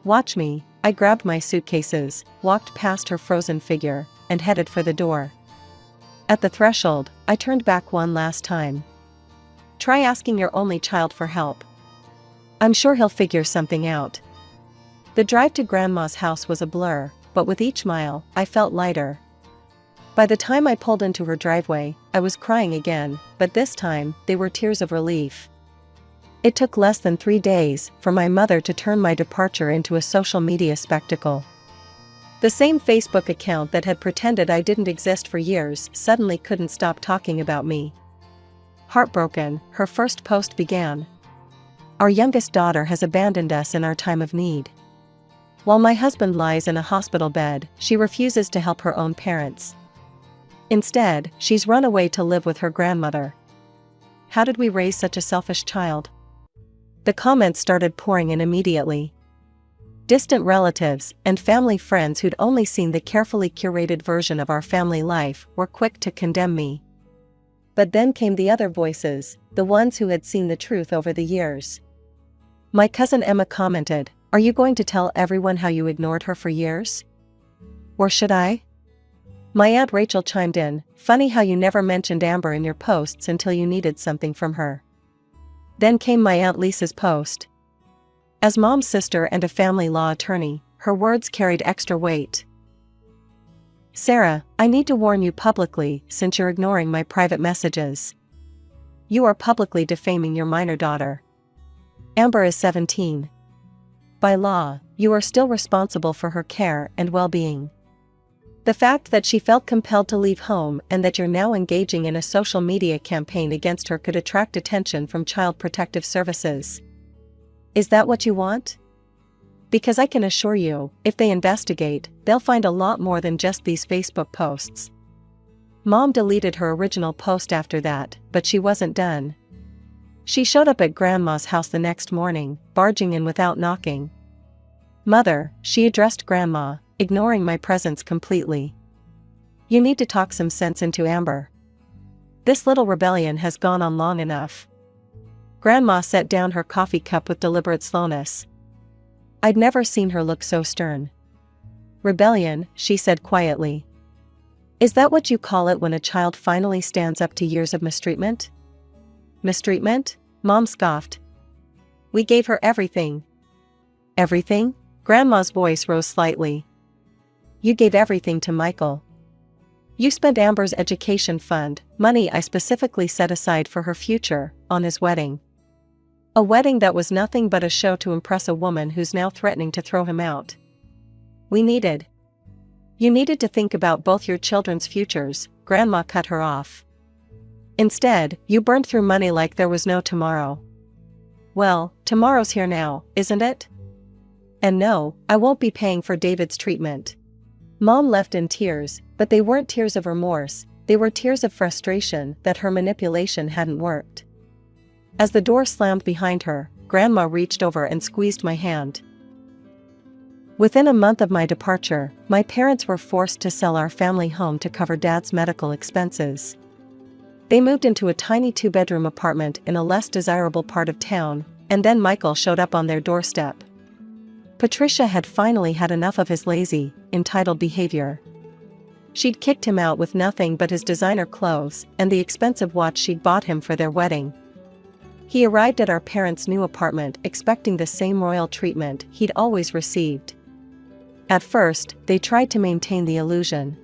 Watch me." I grabbed my suitcases, walked past her frozen figure, and headed for the door. At the threshold, I turned back one last time. "Try asking your only child for help. I'm sure he'll figure something out." The drive to Grandma's house was a blur, but with each mile, I felt lighter. By the time I pulled into her driveway, I was crying again, but this time, they were tears of relief. It took less than 3 days for my mother to turn my departure into a social media spectacle. The same Facebook account that had pretended I didn't exist for years suddenly couldn't stop talking about me. Heartbroken, her first post began. "Our youngest daughter has abandoned us in our time of need. While my husband lies in a hospital bed, she refuses to help her own parents. Instead, she's run away to live with her grandmother. How did we raise such a selfish child?" The comments started pouring in immediately. Distant relatives and family friends who'd only seen the carefully curated version of our family life were quick to condemn me. But then came the other voices, the ones who had seen the truth over the years. My cousin Emma commented, "Are you going to tell everyone how you ignored her for years? Or should I?" My Aunt Rachel chimed in, "Funny how you never mentioned Amber in your posts until you needed something from her." Then came my Aunt Lisa's post. As Mom's sister and a family law attorney, her words carried extra weight. "Sarah, I need to warn you publicly since you're ignoring my private messages. You are publicly defaming your minor daughter. Amber is 17. By law, you are still responsible for her care and well-being. The fact that she felt compelled to leave home and that you're now engaging in a social media campaign against her could attract attention from Child Protective Services. Is that what you want? Because I can assure you, if they investigate, they'll find a lot more than just these Facebook posts." Mom deleted her original post after that, but she wasn't done. She showed up at Grandma's house the next morning, barging in without knocking. "Mother," she addressed Grandma, ignoring my presence completely. "You need to talk some sense into Amber. This little rebellion has gone on long enough." Grandma set down her coffee cup with deliberate slowness. I'd never seen her look so stern. "Rebellion," she said quietly. "Is that what you call it when a child finally stands up to years of mistreatment?" "Mistreatment?" Mom scoffed. "We gave her everything." "Everything?" Grandma's voice rose slightly. "You gave everything to Michael. You spent Amber's education fund, money I specifically set aside for her future, on his wedding. A wedding that was nothing but a show to impress a woman who's now threatening to throw him out. You needed to think about both your children's futures, Grandma cut her off. Instead, you burned through money like there was no tomorrow. Well, tomorrow's here now, isn't it? And no, I won't be paying for David's treatment. Mom left in tears, but they weren't tears of remorse, they were tears of frustration that her manipulation hadn't worked. As the door slammed behind her, Grandma reached over and squeezed my hand. Within a month of my departure, my parents were forced to sell our family home to cover Dad's medical expenses. They moved into a tiny 2-bedroom apartment in a less desirable part of town, and then Michael showed up on their doorstep. Patricia had finally had enough of his lazy, entitled behavior. She'd kicked him out with nothing but his designer clothes and the expensive watch she'd bought him for their wedding. He arrived at our parents' new apartment expecting the same royal treatment he'd always received. At first, they tried to maintain the illusion.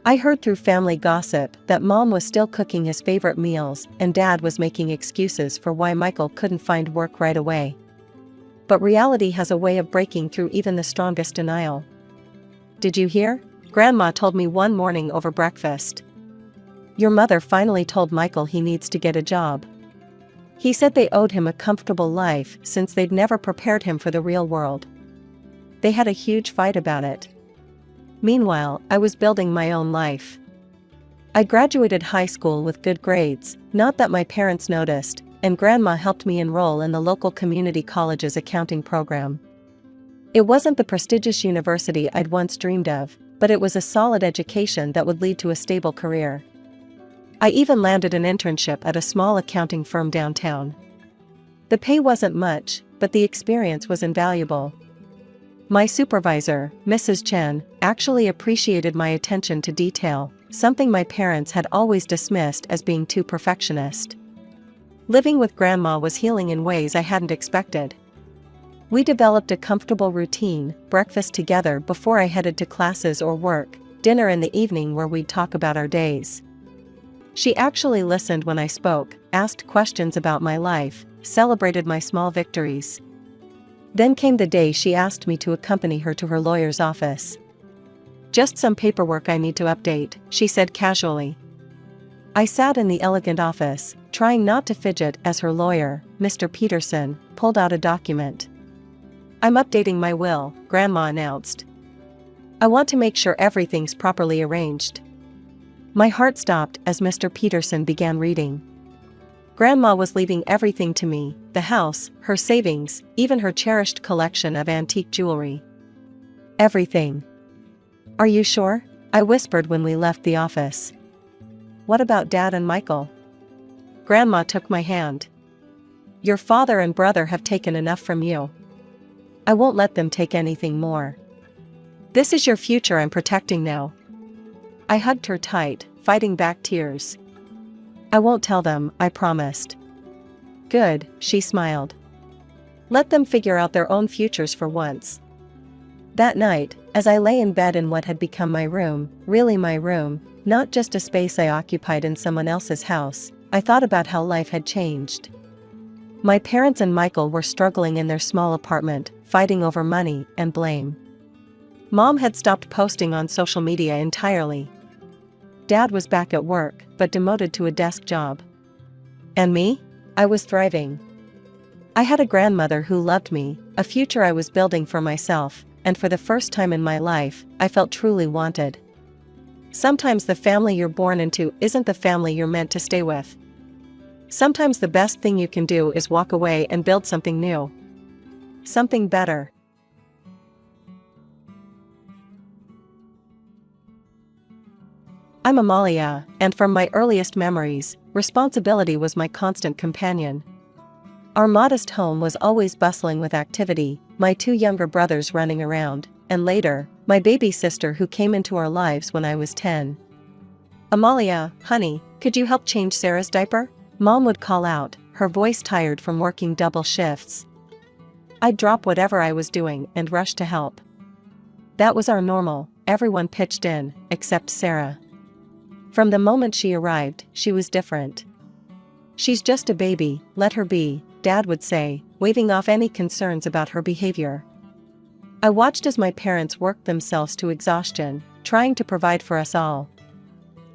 I heard through family gossip that Mom was still cooking his favorite meals and Dad was making excuses for why Michael couldn't find work right away. But reality has a way of breaking through even the strongest denial. "Did you hear?" Grandma told me one morning over breakfast. "Your mother finally told Michael he needs to get a job. He said they owed him a comfortable life since they'd never prepared him for the real world." They had a huge fight about it. Meanwhile, I was building my own life. I graduated high school with good grades, not that my parents noticed, and Grandma helped me enroll in the local community college's accounting program. It wasn't the prestigious university I'd once dreamed of, but it was a solid education that would lead to a stable career. I even landed an internship at a small accounting firm downtown. The pay wasn't much, but the experience was invaluable. My supervisor, Mrs. Chen, actually appreciated my attention to detail, something my parents had always dismissed as being too perfectionist. Living with Grandma was healing in ways I hadn't expected. We developed a comfortable routine, breakfast together before I headed to classes or work, dinner in the evening where we'd talk about our days. She actually listened when I spoke, asked questions about my life, celebrated my small victories. Then came the day she asked me to accompany her to her lawyer's office. "Just some paperwork I need to update," she said casually. I sat in the elegant office, trying not to fidget as her lawyer, Mr. Peterson, pulled out a document. "I'm updating my will," Grandma announced. "I want to make sure everything's properly arranged." My heart stopped as Mr. Peterson began reading. Grandma was leaving everything to me, the house, her savings, even her cherished collection of antique jewelry. "Everything." "Are you sure?" I whispered when we left the office. "What about Dad and Michael?" Grandma took my hand. "Your father and brother have taken enough from you. I won't let them take anything more. This is your future I'm protecting now." I hugged her tight, fighting back tears. "I won't tell them, I promised." "Good," she smiled. "Let them figure out their own futures for once." That night, as I lay in bed in what had become my room, really my room, not just a space I occupied in someone else's house, I thought about how life had changed. My parents and Michael were struggling in their small apartment, fighting over money and blame. Mom had stopped posting on social media entirely. Dad was back at work, but demoted to a desk job. And me? I was thriving. I had a grandmother who loved me, a future I was building for myself, and for the first time in my life, I felt truly wanted. Sometimes the family you're born into isn't the family you're meant to stay with. Sometimes the best thing you can do is walk away and build something new. Something better. I'm Amalia, and from my earliest memories, responsibility was my constant companion. Our modest home was always bustling with activity, my 2 younger brothers running around, and later, my baby sister who came into our lives when I was 10. "Amalia, honey, could you help change Sarah's diaper?" Mom would call out, her voice tired from working double shifts. I'd drop whatever I was doing and rush to help. That was our normal, everyone pitched in, except Sarah. From the moment she arrived, she was different. "She's just a baby, let her be," Dad would say, waving off any concerns about her behavior. I watched as my parents worked themselves to exhaustion, trying to provide for us all.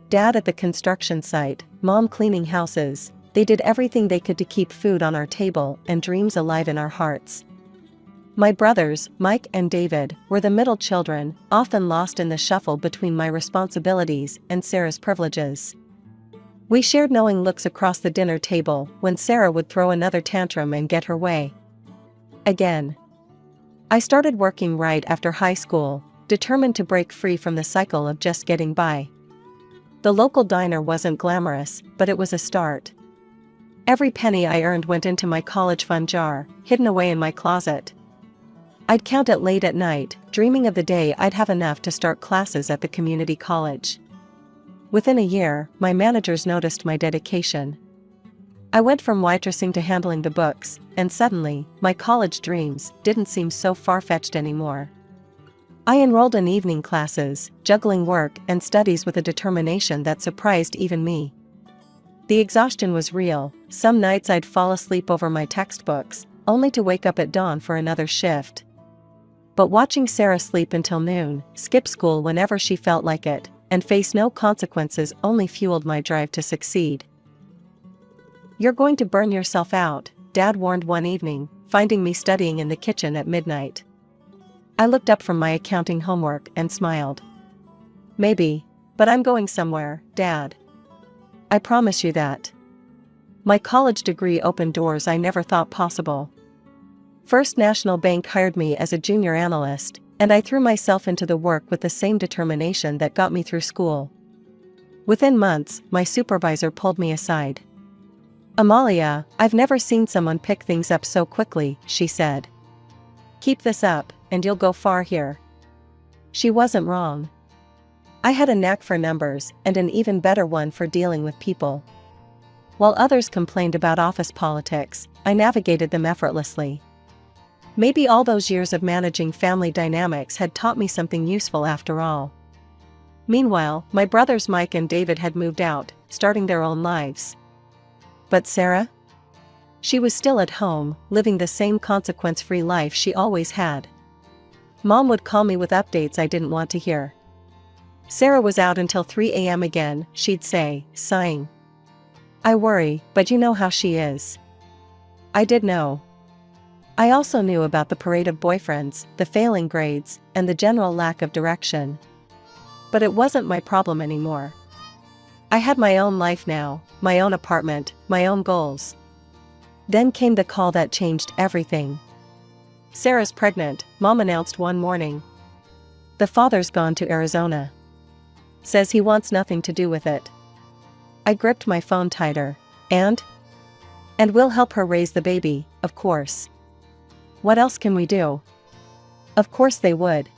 Dad at the construction site, Mom cleaning houses. They did everything they could to keep food on our table and dreams alive in our hearts. My brothers, Mike and David, were the middle children, often lost in the shuffle between my responsibilities and Sarah's privileges. We shared knowing looks across the dinner table when Sarah would throw another tantrum and get her way again. I started working right after high school, determined to break free from the cycle of just getting by. The local diner wasn't glamorous, but it was a start. Every penny I earned went into my college fund jar, hidden away in my closet. I'd count it late at night, dreaming of the day I'd have enough to start classes at the community college. Within a year, my managers noticed my dedication. I went from waitressing to handling the books, and suddenly, my college dreams didn't seem so far-fetched anymore. I enrolled in evening classes, juggling work and studies with a determination that surprised even me. The exhaustion was real. Some nights I'd fall asleep over my textbooks, only to wake up at dawn for another shift. But watching Sarah sleep until noon, skip school whenever she felt like it, and face no consequences only fueled my drive to succeed. "You're going to burn yourself out," Dad warned one evening, finding me studying in the kitchen at midnight. I looked up from my accounting homework and smiled. "Maybe, but I'm going somewhere, Dad. I promise you that." My college degree opened doors I never thought possible. First National Bank hired me as a junior analyst, and I threw myself into the work with the same determination that got me through school. Within months, my supervisor pulled me aside. "Amalia, I've never seen someone pick things up so quickly," she said. "Keep this up, and you'll go far here." She wasn't wrong. I had a knack for numbers, and an even better one for dealing with people. While others complained about office politics, I navigated them effortlessly. Maybe all those years of managing family dynamics had taught me something useful after all. Meanwhile, my brothers Mike and David had moved out, starting their own lives. But Sarah? She was still at home, living the same consequence-free life she always had. Mom would call me with updates I didn't want to hear. "Sarah was out until 3 a.m. again," she'd say, sighing. "I worry, but you know how she is." I did know. I also knew about the parade of boyfriends, the failing grades, and the general lack of direction. But it wasn't my problem anymore. I had my own life now, my own apartment, my own goals. Then came the call that changed everything. "Sarah's pregnant," Mom announced one morning. "The father's gone to Arizona. Says he wants nothing to do with it." I gripped my phone tighter. And we'll help her raise the baby, of course. What else can we do?" Of course they would.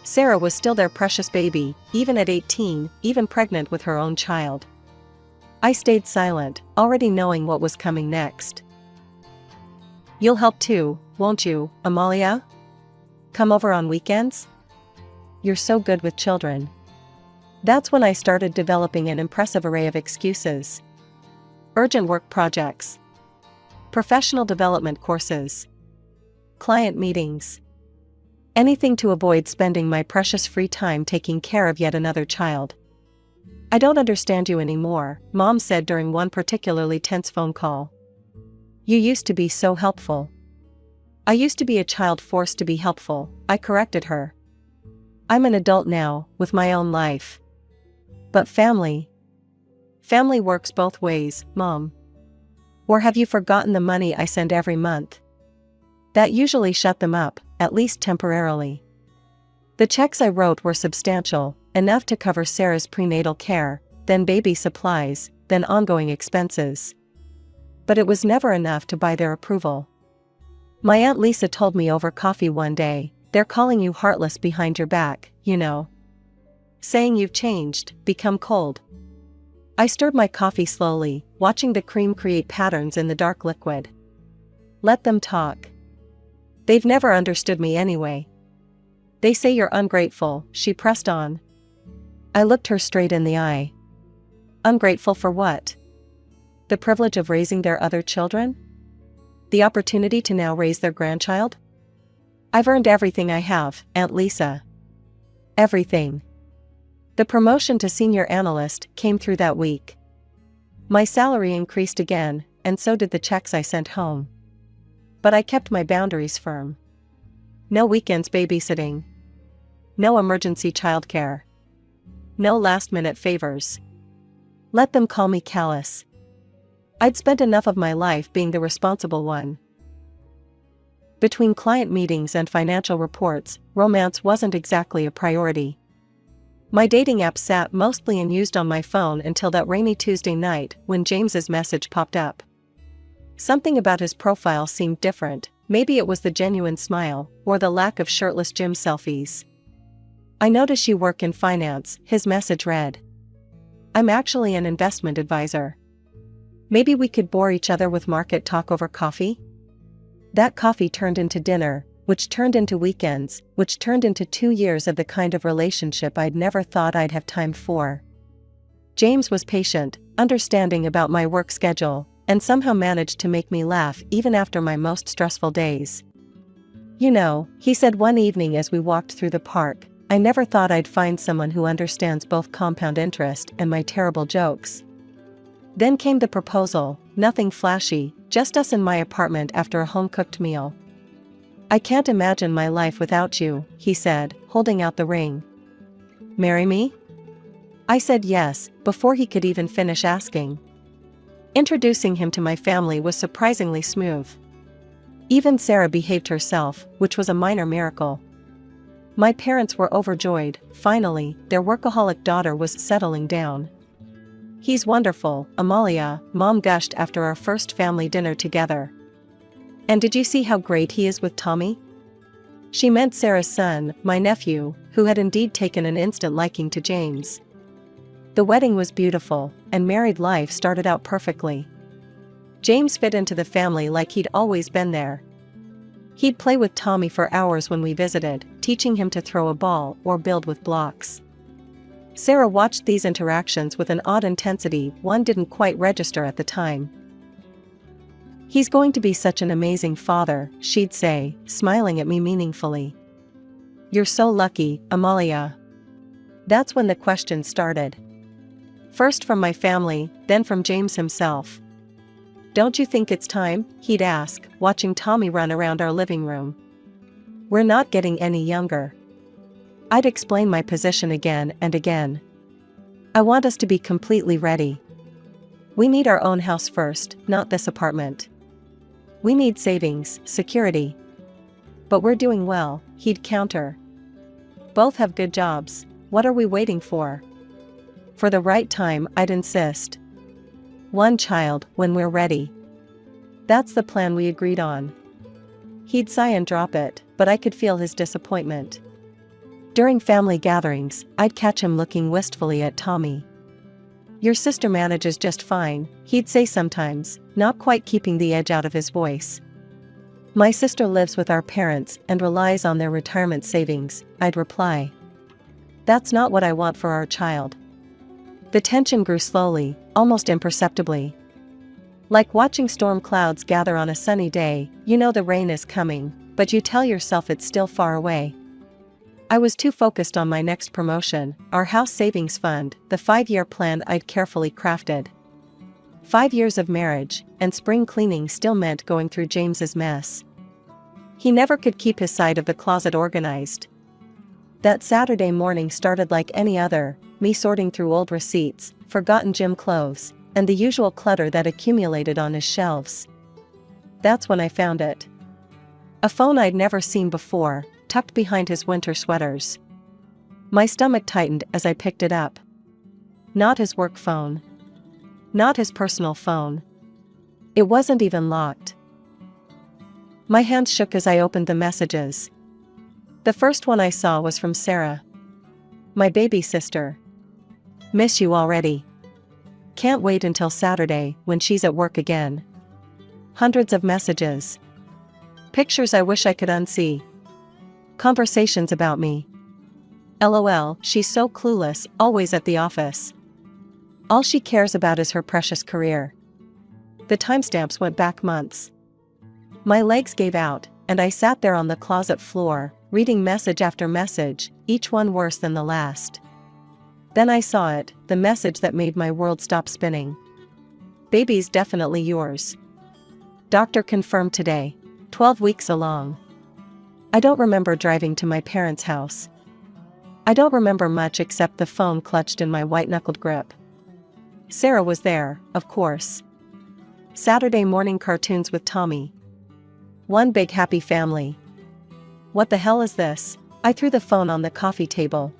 Sarah was still their precious baby, even at 18, even pregnant with her own child. I stayed silent, already knowing what was coming next. "You'll help too, won't you, Amalia? Come over on weekends? You're so good with children." That's when I started developing an impressive array of excuses. Urgent work projects. Professional development courses. Client meetings. Anything to avoid spending my precious free time taking care of yet another child. "I don't understand you anymore," Mom said during one particularly tense phone call. "You used to be so helpful." "I used to be a child forced to be helpful," I corrected her. "I'm an adult now, with my own life." "But family works both ways, Mom. Or have you forgotten the money I send every month?" That usually shut them up, at least temporarily. The checks I wrote were substantial, enough to cover Sarah's prenatal care, then baby supplies, then ongoing expenses. But it was never enough to buy their approval. My Aunt Lisa told me over coffee one day, "They're calling you heartless behind your back, you know. Saying you've changed, become cold." I stirred my coffee slowly, watching the cream create patterns in the dark liquid. Let them talk. They've never understood me anyway. "They say you're ungrateful," she pressed on. I looked her straight in the eye. "Ungrateful for what? The privilege of raising their other children?" The opportunity to now raise their grandchild? I've earned everything I have, Aunt Lisa. Everything. The promotion to senior analyst came through that week. My salary increased again, and so did the checks I sent home. But I kept my boundaries firm. No weekends babysitting. No emergency childcare. No last-minute favors. Let them call me callous. I'd spent enough of my life being the responsible one. Between client meetings and financial reports, romance wasn't exactly a priority. My dating app sat mostly unused on my phone until that rainy Tuesday night when James's message popped up. Something about his profile seemed different. Maybe it was the genuine smile, or the lack of shirtless gym selfies. I notice you work in finance, his message read. I'm actually an investment advisor. Maybe we could bore each other with market talk over coffee? That coffee turned into dinner, which turned into weekends, which turned into 2 years of the kind of relationship I'd never thought I'd have time for. James was patient, understanding about my work schedule, and somehow managed to make me laugh even after my most stressful days. You know, he said one evening as we walked through the park, I never thought I'd find someone who understands both compound interest and my terrible jokes. Then came the proposal, nothing flashy, just us in my apartment after a home-cooked meal. I can't imagine my life without you, he said, holding out the ring. Marry me? I said yes, before he could even finish asking. Introducing him to my family was surprisingly smooth. Even Sarah behaved herself, which was a minor miracle. My parents were overjoyed. Finally, their workaholic daughter was settling down. He's wonderful, Amalia, Mom gushed after our first family dinner together. And did you see how great he is with Tommy? She meant Sarah's son, my nephew, who had indeed taken an instant liking to James. The wedding was beautiful, and married life started out perfectly. James fit into the family like he'd always been there. He'd play with Tommy for hours when we visited, teaching him to throw a ball or build with blocks. Sarah watched these interactions with an odd intensity one didn't quite register at the time. He's going to be such an amazing father, she'd say, smiling at me meaningfully. You're so lucky, Amalia. That's when the questions started. First from my family, then from James himself. Don't you think it's time? He'd ask, watching Tommy run around our living room. We're not getting any younger. I'd explain my position again and again. I want us to be completely ready. We need our own house first, not this apartment. We need savings, security. But we're doing well, he'd counter. Both have good jobs. What are we waiting for? For the right time, I'd insist. One child, when we're ready. That's the plan we agreed on. He'd sigh and drop it, but I could feel his disappointment. During family gatherings, I'd catch him looking wistfully at Tommy. Your sister manages just fine, he'd say sometimes, not quite keeping the edge out of his voice. My sister lives with our parents and relies on their retirement savings, I'd reply. That's not what I want for our child. The tension grew slowly, almost imperceptibly. Like watching storm clouds gather on a sunny day, you know the rain is coming, but you tell yourself it's still far away. I was too focused on my next promotion, our house savings fund, the 5-year plan I'd carefully crafted. 5 years of marriage, and spring cleaning still meant going through James's mess. He never could keep his side of the closet organized. That Saturday morning started like any other, me sorting through old receipts, forgotten gym clothes, and the usual clutter that accumulated on his shelves. That's when I found it. A phone I'd never seen before, tucked behind his winter sweaters. My stomach tightened as I picked it up. Not his work phone. Not his personal phone. It wasn't even locked. My hands shook as I opened the messages. The first one I saw was from Sarah. My baby sister. Miss you already. Can't wait until Saturday when she's at work again. Hundreds of messages. Pictures I wish I could unsee. Conversations about me. LOL, she's so clueless, always at the office. All she cares about is her precious career. The timestamps went back months. My legs gave out, and I sat there on the closet floor, reading message after message, each one worse than the last. Then I saw it, the message that made my world stop spinning. Baby's definitely yours. Doctor confirmed today. 12 weeks along. I don't remember driving to my parents' house. I don't remember much except the phone clutched in my white-knuckled grip. Sarah was there, of course. Saturday morning cartoons with Tommy. One big happy family. What the hell is this? I threw the phone on the coffee table.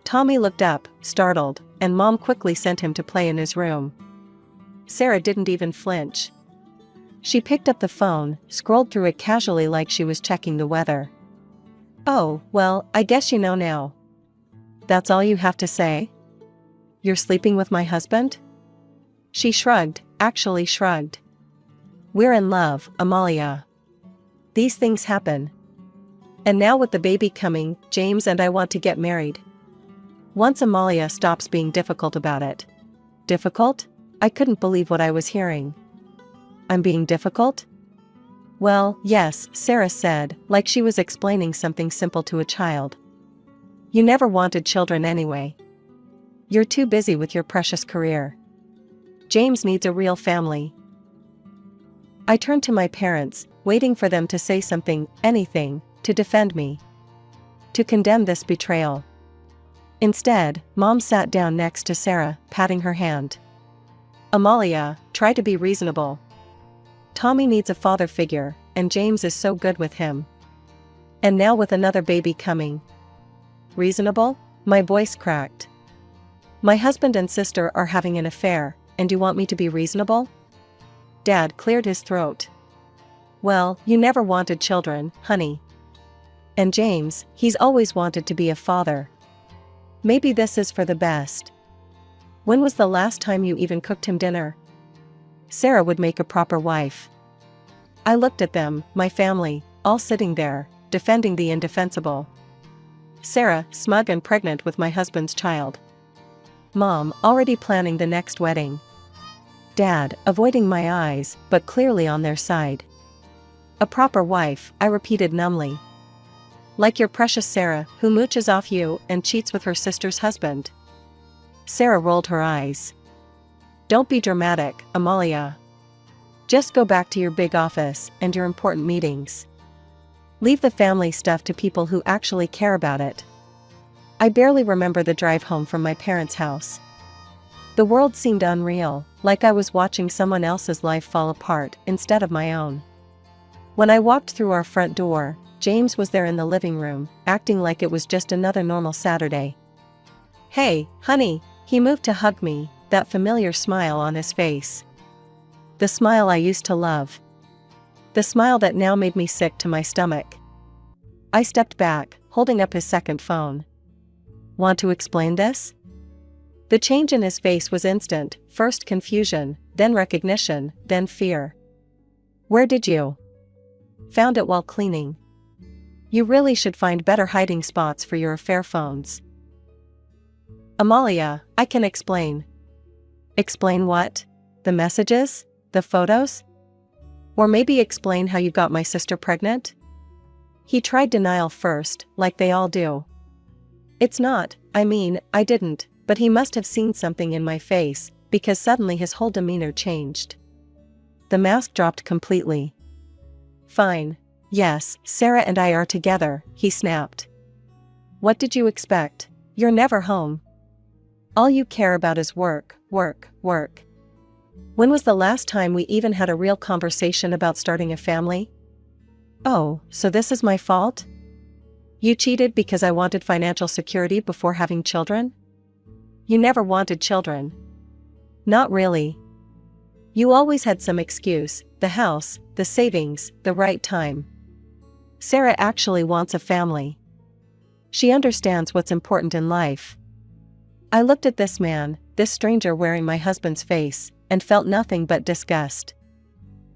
Tommy looked up, startled, and Mom quickly sent him to play in his room. Sarah didn't even flinch. She picked up the phone, scrolled through it casually like she was checking the weather. Oh, well, I guess you know now. That's all you have to say? You're sleeping with my husband? She shrugged, actually shrugged. We're in love, Amalia. These things happen. And now with the baby coming, James and I want to get married. Once Amalia stops being difficult about it. Difficult? I couldn't believe what I was hearing. I'm being difficult? Well, yes, Sarah said, like she was explaining something simple to a child. You never wanted children anyway. You're too busy with your precious career. James needs a real family. I turned to my parents, waiting for them to say something, anything, to defend me. To condemn this betrayal. Instead, Mom sat down next to Sarah, patting her hand. Amalia, try to be reasonable. Tommy needs a father figure, and James is so good with him. And now with another baby coming. Reasonable? My voice cracked. My husband and sister are having an affair, and you want me to be reasonable? Dad cleared his throat. Well, you never wanted children, honey. And James, he's always wanted to be a father. Maybe this is for the best. When was the last time you even cooked him dinner? Sarah would make a proper wife. I looked at them, my family, all sitting there, defending the indefensible. Sarah, smug and pregnant with my husband's child. Mom, already planning the next wedding. Dad, avoiding my eyes, but clearly on their side. A proper wife, I repeated numbly. Like your precious Sarah, who mooches off you and cheats with her sister's husband. Sarah rolled her eyes. Don't be dramatic, Amalia. Just go back to your big office and your important meetings. Leave the family stuff to people who actually care about it. I barely remember the drive home from my parents' house. The world seemed unreal, like I was watching someone else's life fall apart instead of my own. When I walked through our front door, James was there in the living room, acting like it was just another normal Saturday. Hey, honey, he moved to hug me, that familiar smile on his face. The smile I used to love. The smile that now made me sick to my stomach. I stepped back, holding up his second phone. Want to explain this? The change in his face was instant, first confusion, then recognition, then fear. Where did you? Found it while cleaning. You really should find better hiding spots for your affair phones. Amalia, I can explain. Explain what? The messages? The photos? Or maybe explain how you got my sister pregnant? He tried denial first, like they all do. It's not, I didn't, but he must have seen something in my face, because suddenly his whole demeanor changed. The mask dropped completely. Fine. Yes, Sarah and I are together, he snapped. What did you expect? You're never home. All you care about is work, work, work. When was the last time we even had a real conversation about starting a family? Oh, so this is my fault? You cheated because I wanted financial security before having children? You never wanted children. Not really. You always had some excuse, the house, the savings, the right time. Sarah actually wants a family. She understands what's important in life. I looked at this man, this stranger wearing my husband's face, and felt nothing but disgust.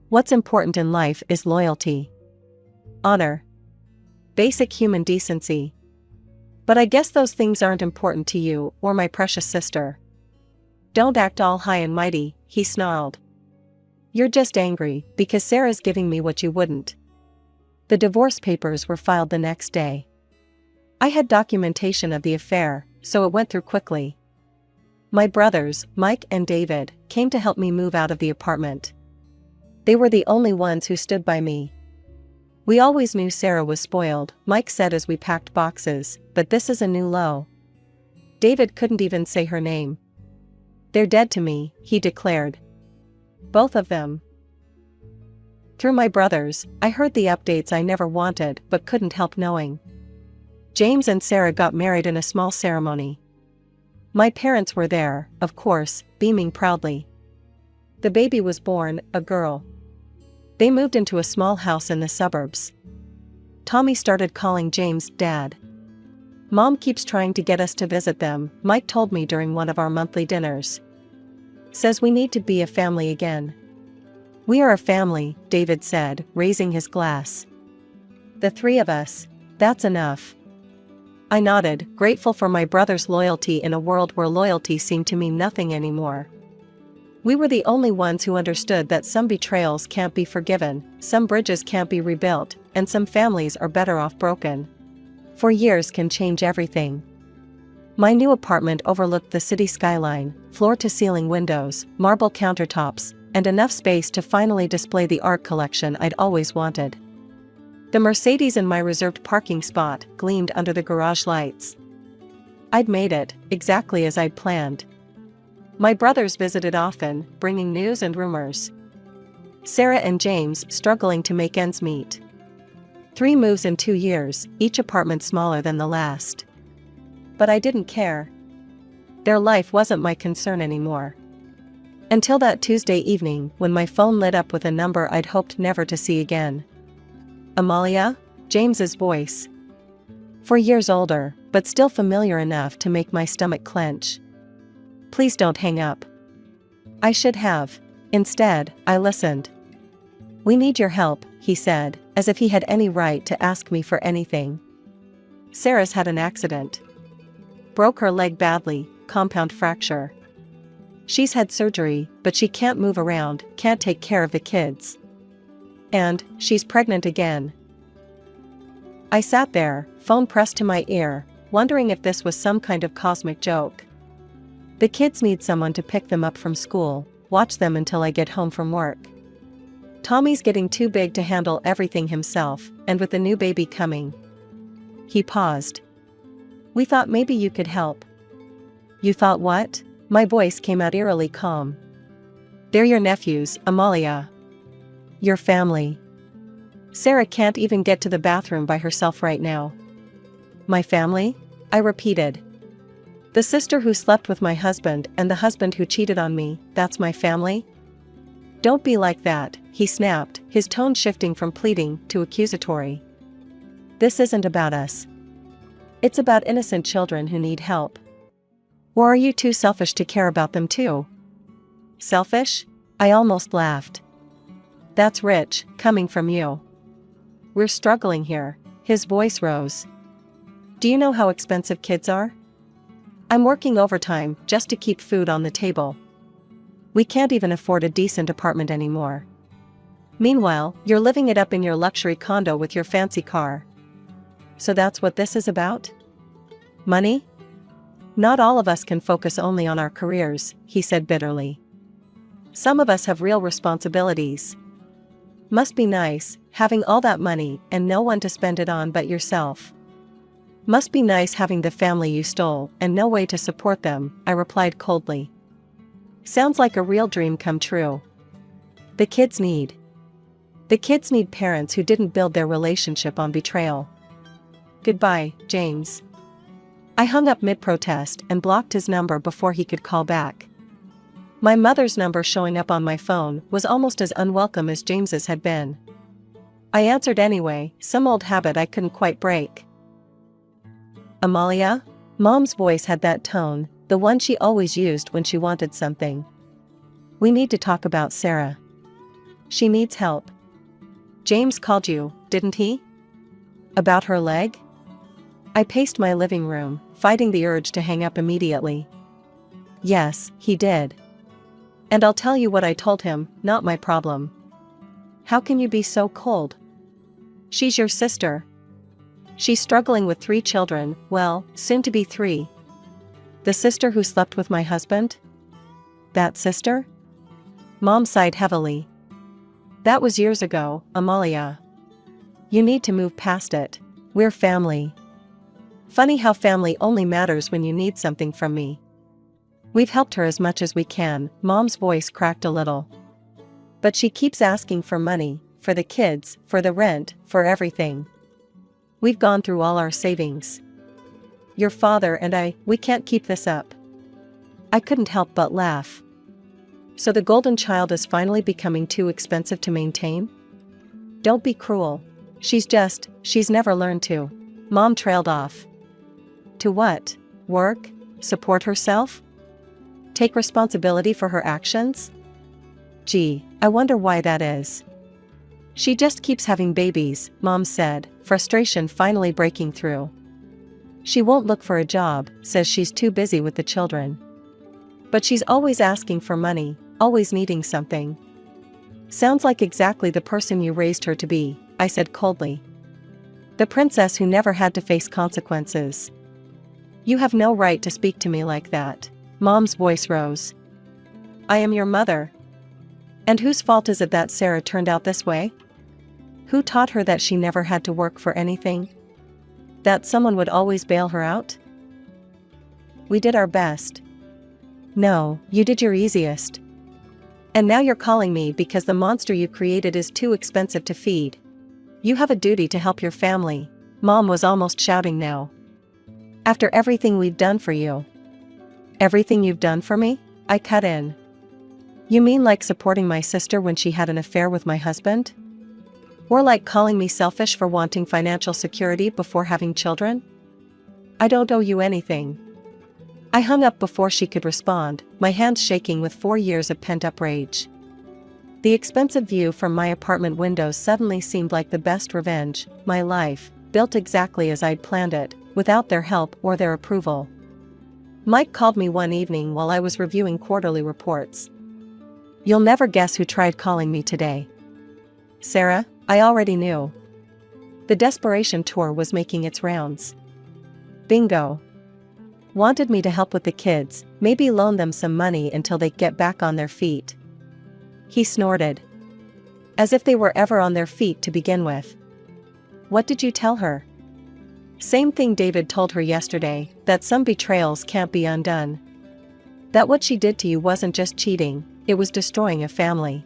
What's important in life is loyalty. Honor. Basic human decency. But I guess those things aren't important to you or my precious sister. Don't act all high and mighty, he snarled. You're just angry because Sarah's giving me what you wouldn't. The divorce papers were filed the next day. I had documentation of the affair, so it went through quickly. My brothers, Mike and David, came to help me move out of the apartment. They were the only ones who stood by me. We always knew Sarah was spoiled, Mike said as we packed boxes, but this is a new low. David couldn't even say her name. They're dead to me, he declared. Both of them. Through my brothers, I heard the updates I never wanted but couldn't help knowing. James and Sarah got married in a small ceremony. My parents were there, of course, beaming proudly. The baby was born, a girl. They moved into a small house in the suburbs. Tommy started calling James Dad. Mom keeps trying to get us to visit them, Mike told me during one of our monthly dinners. Says we need to be a family again. We are a family, David said, raising his glass. The three of us, that's enough. I nodded, grateful for my brother's loyalty in a world where loyalty seemed to mean nothing anymore. We were the only ones who understood that some betrayals can't be forgiven, some bridges can't be rebuilt, and some families are better off broken. 4 years can change everything. My new apartment overlooked the city skyline, floor-to-ceiling windows, marble countertops, and enough space to finally display the art collection I'd always wanted. The Mercedes in my reserved parking spot gleamed under the garage lights. I'd made it, exactly as I'd planned. My brothers visited often, bringing news and rumors. Sarah and James struggling to make ends meet. 3 moves in 2 years, each apartment smaller than the last. But I didn't care. Their life wasn't my concern anymore. Until that Tuesday evening when my phone lit up with a number I'd hoped never to see again. Amalia? James's voice. 4 years older, but still familiar enough to make my stomach clench. Please don't hang up. I should have. Instead, I listened. We need your help, he said, as if he had any right to ask me for anything. Sarah's had an accident. Broke her leg badly, compound fracture. She's had surgery, but she can't move around, can't take care of the kids. And, she's pregnant again. I sat there, phone pressed to my ear, wondering if this was some kind of cosmic joke. The kids need someone to pick them up from school, watch them until I get home from work. Tommy's getting too big to handle everything himself, and with the new baby coming. He paused. We thought maybe you could help. You thought what? My voice came out eerily calm. They're your nephews, Amalia. Your family. Sarah can't even get to the bathroom by herself right now. My family? I repeated. The sister who slept with my husband and the husband who cheated on me, that's my family? Don't be like that, he snapped, his tone shifting from pleading to accusatory. This isn't about us. It's about innocent children who need help. Or are you too selfish to care about them too? Selfish? I almost laughed. That's rich, coming from you. We're struggling here. His voice rose. Do you know how expensive kids are? I'm working overtime just to keep food on the table. We can't even afford a decent apartment anymore. Meanwhile, you're living it up in your luxury condo with your fancy car. So that's what this is about? Money? Not all of us can focus only on our careers, he said bitterly. Some of us have real responsibilities. Must be nice, having all that money and no one to spend it on but yourself. Must be nice having the family you stole and no way to support them, I replied coldly. Sounds like a real dream come true. The kids need parents who didn't build their relationship on betrayal. Goodbye, James. I hung up mid-protest and blocked his number before he could call back. My mother's number showing up on my phone was almost as unwelcome as James's had been. I answered anyway, some old habit I couldn't quite break. Amalia? Mom's voice had that tone, the one she always used when she wanted something. We need to talk about Sarah. She needs help. James called you, didn't he? About her leg? I paced my living room, fighting the urge to hang up immediately. Yes, he did. And I'll tell you what I told him, not my problem. How can you be so cold? She's your sister. She's struggling with 3 children, well, soon to be 3. The sister who slept with my husband? That sister? Mom sighed heavily. That was years ago, Amalia. You need to move past it. We're family. Funny how family only matters when you need something from me. We've helped her as much as we can. Mom's voice cracked a little. But she keeps asking for money, for the kids, for the rent, for everything. We've gone through all our savings. Your father and I, we can't keep this up. I couldn't help but laugh. So the golden child is finally becoming too expensive to maintain? Don't be cruel. She's never learned to. Mom trailed off. To what? Work? Support herself? Take responsibility for her actions? Gee, I wonder why that is. She just keeps having babies, Mom said, frustration finally breaking through. She won't look for a job, says she's too busy with the children. But she's always asking for money, always needing something. Sounds like exactly the person you raised her to be, I said coldly. The princess who never had to face consequences. You have no right to speak to me like that. Mom's voice rose. I am your mother. And whose fault is it that Sarah turned out this way? Who taught her that she never had to work for anything? That someone would always bail her out? We did our best. No, you did your easiest. And now you're calling me because the monster you created is too expensive to feed. You have a duty to help your family. Mom was almost shouting now. After everything we've done for you. Everything you've done for me? I cut in. You mean like supporting my sister when she had an affair with my husband? Or like calling me selfish for wanting financial security before having children? I don't owe you anything. I hung up before she could respond, my hands shaking with 4 years of pent-up rage. The expensive view from my apartment windows suddenly seemed like the best revenge. My life, built exactly as I'd planned it, without their help or their approval. Mike called me one evening while I was reviewing quarterly reports. You'll never guess who tried calling me today. Sarah, I already knew. The desperation tour was making its rounds. Bingo. Wanted me to help with the kids, maybe loan them some money until they get back on their feet. He snorted. As if they were ever on their feet to begin with. What did you tell her? Same thing David told her yesterday, that some betrayals can't be undone. That what she did to you wasn't just cheating, it was destroying a family.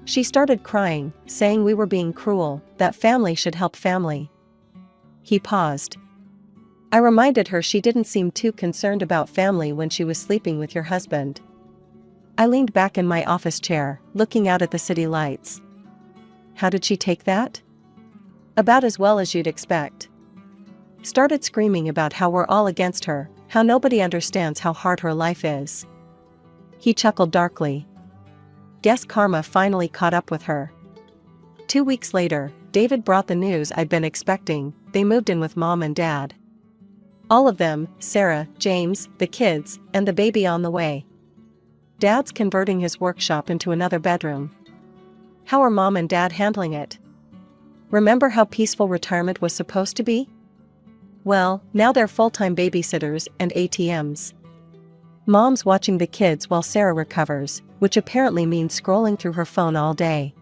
She started crying, saying we were being cruel, that family should help family. He paused. I reminded her she didn't seem too concerned about family when she was sleeping with your husband. I leaned back in my office chair, looking out at the city lights. How did she take that? About as well as you'd expect. Started screaming about how we're all against her, how nobody understands how hard her life is. He chuckled darkly. Guess karma finally caught up with her. 2 weeks later, David brought the news I'd been expecting. They moved in with Mom and Dad. All of them, Sarah, James, the kids, and the baby on the way. Dad's converting his workshop into another bedroom. How are Mom and Dad handling it? Remember how peaceful retirement was supposed to be? Well, now they're full-time babysitters and ATMs. Mom's watching the kids while Sarah recovers, which apparently means scrolling through her phone all day.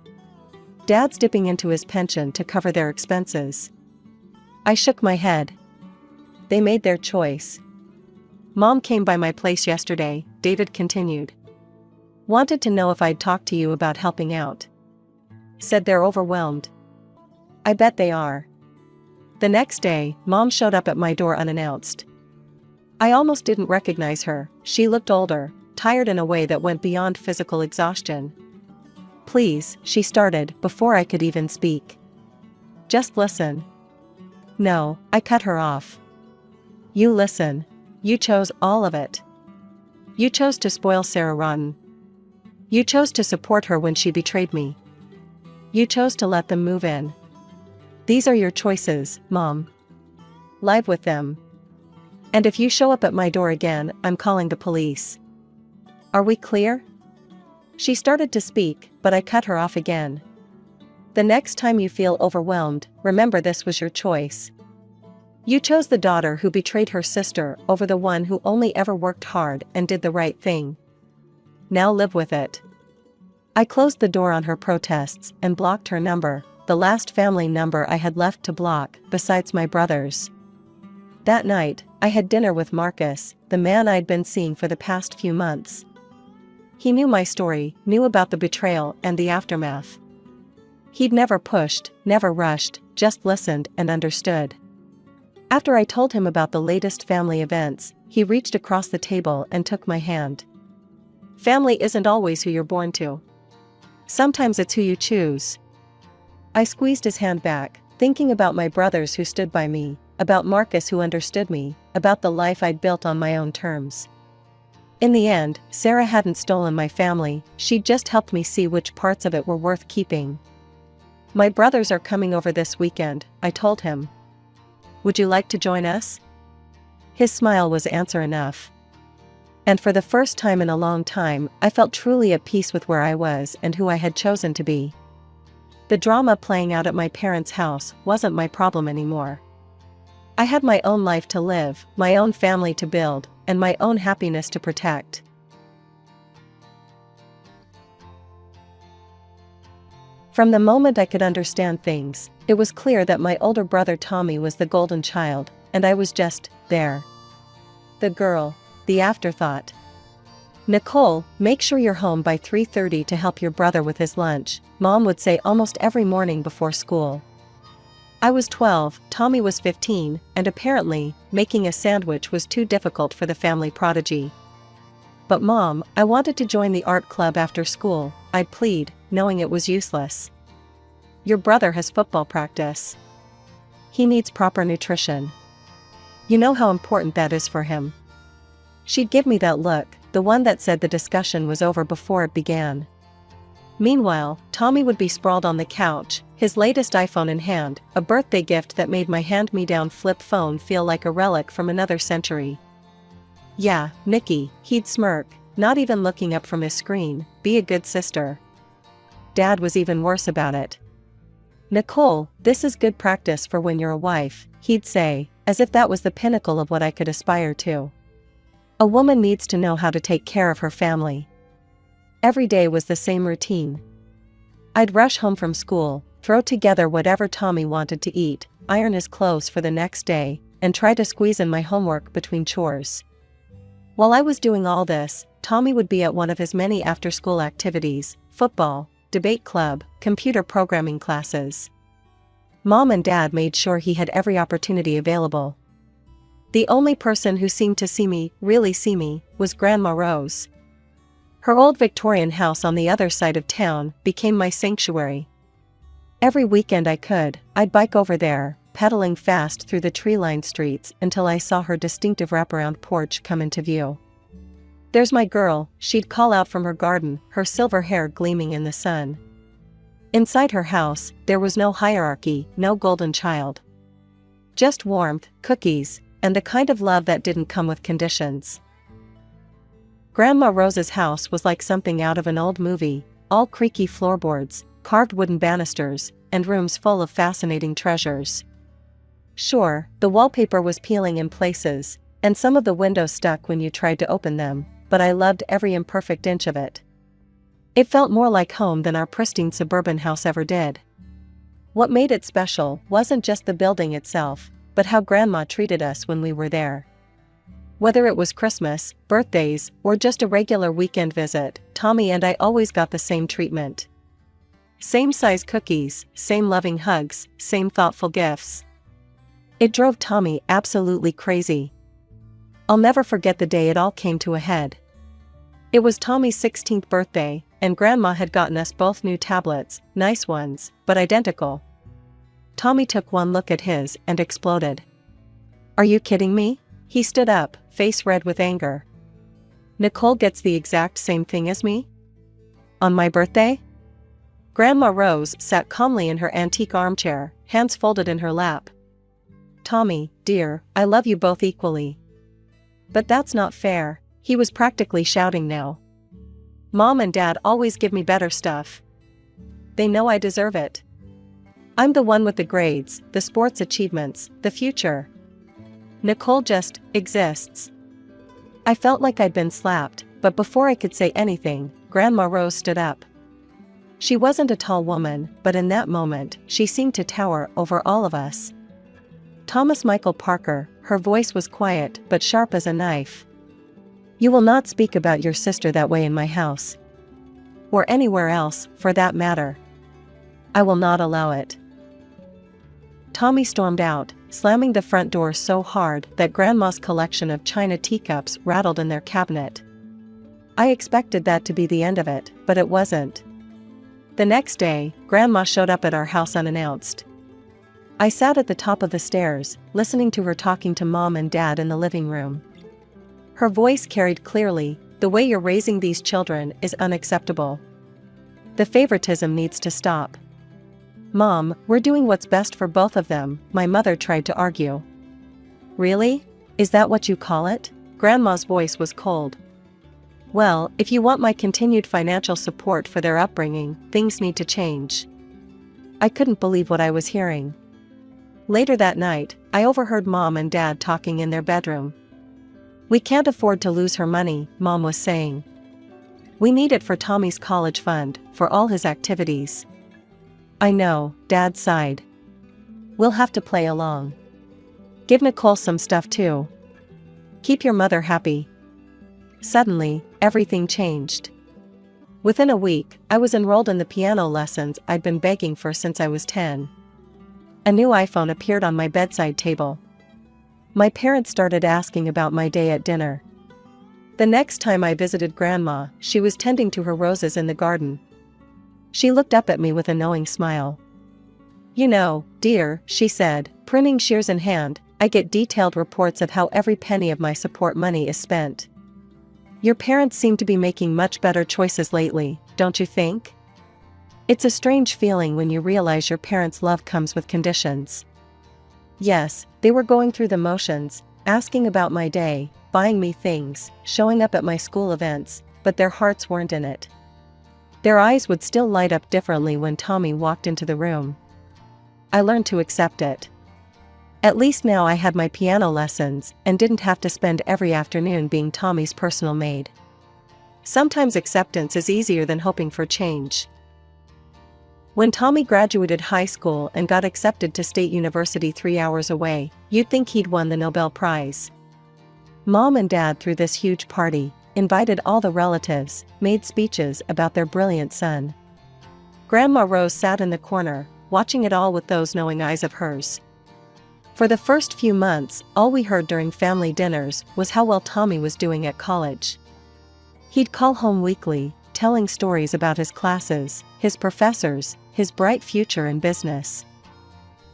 Dad's dipping into his pension to cover their expenses. I shook my head. They made their choice. Mom came by my place yesterday, David continued. Wanted to know if I'd talk to you about helping out. Said they're overwhelmed. I bet they are. The next day, Mom showed up at my door unannounced. I almost didn't recognize her. She looked older, tired in a way that went beyond physical exhaustion. Please, she started, before I could even speak. Just listen. No, I cut her off. You listen. You chose all of it. You chose to spoil Sarah rotten. You chose to support her when she betrayed me. You chose to let them move in. These are your choices, Mom. Live with them. And if you show up at my door again, I'm calling the police. Are we clear? She started to speak, but I cut her off again. The next time you feel overwhelmed, remember this was your choice. You chose the daughter who betrayed her sister over the one who only ever worked hard and did the right thing. Now live with it. I closed the door on her protests and blocked her number, the last family number I had left to block, besides my brother's. That night, I had dinner with Marcus, the man I'd been seeing for the past few months. He knew my story, knew about the betrayal and the aftermath. He'd never pushed, never rushed, just listened and understood. After I told him about the latest family events, he reached across the table and took my hand. Family isn't always who you're born to. Sometimes it's who you choose. I squeezed his hand back, thinking about my brothers who stood by me, about Marcus who understood me, about the life I'd built on my own terms. In the end, Sarah hadn't stolen my family, she'd just helped me see which parts of it were worth keeping. My brothers are coming over this weekend, I told him. Would you like to join us? His smile was answer enough. And for the first time in a long time, I felt truly at peace with where I was and who I had chosen to be. The drama playing out at my parents' house wasn't my problem anymore. I had my own life to live, my own family to build, and my own happiness to protect. From the moment I could understand things, it was clear that my older brother Tommy was the golden child, and I was just there. The girl, the afterthought. Nicole, make sure you're home by 3:30 to help your brother with his lunch, Mom would say almost every morning before school. I was 12, Tommy was 15, and apparently, making a sandwich was too difficult for the family prodigy. But Mom, I wanted to join the art club after school, I'd plead, knowing it was useless. Your brother has football practice. He needs proper nutrition. You know how important that is for him. She'd give me that look, the one that said the discussion was over before it began. Meanwhile, Tommy would be sprawled on the couch, his latest iPhone in hand, a birthday gift that made my hand-me-down flip phone feel like a relic from another century. Yeah, Nikki, he'd smirk, not even looking up from his screen, be a good sister. Dad was even worse about it. Nicole, this is good practice for when you're a wife, he'd say, as if that was the pinnacle of what I could aspire to. A woman needs to know how to take care of her family. Every day was the same routine. I'd rush home from school, throw together whatever Tommy wanted to eat, iron his clothes for the next day, and try to squeeze in my homework between chores. While I was doing all this, Tommy would be at one of his many after-school activities, football, debate club, computer programming classes. Mom and Dad made sure he had every opportunity available. The only person who seemed to see me, really see me, was Grandma Rose. Her old Victorian house on the other side of town became my sanctuary. Every weekend I'd bike over there, pedaling fast through the tree-lined streets until I saw her distinctive wraparound porch come into view. There's my girl, she'd call out from her garden, her silver hair gleaming in the sun. Inside her house, there was no hierarchy, no golden child. Just warmth, cookies, and the kind of love that didn't come with conditions. Grandma Rose's house was like something out of an old movie, all creaky floorboards, carved wooden banisters, and rooms full of fascinating treasures. Sure, the wallpaper was peeling in places, and some of the windows stuck when you tried to open them, but I loved every imperfect inch of it. It felt more like home than our pristine suburban house ever did. What made it special wasn't just the building itself, but how Grandma treated us when we were there. Whether it was Christmas, birthdays, or just a regular weekend visit, Tommy and I always got the same treatment. Same size cookies, same loving hugs, same thoughtful gifts. It drove Tommy absolutely crazy. I'll never forget the day it all came to a head. It was Tommy's 16th birthday, and Grandma had gotten us both new tablets, nice ones, but identical. Tommy took one look at his and exploded. Are you kidding me? He stood up, face red with anger. Nicole gets the exact same thing as me? On my birthday? Grandma Rose sat calmly in her antique armchair, hands folded in her lap. Tommy, dear, I love you both equally. But that's not fair, he was practically shouting now. Mom and Dad always give me better stuff. They know I deserve it. I'm the one with the grades, the sports achievements, the future. Nicole just exists. I felt like I'd been slapped, but before I could say anything, Grandma Rose stood up. She wasn't a tall woman, but in that moment, she seemed to tower over all of us. Thomas Michael Parker, her voice was quiet but sharp as a knife. You will not speak about your sister that way in my house. Or anywhere else, for that matter. I will not allow it. Tommy stormed out, slamming the front door so hard that Grandma's collection of china teacups rattled in their cabinet. I expected that to be the end of it, but it wasn't. The next day, Grandma showed up at our house unannounced. I sat at the top of the stairs, listening to her talking to Mom and Dad in the living room. Her voice carried clearly, "The way you're raising these children is unacceptable. The favoritism needs to stop." "Mom, we're doing what's best for both of them," my mother tried to argue. "Really? Is that what you call it?" Grandma's voice was cold. "Well, if you want my continued financial support for their upbringing, things need to change." I couldn't believe what I was hearing. Later that night, I overheard Mom and Dad talking in their bedroom. "We can't afford to lose her money," Mom was saying. "We need it for Tommy's college fund, for all his activities." "I know," Dad sighed. "We'll have to play along. Give Nicole some stuff too. Keep your mother happy." Suddenly, everything changed. Within a week, I was enrolled in the piano lessons I'd been begging for since I was 10. A new iPhone appeared on my bedside table. My parents started asking about my day at dinner. The next time I visited Grandma, she was tending to her roses in the garden. She looked up at me with a knowing smile. "You know, dear," she said, pruning shears in hand, "I get detailed reports of how every penny of my support money is spent. Your parents seem to be making much better choices lately, don't you think? It's a strange feeling when you realize your parents' love comes with conditions." Yes, they were going through the motions, asking about my day, buying me things, showing up at my school events, but their hearts weren't in it. Their eyes would still light up differently when Tommy walked into the room. I learned to accept it. At least now I had my piano lessons and didn't have to spend every afternoon being Tommy's personal maid. Sometimes acceptance is easier than hoping for change. When Tommy graduated high school and got accepted to State University 3 hours away, you'd think he'd won the Nobel Prize. Mom and Dad threw this huge party, invited all the relatives, made speeches about their brilliant son. Grandma Rose sat in the corner, watching it all with those knowing eyes of hers. For the first few months, all we heard during family dinners was how well Tommy was doing at college. He'd call home weekly, telling stories about his classes, his professors, his bright future in business.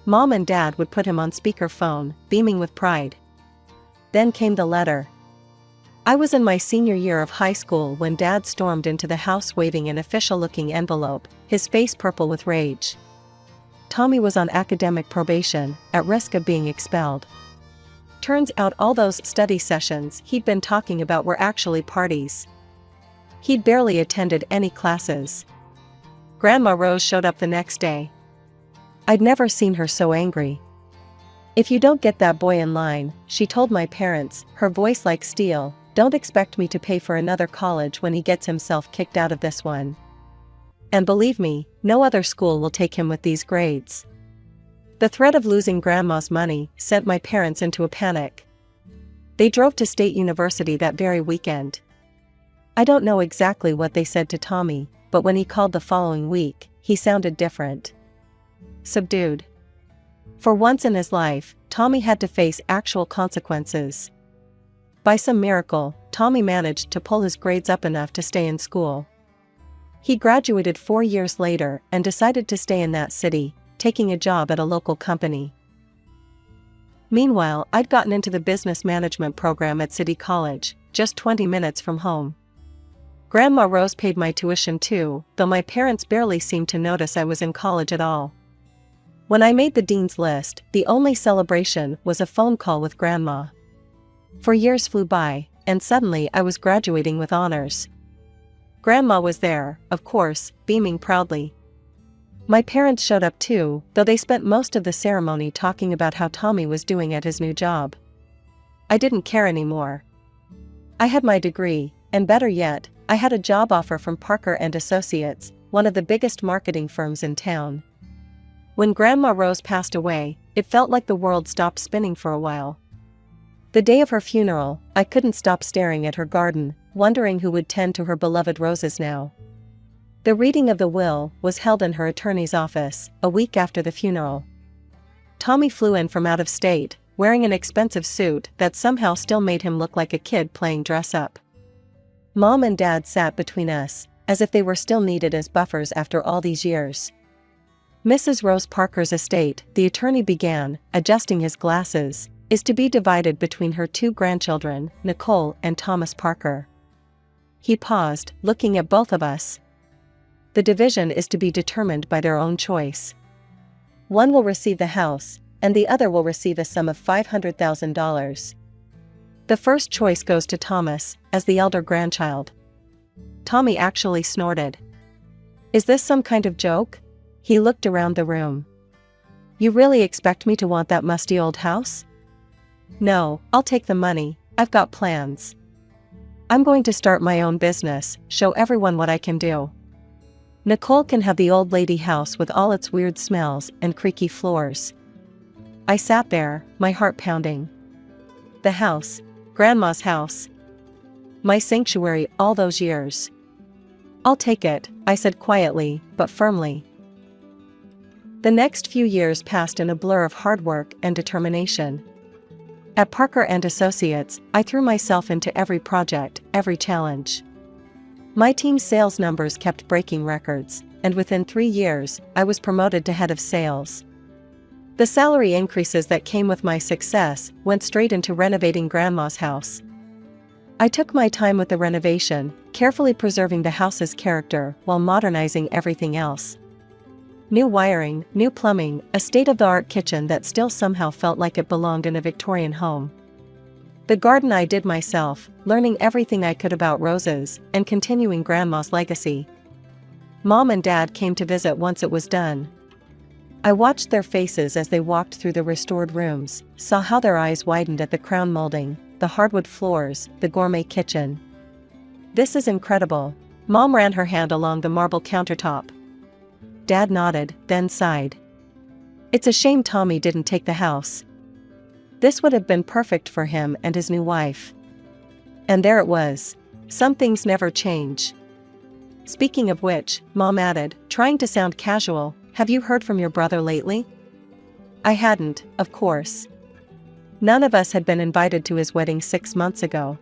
Mom and Dad would put him on speakerphone, beaming with pride. Then came the letter. I was in my senior year of high school when Dad stormed into the house waving an official-looking envelope, his face purple with rage. Tommy was on academic probation, at risk of being expelled. Turns out all those study sessions he'd been talking about were actually parties. He'd barely attended any classes. Grandma Rose showed up the next day. I'd never seen her so angry. "If you don't get that boy in line," she told my parents, her voice like steel, "don't expect me to pay for another college when he gets himself kicked out of this one. And believe me, no other school will take him with these grades." The threat of losing Grandma's money sent my parents into a panic. They drove to State University that very weekend. I don't know exactly what they said to Tommy, but when he called the following week, he sounded different. Subdued. For once in his life, Tommy had to face actual consequences. By some miracle, Tommy managed to pull his grades up enough to stay in school. He graduated 4 years later and decided to stay in that city, taking a job at a local company. Meanwhile, I'd gotten into the business management program at City College, just 20 minutes from home. Grandma Rose paid my tuition too, though my parents barely seemed to notice I was in college at all. When I made the dean's list, the only celebration was a phone call with Grandma. 4 years flew by, and suddenly I was graduating with honors. Grandma was there, of course, beaming proudly. My parents showed up too, though they spent most of the ceremony talking about how Tommy was doing at his new job. I didn't care anymore. I had my degree, and better yet, I had a job offer from Parker and Associates, one of the biggest marketing firms in town. When Grandma Rose passed away, it felt like the world stopped spinning for a while. The day of her funeral, I couldn't stop staring at her garden, wondering who would tend to her beloved roses now. The reading of the will was held in her attorney's office, a week after the funeral. Tommy flew in from out of state, wearing an expensive suit that somehow still made him look like a kid playing dress-up. Mom and Dad sat between us, as if they were still needed as buffers after all these years. Mrs. Rose Parker's estate, the attorney began, adjusting his glasses, is to be divided between her two grandchildren, Nicole and Thomas Parker. He paused, looking at both of us. The division is to be determined by their own choice. One will receive the house, and the other will receive a sum of $500,000. The first choice goes to Thomas, as the elder grandchild. Tommy actually snorted. Is this some kind of joke? He looked around the room. You really expect me to want that musty old house? No, I'll take the money, I've got plans. I'm going to start my own business, show everyone what I can do. Nicole can have the old lady house with all its weird smells and creaky floors. I sat there, my heart pounding. The house, Grandma's house. My sanctuary all those years. I'll take it, I said quietly, but firmly. The next few years passed in a blur of hard work and determination. At Parker and Associates, I threw myself into every project, every challenge. My team's sales numbers kept breaking records, and within 3 years, I was promoted to head of sales. The salary increases that came with my success went straight into renovating Grandma's house. I took my time with the renovation, carefully preserving the house's character while modernizing everything else. New wiring, new plumbing, a state-of-the-art kitchen that still somehow felt like it belonged in a Victorian home. The garden I did myself, learning everything I could about roses, and continuing Grandma's legacy. Mom and Dad came to visit once it was done. I watched their faces as they walked through the restored rooms, saw how their eyes widened at the crown molding, the hardwood floors, the gourmet kitchen. This is incredible. Mom ran her hand along the marble countertop. Dad nodded, then sighed. It's a shame Tommy didn't take the house. This would have been perfect for him and his new wife. And there it was. Some things never change. Speaking of which, Mom added, trying to sound casual, have you heard from your brother lately? I hadn't, of course. None of us had been invited to his wedding 6 months ago.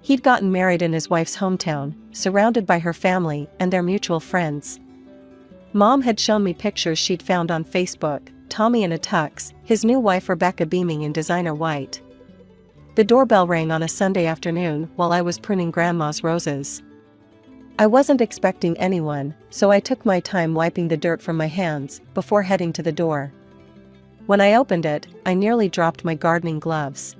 He'd gotten married in his wife's hometown, surrounded by her family and their mutual friends. Mom had shown me pictures she'd found on Facebook, Tommy in a tux, his new wife Rebecca beaming in designer white. The doorbell rang on a Sunday afternoon while I was pruning Grandma's roses. I wasn't expecting anyone, so I took my time wiping the dirt from my hands before heading to the door. When I opened it, I nearly dropped my gardening gloves.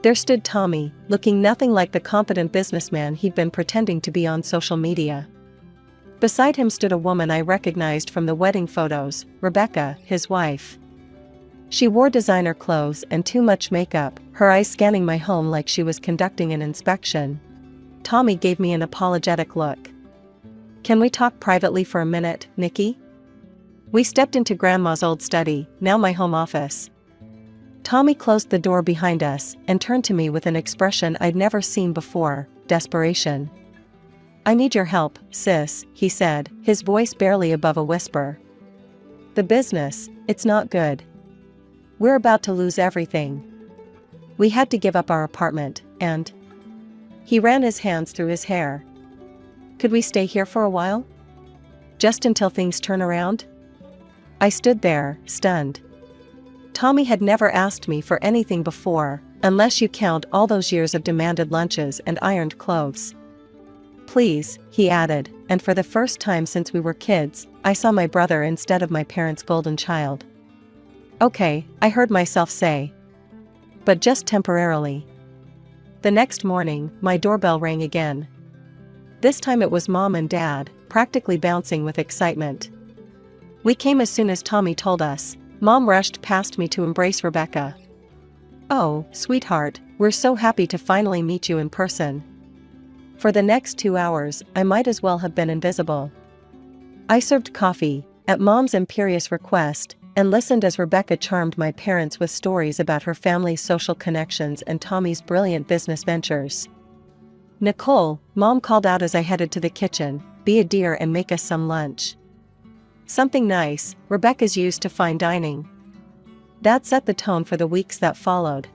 There stood Tommy, looking nothing like the confident businessman he'd been pretending to be on social media. Beside him stood a woman I recognized from the wedding photos, Rebecca, his wife. She wore designer clothes and too much makeup, her eyes scanning my home like she was conducting an inspection. Tommy gave me an apologetic look. Can we talk privately for a minute, Nikki? We stepped into Grandma's old study, now my home office. Tommy closed the door behind us and turned to me with an expression I'd never seen before, desperation. I need your help, sis, he said, his voice barely above a whisper. The business, it's not good. We're about to lose everything. We had to give up our apartment, and... He ran his hands through his hair. Could we stay here for a while? Just until things turn around? I stood there, stunned. Tommy had never asked me for anything before, unless you count all those years of demanded lunches and ironed clothes. Please, he added, and for the first time since we were kids, I saw my brother instead of my parents' golden child. Okay, I heard myself say. But just temporarily. The next morning, my doorbell rang again. This time it was Mom and Dad, practically bouncing with excitement. We came as soon as Tommy told us. Mom rushed past me to embrace Rebecca. "Oh, sweetheart, we're so happy to finally meet you in person." For the next 2 hours, I might as well have been invisible. I served coffee, at Mom's imperious request, and listened as Rebecca charmed my parents with stories about her family's social connections and Tommy's brilliant business ventures. "Nicole," Mom called out as I headed to the kitchen, "be a dear and make us some lunch." Something nice, Rebecca's used to fine dining. That set the tone for the weeks that followed.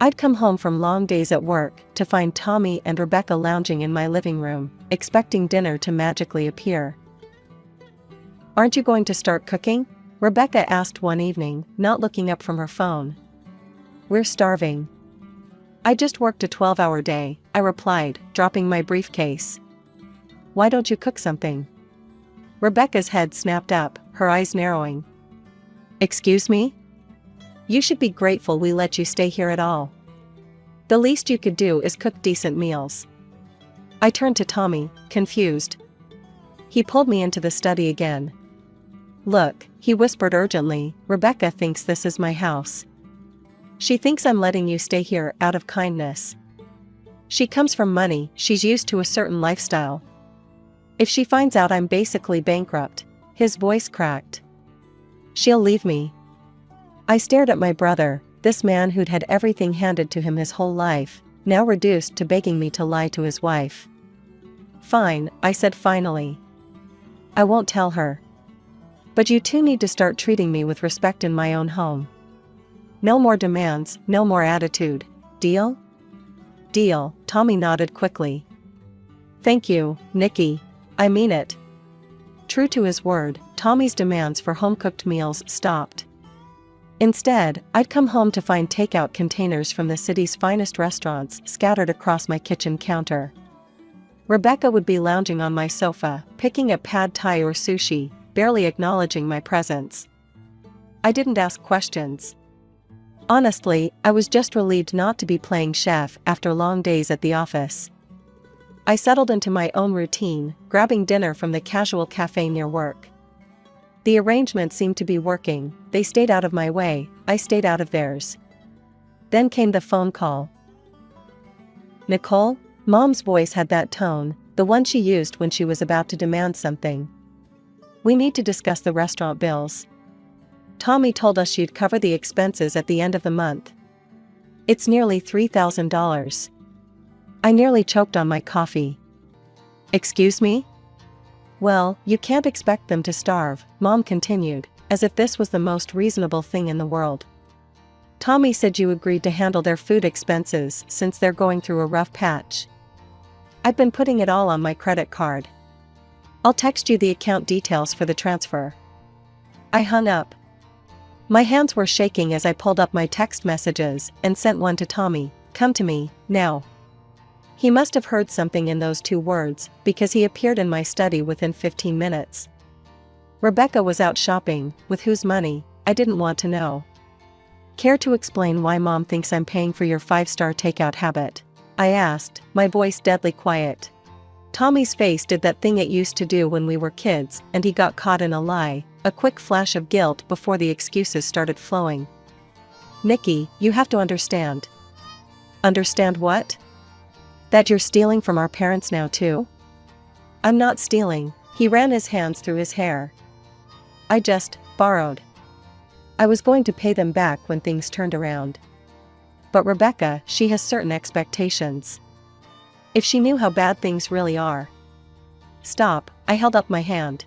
I'd come home from long days at work to find Tommy and Rebecca lounging in my living room, expecting dinner to magically appear. "Aren't you going to start cooking?" Rebecca asked one evening, not looking up from her phone. "We're starving." "I just worked a 12-hour day," I replied, dropping my briefcase. "Why don't you cook something?" Rebecca's head snapped up, her eyes narrowing. "Excuse me? You should be grateful we let you stay here at all. The least you could do is cook decent meals." I turned to Tommy, confused. He pulled me into the study again. "Look," he whispered urgently, "Rebecca thinks this is my house. She thinks I'm letting you stay here out of kindness. She comes from money, she's used to a certain lifestyle. If she finds out I'm basically bankrupt," his voice cracked, "she'll leave me." I stared at my brother, this man who'd had everything handed to him his whole life, now reduced to begging me to lie to his wife. "Fine," I said finally. "I won't tell her. But you two need to start treating me with respect in my own home. No more demands, no more attitude. Deal?" "Deal," Tommy nodded quickly. "Thank you, Nikki. I mean it." True to his word, Tommy's demands for home-cooked meals stopped. Instead, I'd come home to find takeout containers from the city's finest restaurants scattered across my kitchen counter. Rebecca would be lounging on my sofa, picking at pad thai or sushi, barely acknowledging my presence. I didn't ask questions. Honestly, I was just relieved not to be playing chef after long days at the office. I settled into my own routine, grabbing dinner from the casual cafe near work. The arrangement seemed to be working, they stayed out of my way, I stayed out of theirs. Then came the phone call. "Nicole?" Mom's voice had that tone, the one she used when she was about to demand something. "We need to discuss the restaurant bills. Tommy told us she'd cover the expenses at the end of the month. It's nearly $3,000. I nearly choked on my coffee. "Excuse me?" "Well, you can't expect them to starve," Mom continued, as if this was the most reasonable thing in the world. "Tommy said you agreed to handle their food expenses since they're going through a rough patch. I've been putting it all on my credit card. I'll text you the account details for the transfer." I hung up. My hands were shaking as I pulled up my text messages and sent one to Tommy, "Come to me, now." He must have heard something in those 2 words, because he appeared in my study within 15 minutes. Rebecca was out shopping, with whose money, I didn't want to know. "Care to explain why Mom thinks I'm paying for your 5-star takeout habit?" I asked, my voice deadly quiet. Tommy's face did that thing it used to do when we were kids, and he got caught in a lie, a quick flash of guilt before the excuses started flowing. "Nikki, you have to understand." "Understand what?" "That you're stealing from our parents now too?" "I'm not stealing," he ran his hands through his hair. "I just borrowed. I was going to pay them back when things turned around. But Rebecca, she has certain expectations. If she knew how bad things really are." "Stop," I held up my hand.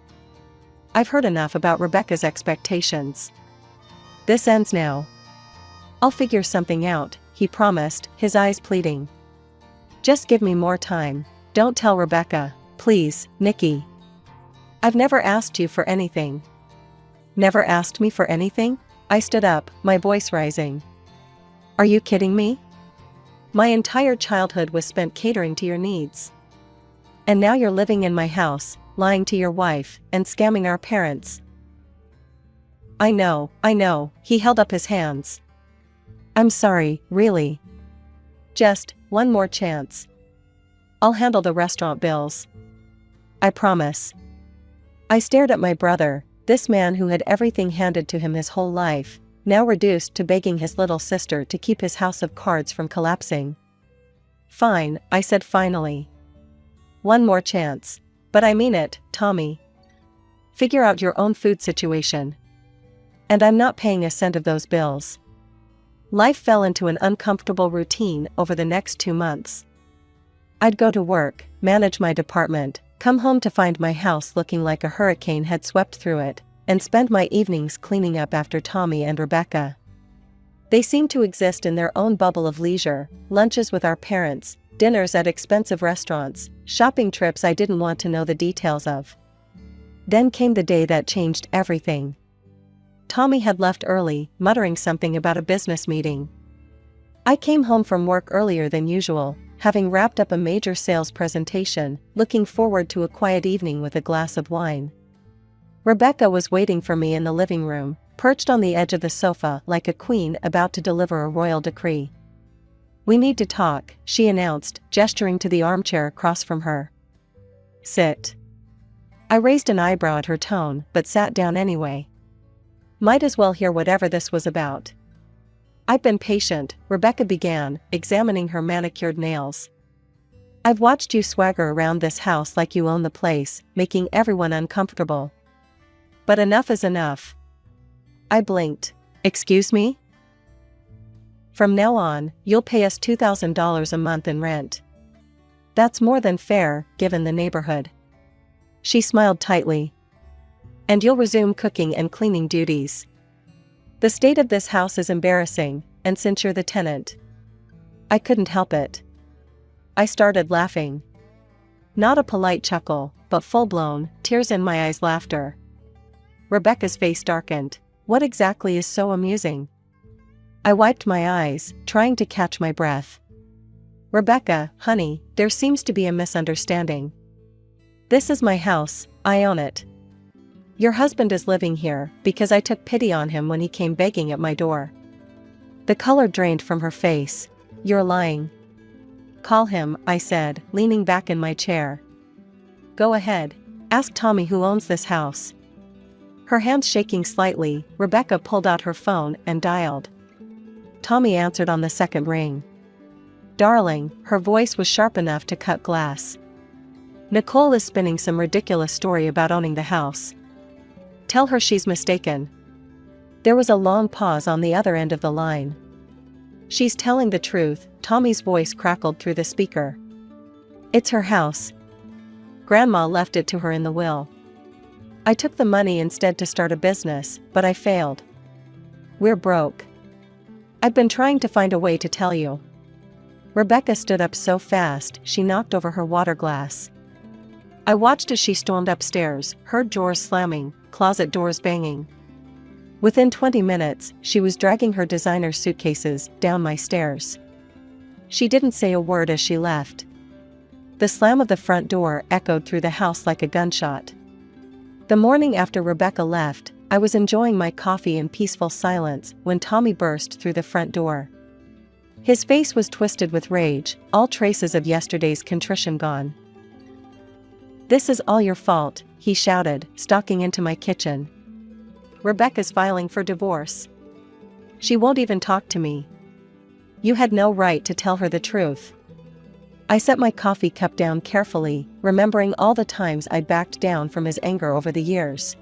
"I've heard enough about Rebecca's expectations. This ends now." "I'll figure something out," he promised, his eyes pleading. "Just give me more time. Don't tell Rebecca, please, Nikki." "I've never asked you for anything." "Never asked me for anything?" I stood up, my voice rising. "Are you kidding me? My entire childhood was spent catering to your needs. And now you're living in my house, lying to your wife, and scamming our parents." I know, he held up his hands. "I'm sorry, really. Just one more chance. I'll handle the restaurant bills. I promise. I stared at my brother, this man who had everything handed to him his whole life, now reduced to begging his little sister to keep his house of cards from collapsing. Fine, I said finally. One more chance. But I mean it, Tommy. Figure out your own food situation. And I'm not paying a cent of those bills. Life fell into an uncomfortable routine over the next 2 months. I'd go to work, manage my department, come home to find my house looking like a hurricane had swept through it, and spend my evenings cleaning up after Tommy and Rebecca. They seemed to exist in their own bubble of leisure, lunches with our parents, dinners at expensive restaurants, shopping trips I didn't want to know the details of. Then came the day that changed everything. Tommy had left early, muttering something about a business meeting. I came home from work earlier than usual, having wrapped up a major sales presentation, looking forward to a quiet evening with a glass of wine. Rebecca was waiting for me in the living room, perched on the edge of the sofa like a queen about to deliver a royal decree. "We need to talk," she announced, gesturing to the armchair across from her. "Sit." I raised an eyebrow at her tone, but sat down anyway. Might as well hear whatever this was about. "I've been patient," Rebecca began, examining her manicured nails. "I've watched you swagger around this house like you own the place, making everyone uncomfortable. But enough is enough." I blinked. "Excuse me?" "From now on, you'll pay us $2,000 a month in rent. That's more than fair, given the neighborhood." She smiled tightly. "And you'll resume cooking and cleaning duties. The state of this house is embarrassing, and since you're the tenant..." I couldn't help it. I started laughing. Not a polite chuckle, but full-blown, tears in my eyes laughter. Rebecca's face darkened. "What exactly is so amusing?" I wiped my eyes, trying to catch my breath. "Rebecca, honey, there seems to be a misunderstanding. This is my house, I own it. Your husband is living here because I took pity on him when he came begging at my door." The color drained from her face. "You're lying." "Call him," I said, leaning back in my chair. "Go ahead. Ask Tommy who owns this house." Her hands shaking slightly, Rebecca pulled out her phone and dialed. Tommy answered on the second ring. "Darling," her voice was sharp enough to cut glass. "Nicole is spinning some ridiculous story about owning the house. Tell her she's mistaken." There was a long pause on the other end of the line. "She's telling the truth," Tommy's voice crackled through the speaker. "It's her house. Grandma left it to her in the will. I took the money instead to start a business, but I failed. We're broke. I've been trying to find a way to tell you." Rebecca stood up so fast she knocked over her water glass. I watched as she stormed upstairs, heard drawers slamming, closet doors banging. Within 20 minutes, she was dragging her designer suitcases down my stairs. She didn't say a word as she left. The slam of the front door echoed through the house like a gunshot. The morning after Rebecca left, I was enjoying my coffee in peaceful silence when Tommy burst through the front door. His face was twisted with rage, all traces of yesterday's contrition gone. "This is all your fault," he shouted, stalking into my kitchen. "Rebecca's filing for divorce. She won't even talk to me. You had no right to tell her the truth." I set my coffee cup down carefully, remembering all the times I'd backed down from his anger over the years.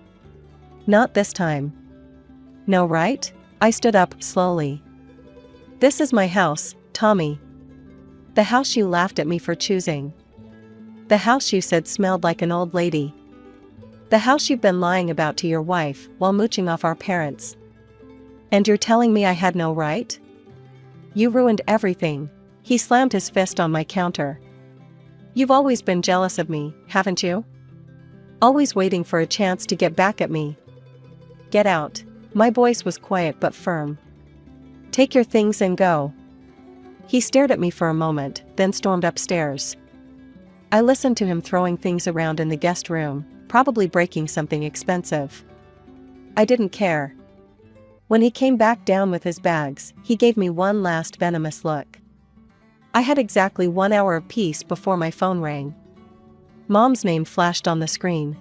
"Not this time." "No, right?" I stood up slowly. "This is my house, Tommy. The house you laughed at me for choosing. The house you said smelled like an old lady. The house you've been lying about to your wife while mooching off our parents. And you're telling me I had no right? You ruined everything." He slammed his fist on my counter. "You've always been jealous of me, haven't you? Always waiting for a chance to get back at me. Get out." My voice was quiet but firm. "Take your things and go." He stared at me for a moment, then stormed upstairs. I listened to him throwing things around in the guest room, probably breaking something expensive. I didn't care. When he came back down with his bags, he gave me one last venomous look. I had exactly 1 hour of peace before my phone rang. Mom's name flashed on the screen.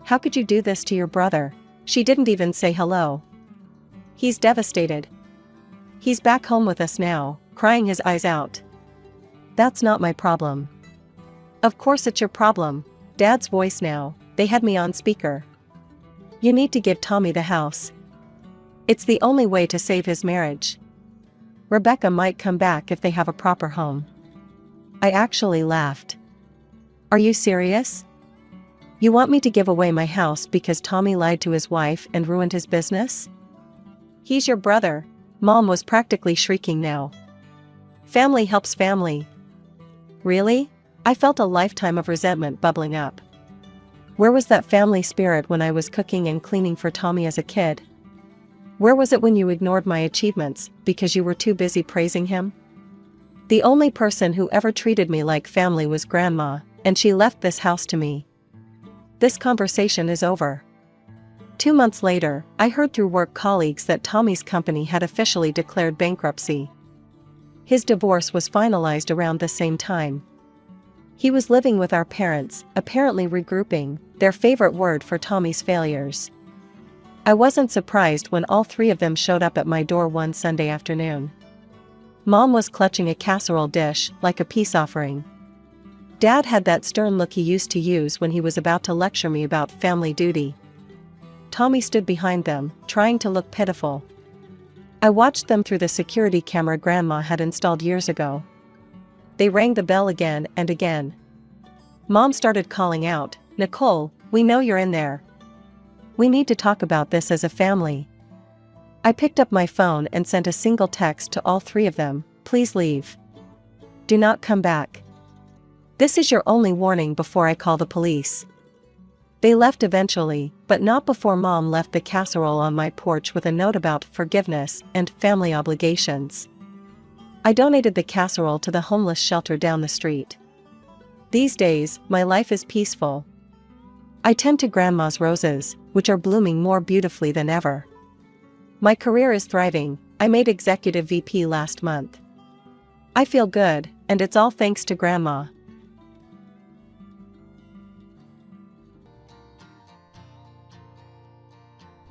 How could you do this to your brother? She didn't even say hello. He's devastated. He's back home with us now, crying his eyes out. That's not my problem. Of course it's your problem. Dad's voice now. They had me on speaker. You need to give Tommy the house. It's the only way to save his marriage. Rebecca might come back if they have a proper home. I actually laughed. Are you serious? You want me to give away my house because Tommy lied to his wife and ruined his business? He's your brother. Mom was practically shrieking now. Family helps family. Really? I felt a lifetime of resentment bubbling up. Where was that family spirit when I was cooking and cleaning for Tommy as a kid? Where was it when you ignored my achievements because you were too busy praising him? The only person who ever treated me like family was Grandma, and she left this house to me. This conversation is over. 2 months later, I heard through work colleagues that Tommy's company had officially declared bankruptcy. His divorce was finalized around the same time. He was living with our parents, apparently regrouping, their favorite word for Tommy's failures. I wasn't surprised when all three of them showed up at my door one Sunday afternoon. Mom was clutching a casserole dish like a peace offering. Dad had that stern look he used to use when he was about to lecture me about family duty. Tommy stood behind them, trying to look pitiful. I watched them through the security camera Grandma had installed years ago. They rang the bell again and again. Mom started calling out, "Nicole, we know you're in there. We need to talk about this as a family." I picked up my phone and sent a single text to all three of them, "Please leave. Do not come back. This is your only warning before I call the police." They left eventually, but not before Mom left the casserole on my porch with a note about forgiveness and family obligations. I donated the casserole to the homeless shelter down the street. These days, my life is peaceful. I tend to Grandma's roses, which are blooming more beautifully than ever. My career is thriving. I made Executive VP last month. I feel good, and it's all thanks to Grandma.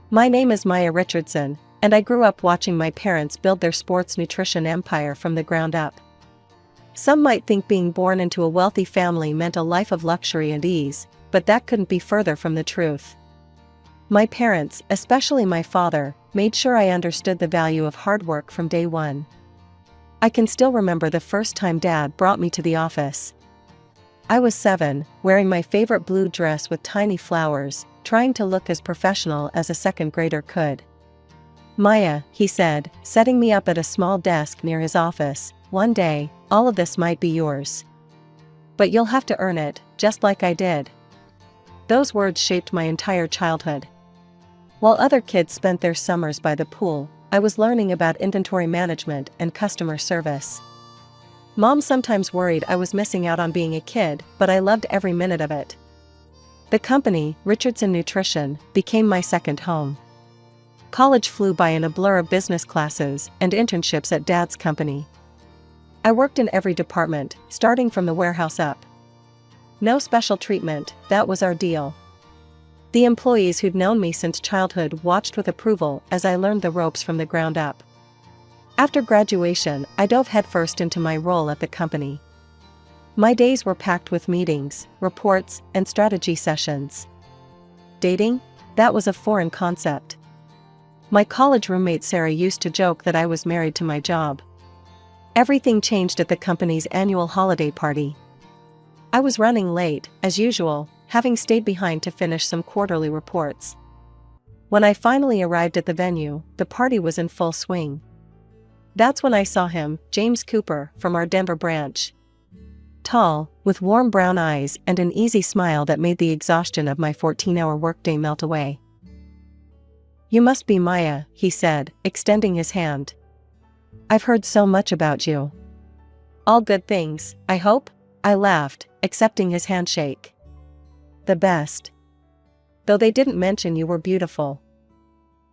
My name is Maya Richardson, and I grew up watching my parents build their sports nutrition empire from the ground up. Some might think being born into a wealthy family meant a life of luxury and ease, but that couldn't be further from the truth. My parents, especially my father, made sure I understood the value of hard work from day one. I can still remember the first time Dad brought me to the office. I was 7, wearing my favorite blue dress with tiny flowers, trying to look as professional as a second grader could. "Maya," he said, setting me up at a small desk near his office, "one day, all of this might be yours. But you'll have to earn it, just like I did." Those words shaped my entire childhood. While other kids spent their summers by the pool, I was learning about inventory management and customer service. Mom sometimes worried I was missing out on being a kid, but I loved every minute of it. The company, Richardson Nutrition, became my second home. College flew by in a blur of business classes and internships at Dad's company. I worked in every department, starting from the warehouse up. No special treatment, that was our deal. The employees who'd known me since childhood watched with approval as I learned the ropes from the ground up. After graduation, I dove headfirst into my role at the company. My days were packed with meetings, reports, and strategy sessions. Dating? That was a foreign concept. My college roommate Sarah used to joke that I was married to my job. Everything changed at the company's annual holiday party. I was running late, as usual, having stayed behind to finish some quarterly reports. When I finally arrived at the venue, the party was in full swing. That's when I saw him, James Cooper, from our Denver branch. Tall, with warm brown eyes and an easy smile that made the exhaustion of my 14-hour workday melt away. "You must be Maya," he said, extending his hand. "I've heard so much about you." "All good things, I hope?" I laughed, accepting his handshake. "The best. Though they didn't mention you were beautiful."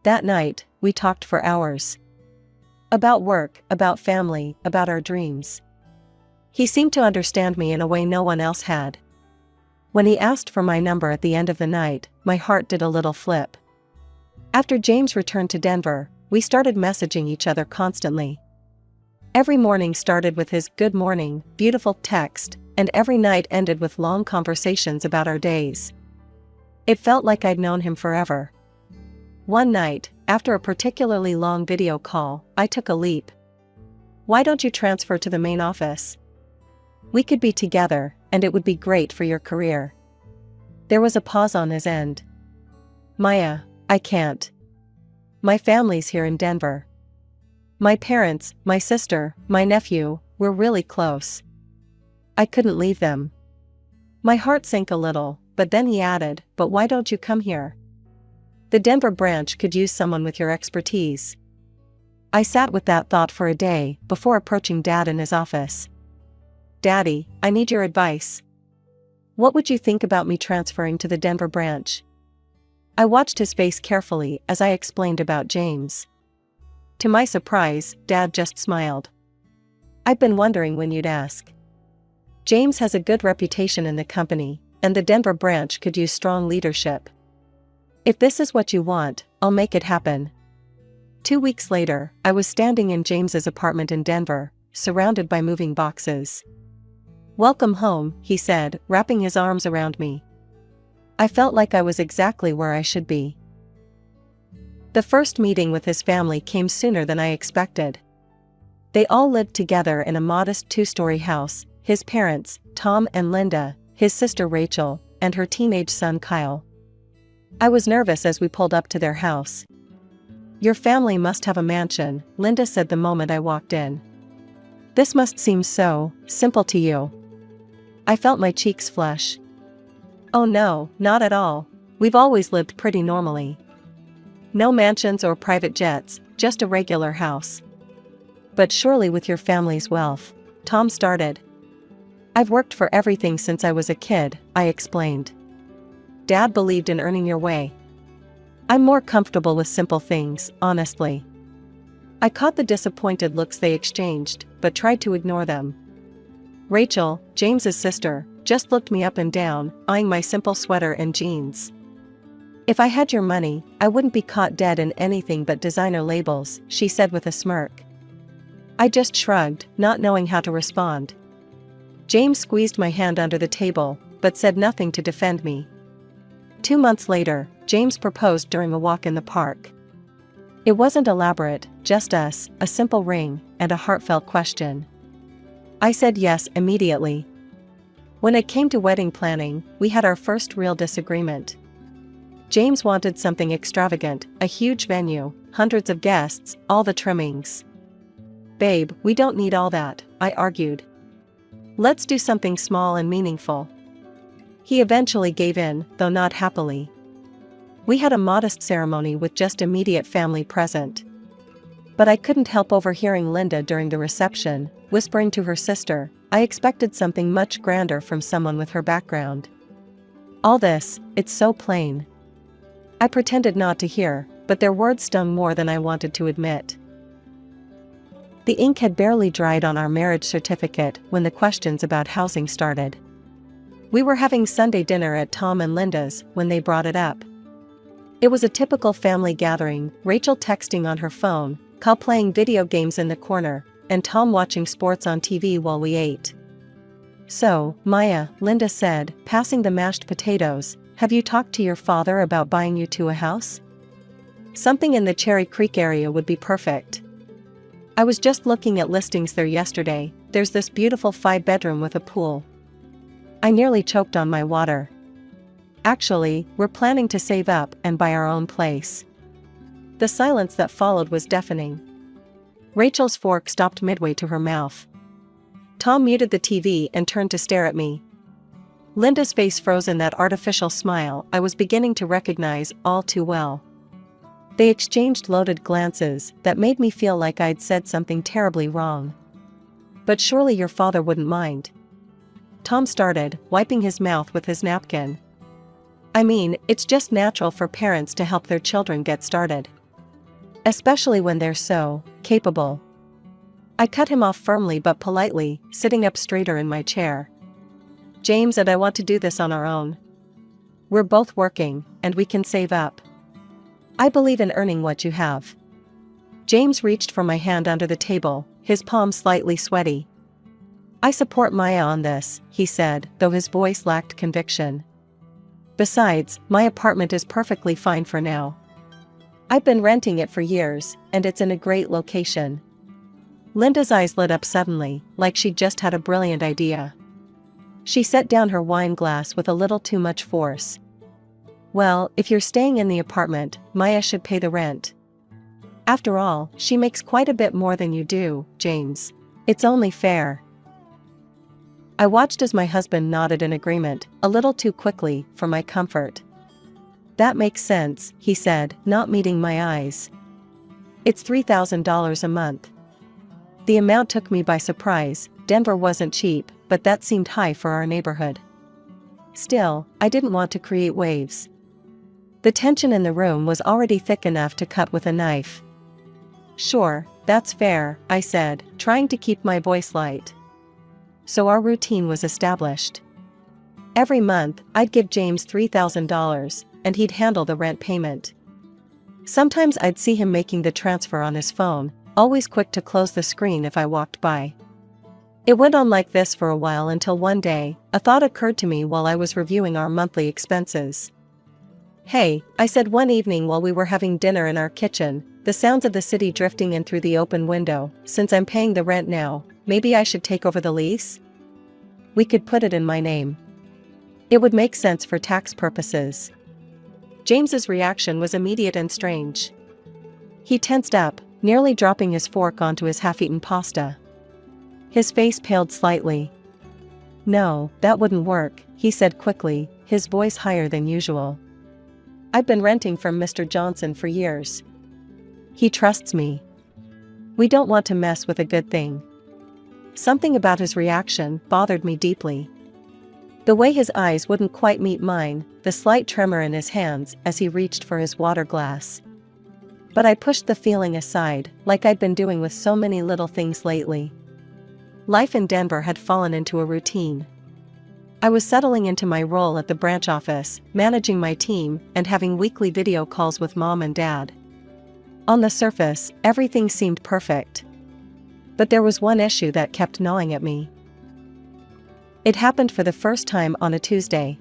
That night, we talked for hours. About work, about family, about our dreams. He seemed to understand me in a way no one else had. When he asked for my number at the end of the night, my heart did a little flip. After James returned to Denver, we started messaging each other constantly. Every morning started with his "good morning, beautiful" text, and every night ended with long conversations about our days. It felt like I'd known him forever. One night, after a particularly long video call, I took a leap. "Why don't you transfer to the main office? We could be together, and it would be great for your career." There was a pause on his end. "Maya, I can't. My family's here in Denver. My parents, my sister, my nephew, we're really close. I couldn't leave them." My heart sank a little, but then he added, "But why don't you come here? The Denver branch could use someone with your expertise." I sat with that thought for a day before approaching Dad in his office. "Daddy, I need your advice. What would you think about me transferring to the Denver branch?" I watched his face carefully as I explained about James. To my surprise, Dad just smiled. "I've been wondering when you'd ask. James has a good reputation in the company, and the Denver branch could use strong leadership. If this is what you want, I'll make it happen." 2 weeks later, I was standing in James's apartment in Denver, surrounded by moving boxes. "Welcome home," he said, wrapping his arms around me. I felt like I was exactly where I should be. The first meeting with his family came sooner than I expected. They all lived together in a modest 2-story house: his parents, Tom and Linda, his sister Rachel, and her teenage son Kyle. I was nervous as we pulled up to their house. "Your family must have a mansion," Linda said the moment I walked in. "This must seem so simple to you." I felt my cheeks flush. "Oh no, not at all. We've always lived pretty normally. No mansions or private jets, just a regular house." "But surely with your family's wealth," Tom started. "I've worked for everything since I was a kid," I explained. "Dad believed in earning your way. I'm more comfortable with simple things, honestly." I caught the disappointed looks they exchanged, but tried to ignore them. Rachel, James's sister, just looked me up and down, eyeing my simple sweater and jeans. "If I had your money, I wouldn't be caught dead in anything but designer labels," she said with a smirk. I just shrugged, not knowing how to respond. James squeezed my hand under the table, but said nothing to defend me. 2 months later, James proposed during a walk in the park. It wasn't elaborate, just us, a simple ring, and a heartfelt question. I said yes immediately. When it came to wedding planning, we had our first real disagreement. James wanted something extravagant, a huge venue, hundreds of guests, all the trimmings. "Babe, we don't need all that," I argued. "Let's do something small and meaningful." He eventually gave in, though not happily. We had a modest ceremony with just immediate family present. But I couldn't help overhearing Linda during the reception, whispering to her sister, "I expected something much grander from someone with her background. All this, it's so plain." I pretended not to hear, but their words stung more than I wanted to admit. The ink had barely dried on our marriage certificate when the questions about housing started. We were having Sunday dinner at Tom and Linda's when they brought it up. It was a typical family gathering, Rachel texting on her phone, Kyle playing video games in the corner, and Tom watching sports on TV while we ate. "So, Maya," Linda said, passing the mashed potatoes, "have you talked to your father about buying you two a house? Something in the Cherry Creek area would be perfect. I was just looking at listings there yesterday. There's this beautiful 5-bedroom with a pool." I nearly choked on my water. "Actually, we're planning to save up and buy our own place." The silence that followed was deafening. Rachel's fork stopped midway to her mouth. Tom muted the TV and turned to stare at me. Linda's face froze in that artificial smile I was beginning to recognize all too well. They exchanged loaded glances that made me feel like I'd said something terribly wrong. "But surely your father wouldn't mind." Tom started, wiping his mouth with his napkin. "I mean, it's just natural for parents to help their children get started. Especially when they're so capable." I cut him off firmly but politely, sitting up straighter in my chair. James and I want to do this on our own. We're both working, and we can save up. I believe in earning what you have. James reached for my hand under the table, his palm slightly sweaty. I support Maya on this, he said, though his voice lacked conviction. Besides, my apartment is perfectly fine for now. I've been renting it for years, and it's in a great location. Linda's eyes lit up suddenly, like she'd just had a brilliant idea. She set down her wine glass with a little too much force. Well, if you're staying in the apartment, Maya should pay the rent. After all, she makes quite a bit more than you do, James. It's only fair. I watched as my husband nodded in agreement, a little too quickly for my comfort. That makes sense, he said, not meeting my eyes. It's $3,000 a month. The amount took me by surprise. Denver wasn't cheap, but that seemed high for our neighborhood. Still, I didn't want to create waves. The tension in the room was already thick enough to cut with a knife. Sure, that's fair, I said, trying to keep my voice light. So our routine was established. Every month, I'd give James $3,000, and he'd handle the rent payment. Sometimes I'd see him making the transfer on his phone, always quick to close the screen if I walked by. It went on like this for a while until one day, a thought occurred to me while I was reviewing our monthly expenses. Hey, I said one evening while we were having dinner in our kitchen, the sounds of the city drifting in through the open window, since I'm paying the rent now, maybe I should take over the lease? We could put it in my name. It would make sense for tax purposes. James's reaction was immediate and strange. He tensed up, nearly dropping his fork onto his half-eaten pasta. His face paled slightly. No, that wouldn't work, he said quickly, his voice higher than usual. I've been renting from Mr. Johnson for years. He trusts me. We don't want to mess with a good thing. Something about his reaction bothered me deeply. The way his eyes wouldn't quite meet mine, the slight tremor in his hands as he reached for his water glass. But I pushed the feeling aside, like I'd been doing with so many little things lately. Life in Denver had fallen into a routine. I was settling into my role at the branch office, managing my team, and having weekly video calls with Mom and Dad. On the surface, everything seemed perfect. But there was one issue that kept gnawing at me. It happened for the first time on a Tuesday.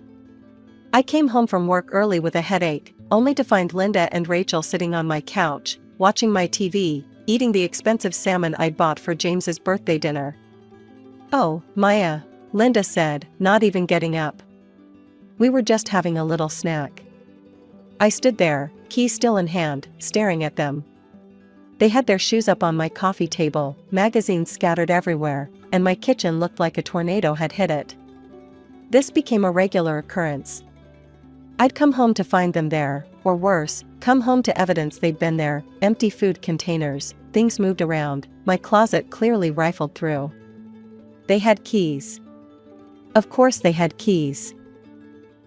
I came home from work early with a headache, only to find Linda and Rachel sitting on my couch, watching my TV, eating the expensive salmon I'd bought for James's birthday dinner. "Oh, Maya," Linda said, not even getting up. "We were just having a little snack." I stood there, key still in hand, staring at them. They had their shoes up on my coffee table, magazines scattered everywhere, and my kitchen looked like a tornado had hit it. This became a regular occurrence. I'd come home to find them there, or worse, come home to evidence they'd been there, empty food containers, things moved around, my closet clearly rifled through. They had keys. Of course they had keys.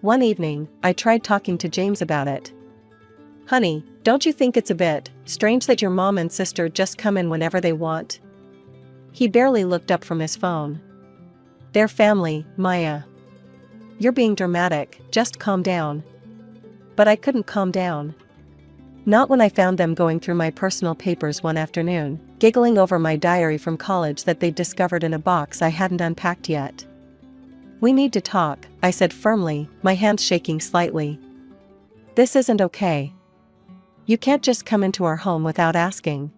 One evening, I tried talking to James about it. "Honey, don't you think it's a bit strange that your mom and sister just come in whenever they want?" He barely looked up from his phone. "They're family, Maya. You're being dramatic, just calm down." But I couldn't calm down. Not when I found them going through my personal papers one afternoon, giggling over my diary from college that they'd discovered in a box I hadn't unpacked yet. "We need to talk," I said firmly, my hands shaking slightly. "This isn't okay. You can't just come into our home without asking.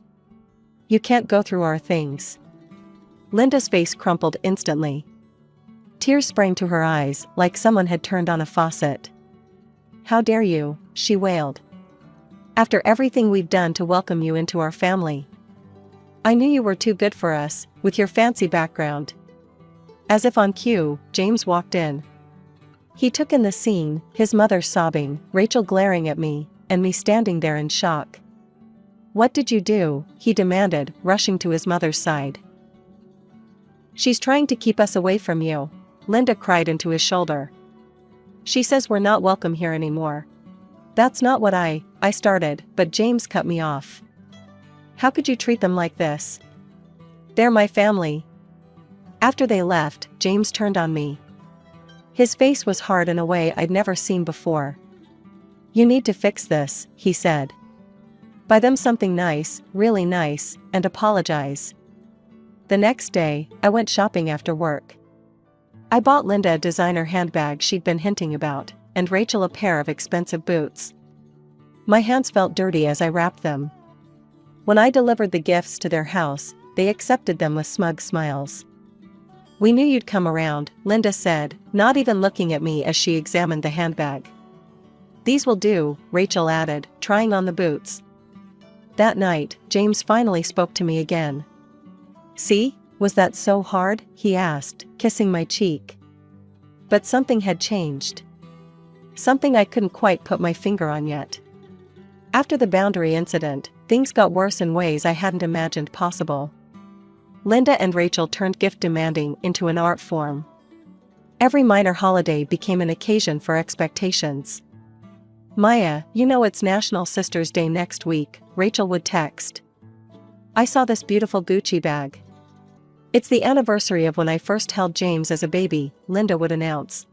You can't go through our things." Linda's face crumpled instantly. Tears sprang to her eyes, like someone had turned on a faucet. "How dare you," she wailed. "After everything we've done to welcome you into our family. I knew you were too good for us, with your fancy background." As if on cue, James walked in. He took in the scene, his mother sobbing, Rachel glaring at me, and me standing there in shock. "What did you do?" he demanded, rushing to his mother's side. "She's trying to keep us away from you," Linda cried into his shoulder. "She says we're not welcome here anymore." "That's not what I started, but James cut me off. "How could you treat them like this? They're my family. After they left, James turned on me. His face was hard in a way I'd never seen before. You need to fix this, he said. Buy them something nice, really nice, and apologize. The next day, I went shopping after work. I bought Linda a designer handbag she'd been hinting about, and Rachel a pair of expensive boots. My hands felt dirty as I wrapped them. When I delivered the gifts to their house, they accepted them with smug smiles. We knew you'd come around, Linda said, not even looking at me as she examined the handbag. These will do, Rachel added, trying on the boots. That night, James finally spoke to me again. See, was that so hard? He asked, kissing my cheek. But something had changed. Something I couldn't quite put my finger on yet. After the boundary incident, things got worse in ways I hadn't imagined possible. Linda and Rachel turned gift demanding into an art form. Every minor holiday became an occasion for expectations. Maya, you know it's National Sisters' Day next week, Rachel would text. I saw this beautiful Gucci bag. It's the anniversary of when I first held James as a baby, Linda would announce.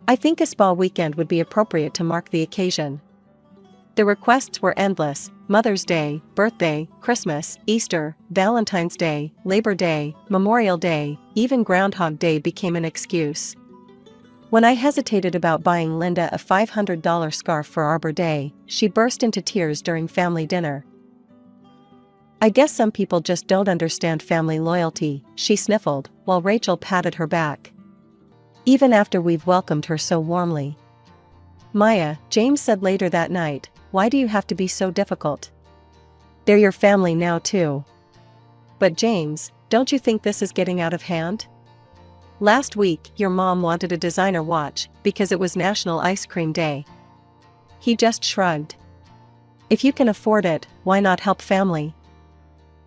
I think a spa weekend would be appropriate to mark the occasion. The requests were endless: Mother's Day, birthday, Christmas, Easter, Valentine's Day, Labor Day, Memorial Day, even Groundhog Day became an excuse. When I hesitated about buying Linda a $500 scarf for Arbor Day, she burst into tears during family dinner. I guess some people just don't understand family loyalty, she sniffled, while Rachel patted her back. Even after we've welcomed her so warmly. Maya, James said later that night, why do you have to be so difficult? They're your family now too. But James, don't you think this is getting out of hand? Last week, your mom wanted a designer watch because it was National Ice Cream Day. He just shrugged. If you can afford it, why not help family?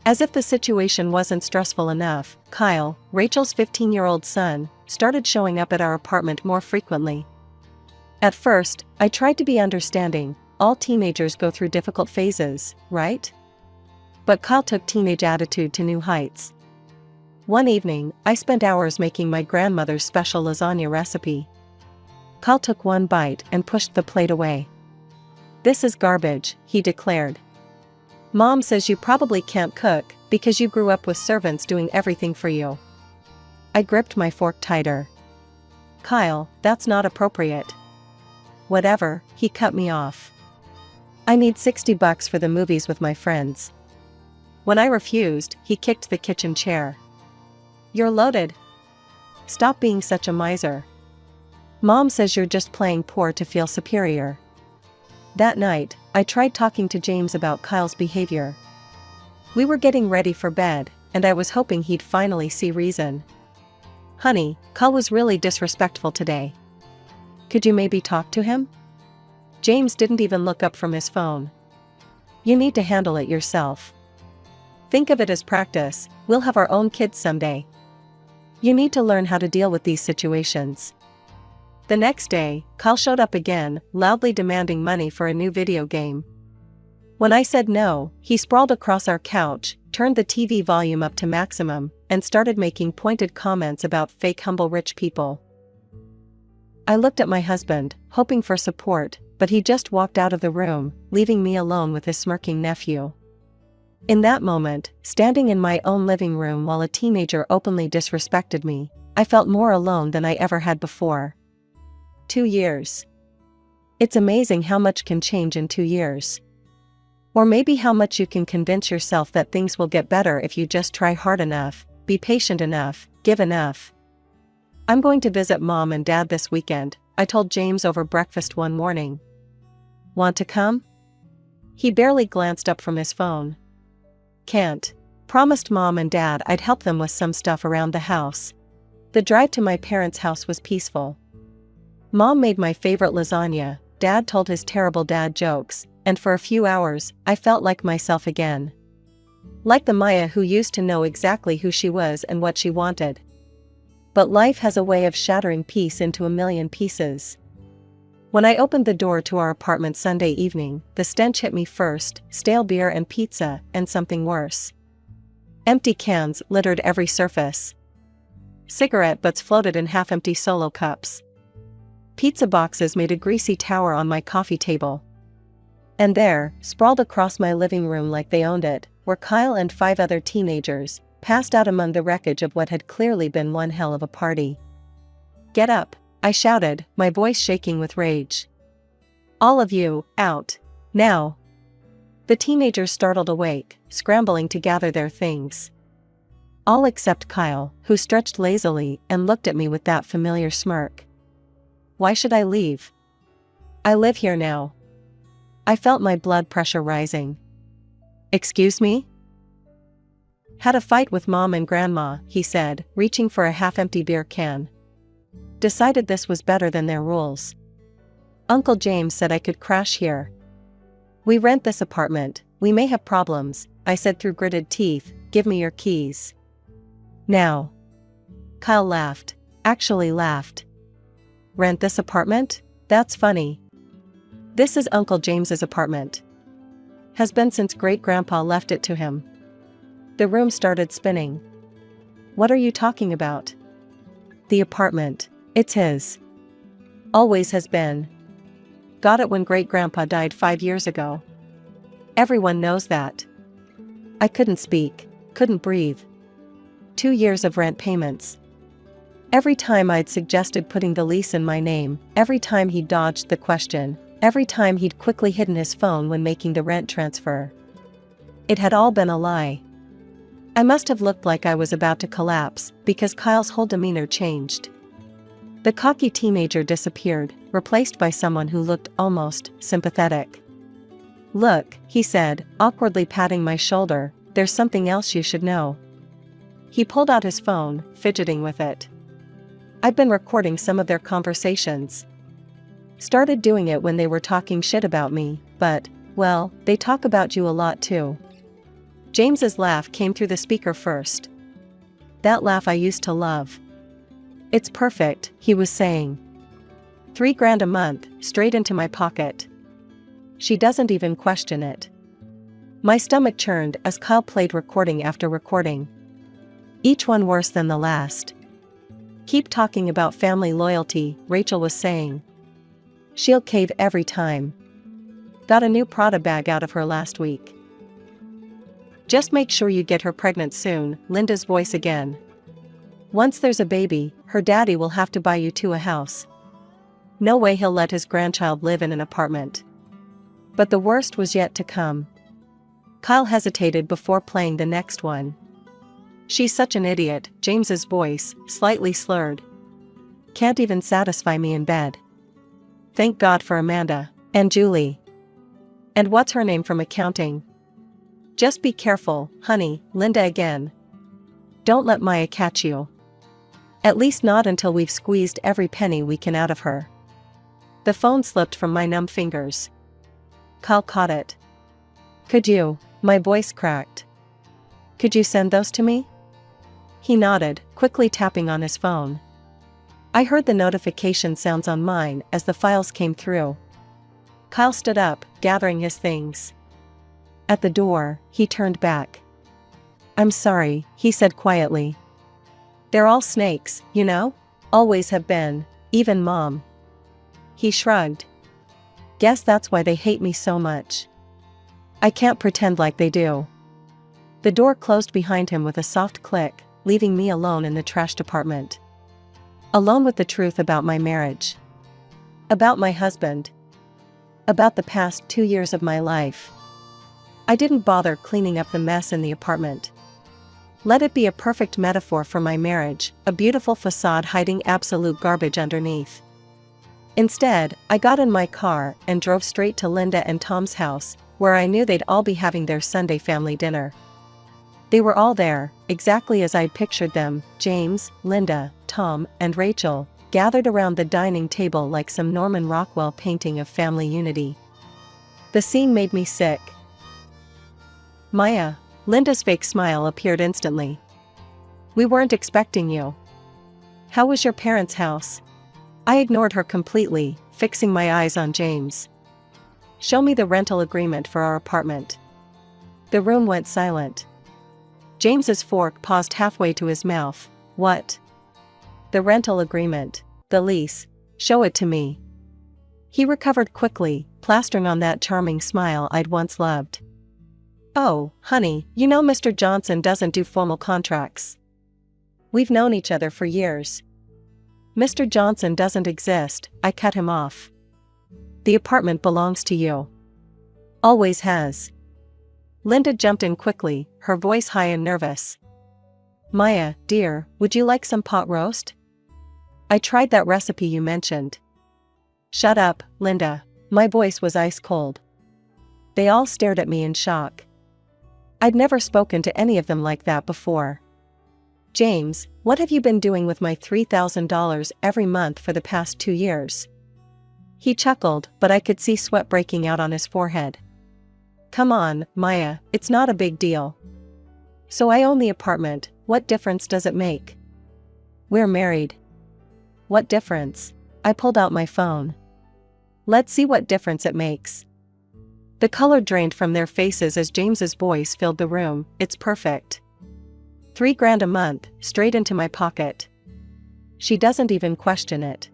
As if the situation wasn't stressful enough, Kyle, Rachel's 15-year-old son, started showing up at our apartment more frequently. At first, I tried to be understanding. All teenagers go through difficult phases, right? But Kyle took teenage attitude to new heights. One evening, I spent hours making my grandmother's special lasagna recipe. Kyle took one bite and pushed the plate away. This is garbage, he declared. Mom says you probably can't cook because you grew up with servants doing everything for you. I gripped my fork tighter. Kyle, that's not appropriate. Whatever, he cut me off. I need $60 for the movies with my friends. When I refused, he kicked the kitchen chair. You're loaded. Stop being such a miser. Mom says you're just playing poor to feel superior. That night, I tried talking to James about Kyle's behavior. We were getting ready for bed, and I was hoping he'd finally see reason. Honey, Kyle was really disrespectful today. Could you maybe talk to him? James didn't even look up from his phone. You need to handle it yourself. Think of it as practice, we'll have our own kids someday. You need to learn how to deal with these situations. The next day, Kyle showed up again, loudly demanding money for a new video game. When I said no, he sprawled across our couch, turned the TV volume up to maximum, and started making pointed comments about fake humble rich people. I looked at my husband, hoping for support, but he just walked out of the room, leaving me alone with his smirking nephew. In that moment, standing in my own living room while a teenager openly disrespected me, I felt more alone than I ever had before. 2 years. It's amazing how much can change in 2 years. Or maybe how much you can convince yourself that things will get better if you just try hard enough, be patient enough, give enough. I'm going to visit Mom and Dad this weekend, I told James over breakfast one morning. Want to come? He barely glanced up from his phone. Can't. Promised Mom and Dad I'd help them with some stuff around the house. The drive to my parents' house was peaceful. Mom made my favorite lasagna, Dad told his terrible dad jokes, and for a few hours, I felt like myself again. Like the Maya who used to know exactly who she was and what she wanted. But life has a way of shattering peace into a million pieces. When I opened the door to our apartment Sunday evening, the stench hit me first: stale beer and pizza, and something worse. Empty cans littered every surface. Cigarette butts floated in half-empty Solo cups. Pizza boxes made a greasy tower on my coffee table. And there, sprawled across my living room like they owned it, were Kyle and 5 other teenagers, passed out among the wreckage of what had clearly been one hell of a party. "Get up," I shouted, my voice shaking with rage. "All of you, out. Now." The teenagers startled awake, scrambling to gather their things. All except Kyle, who stretched lazily and looked at me with that familiar smirk. Why should I leave? I live here now. I felt my blood pressure rising. "Excuse me?" "Had a fight with Mom and Grandma," he said, reaching for a half-empty beer can. "Decided this was better than their rules. Uncle James said I could crash here. We rent this apartment, we may have problems," I said through gritted teeth. "Give me your keys. Now." Kyle laughed. Actually laughed. "Rent this apartment? That's funny. This is Uncle James's apartment. Has been since Great-Grandpa left it to him." The room started spinning. "What are you talking about?" "The apartment. It's his. Always has been. Got it when Great-Grandpa died 5 years ago. Everyone knows that." I couldn't speak, couldn't breathe. 2 years of rent payments. Every time I'd suggested putting the lease in my name, every time he'd dodged the question, every time he'd quickly hidden his phone when making the rent transfer. It had all been a lie. I must have looked like I was about to collapse, because Kyle's whole demeanor changed. The cocky teenager disappeared, replaced by someone who looked almost sympathetic. "Look," he said, awkwardly patting my shoulder, "there's something else you should know." He pulled out his phone, fidgeting with it. I'd been recording some of their conversations. Started doing it when they were talking shit about me, but, well, they talk about you a lot too. James's laugh came through the speaker first. That laugh I used to love. "It's perfect," he was saying. $3,000 a month, straight into my pocket. She doesn't even question it. My stomach churned as Kyle played recording after recording. Each one worse than the last. "Keep talking about family loyalty," Rachel was saying. "She'll cave every time. Got a new Prada bag out of her last week." "Just make sure you get her pregnant soon," Linda's voice again. "Once there's a baby, her daddy will have to buy you two a house. No way he'll let his grandchild live in an apartment." But the worst was yet to come. Kyle hesitated before playing the next one. "She's such an idiot," James's voice, slightly slurred. "Can't even satisfy me in bed. Thank God for Amanda. And Julie. And what's her name from accounting? Just be careful, honey," Linda again. "Don't let Maya catch you. At least not until we've squeezed every penny we can out of her." The phone slipped from my numb fingers. Kyle caught it. "Could you?" My voice cracked. "Could you send those to me?" He nodded, quickly tapping on his phone. I heard the notification sounds on mine as the files came through. Kyle stood up, gathering his things. At the door, he turned back. "I'm sorry," he said quietly. "They're all snakes, you know? Always have been, even Mom." He shrugged. "Guess that's why they hate me so much. I can't pretend like they do." The door closed behind him with a soft click, leaving me alone in the trash department. Alone with the truth about my marriage. About my husband. About the past 2 years of my life. I didn't bother cleaning up the mess in the apartment. Let it be a perfect metaphor for my marriage, a beautiful facade hiding absolute garbage underneath. Instead, I got in my car and drove straight to Linda and Tom's house, where I knew they'd all be having their Sunday family dinner. They were all there, exactly as I'd pictured them, James, Linda, Tom, and Rachel, gathered around the dining table like some Norman Rockwell painting of family unity. The scene made me sick. "Maya." Linda's fake smile appeared instantly. "We weren't expecting you. How was your parents' house?" I ignored her completely, fixing my eyes on James. "Show me the rental agreement for our apartment." The room went silent. James's fork paused halfway to his mouth. What? The rental agreement. The lease. Show it to me. He recovered quickly, plastering on that charming smile I'd once loved. Oh, honey, you know Mr. Johnson doesn't do formal contracts. We've known each other for years. Mr. Johnson doesn't exist, I cut him off. The apartment belongs to you. Always has. Linda jumped in quickly, her voice high and nervous. Maya, dear, would you like some pot roast? I tried that recipe you mentioned. Shut up, Linda. My voice was ice cold. They all stared at me in shock. I'd never spoken to any of them like that before. James, what have you been doing with my $3,000 every month for the past 2 years? He chuckled, but I could see sweat breaking out on his forehead. Come on, Maya, it's not a big deal. So I own the apartment, what difference does it make? We're married. What difference? I pulled out my phone. Let's see what difference it makes. The color drained from their faces as James's voice filled the room. It's perfect. $3,000 a month, straight into my pocket. She doesn't even question it.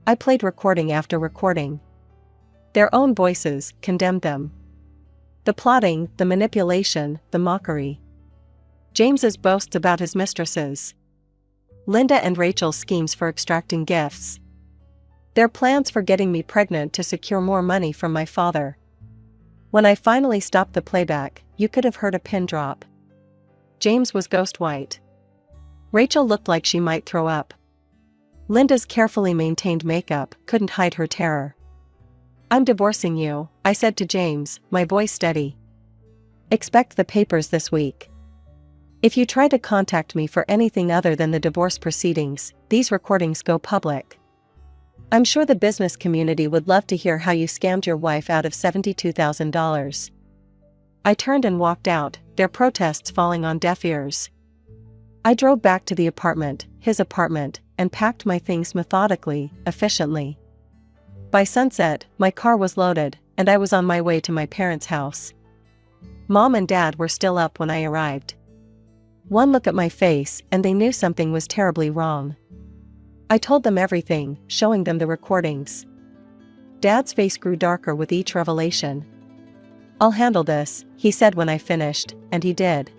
I played recording after recording. Their own voices condemned them. The plotting, the manipulation, the mockery. James's boasts about his mistresses. Linda and Rachel's schemes for extracting gifts. Their plans for getting me pregnant to secure more money from my father. When I finally stopped the playback, you could have heard a pin drop. James was ghost white. Rachel looked like she might throw up. Linda's carefully maintained makeup couldn't hide her terror. I'm divorcing you, I said to James, my voice steady. Expect the papers this week. If you try to contact me for anything other than the divorce proceedings, these recordings go public. I'm sure the business community would love to hear how you scammed your wife out of $72,000. I turned and walked out, their protests falling on deaf ears. I drove back to the apartment, his apartment, and packed my things methodically, efficiently. By sunset, my car was loaded, and I was on my way to my parents' house. Mom and Dad were still up when I arrived. One look at my face, and they knew something was terribly wrong. I told them everything, showing them the recordings. Dad's face grew darker with each revelation. I'll handle this, he said when I finished, and he did.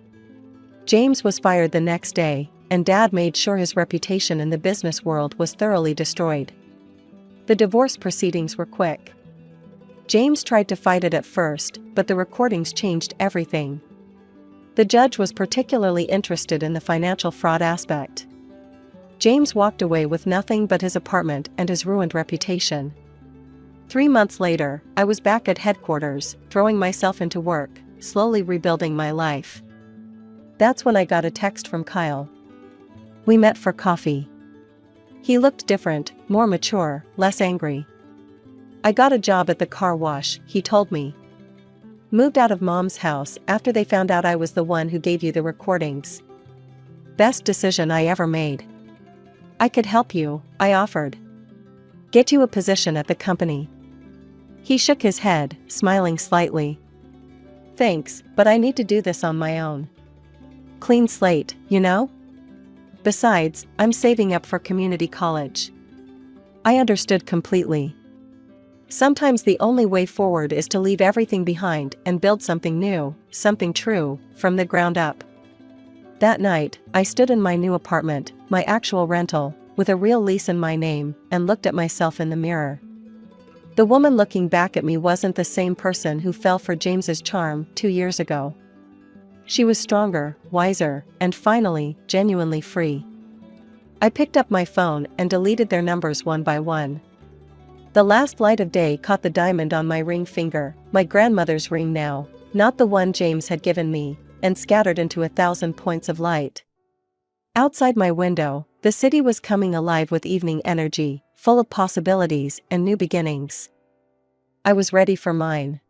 James was fired the next day, and Dad made sure his reputation in the business world was thoroughly destroyed. The divorce proceedings were quick. James tried to fight it at first, but the recordings changed everything. The judge was particularly interested in the financial fraud aspect. James walked away with nothing but his apartment and his ruined reputation. 3 months later, I was back at headquarters, throwing myself into work, slowly rebuilding my life. That's when I got a text from Kyle. We met for coffee. He looked different, more mature, less angry. I got a job at the car wash, he told me. Moved out of Mom's house after they found out I was the one who gave you the recordings. Best decision I ever made. I could help you, I offered. Get you a position at the company. He shook his head, smiling slightly. Thanks, but I need to do this on my own. Clean slate, you know? Besides, I'm saving up for community college. I understood completely. Sometimes the only way forward is to leave everything behind and build something new, something true, from the ground up. That night, I stood in my new apartment, my actual rental, with a real lease in my name, and looked at myself in the mirror. The woman looking back at me wasn't the same person who fell for James's charm 2 years ago. She was stronger, wiser, and finally, genuinely free. I picked up my phone and deleted their numbers one by one. The last light of day caught the diamond on my ring finger, my grandmother's ring now, not the one James had given me, and scattered into 1,000 points of light. Outside my window, the city was coming alive with evening energy, full of possibilities and new beginnings. I was ready for mine.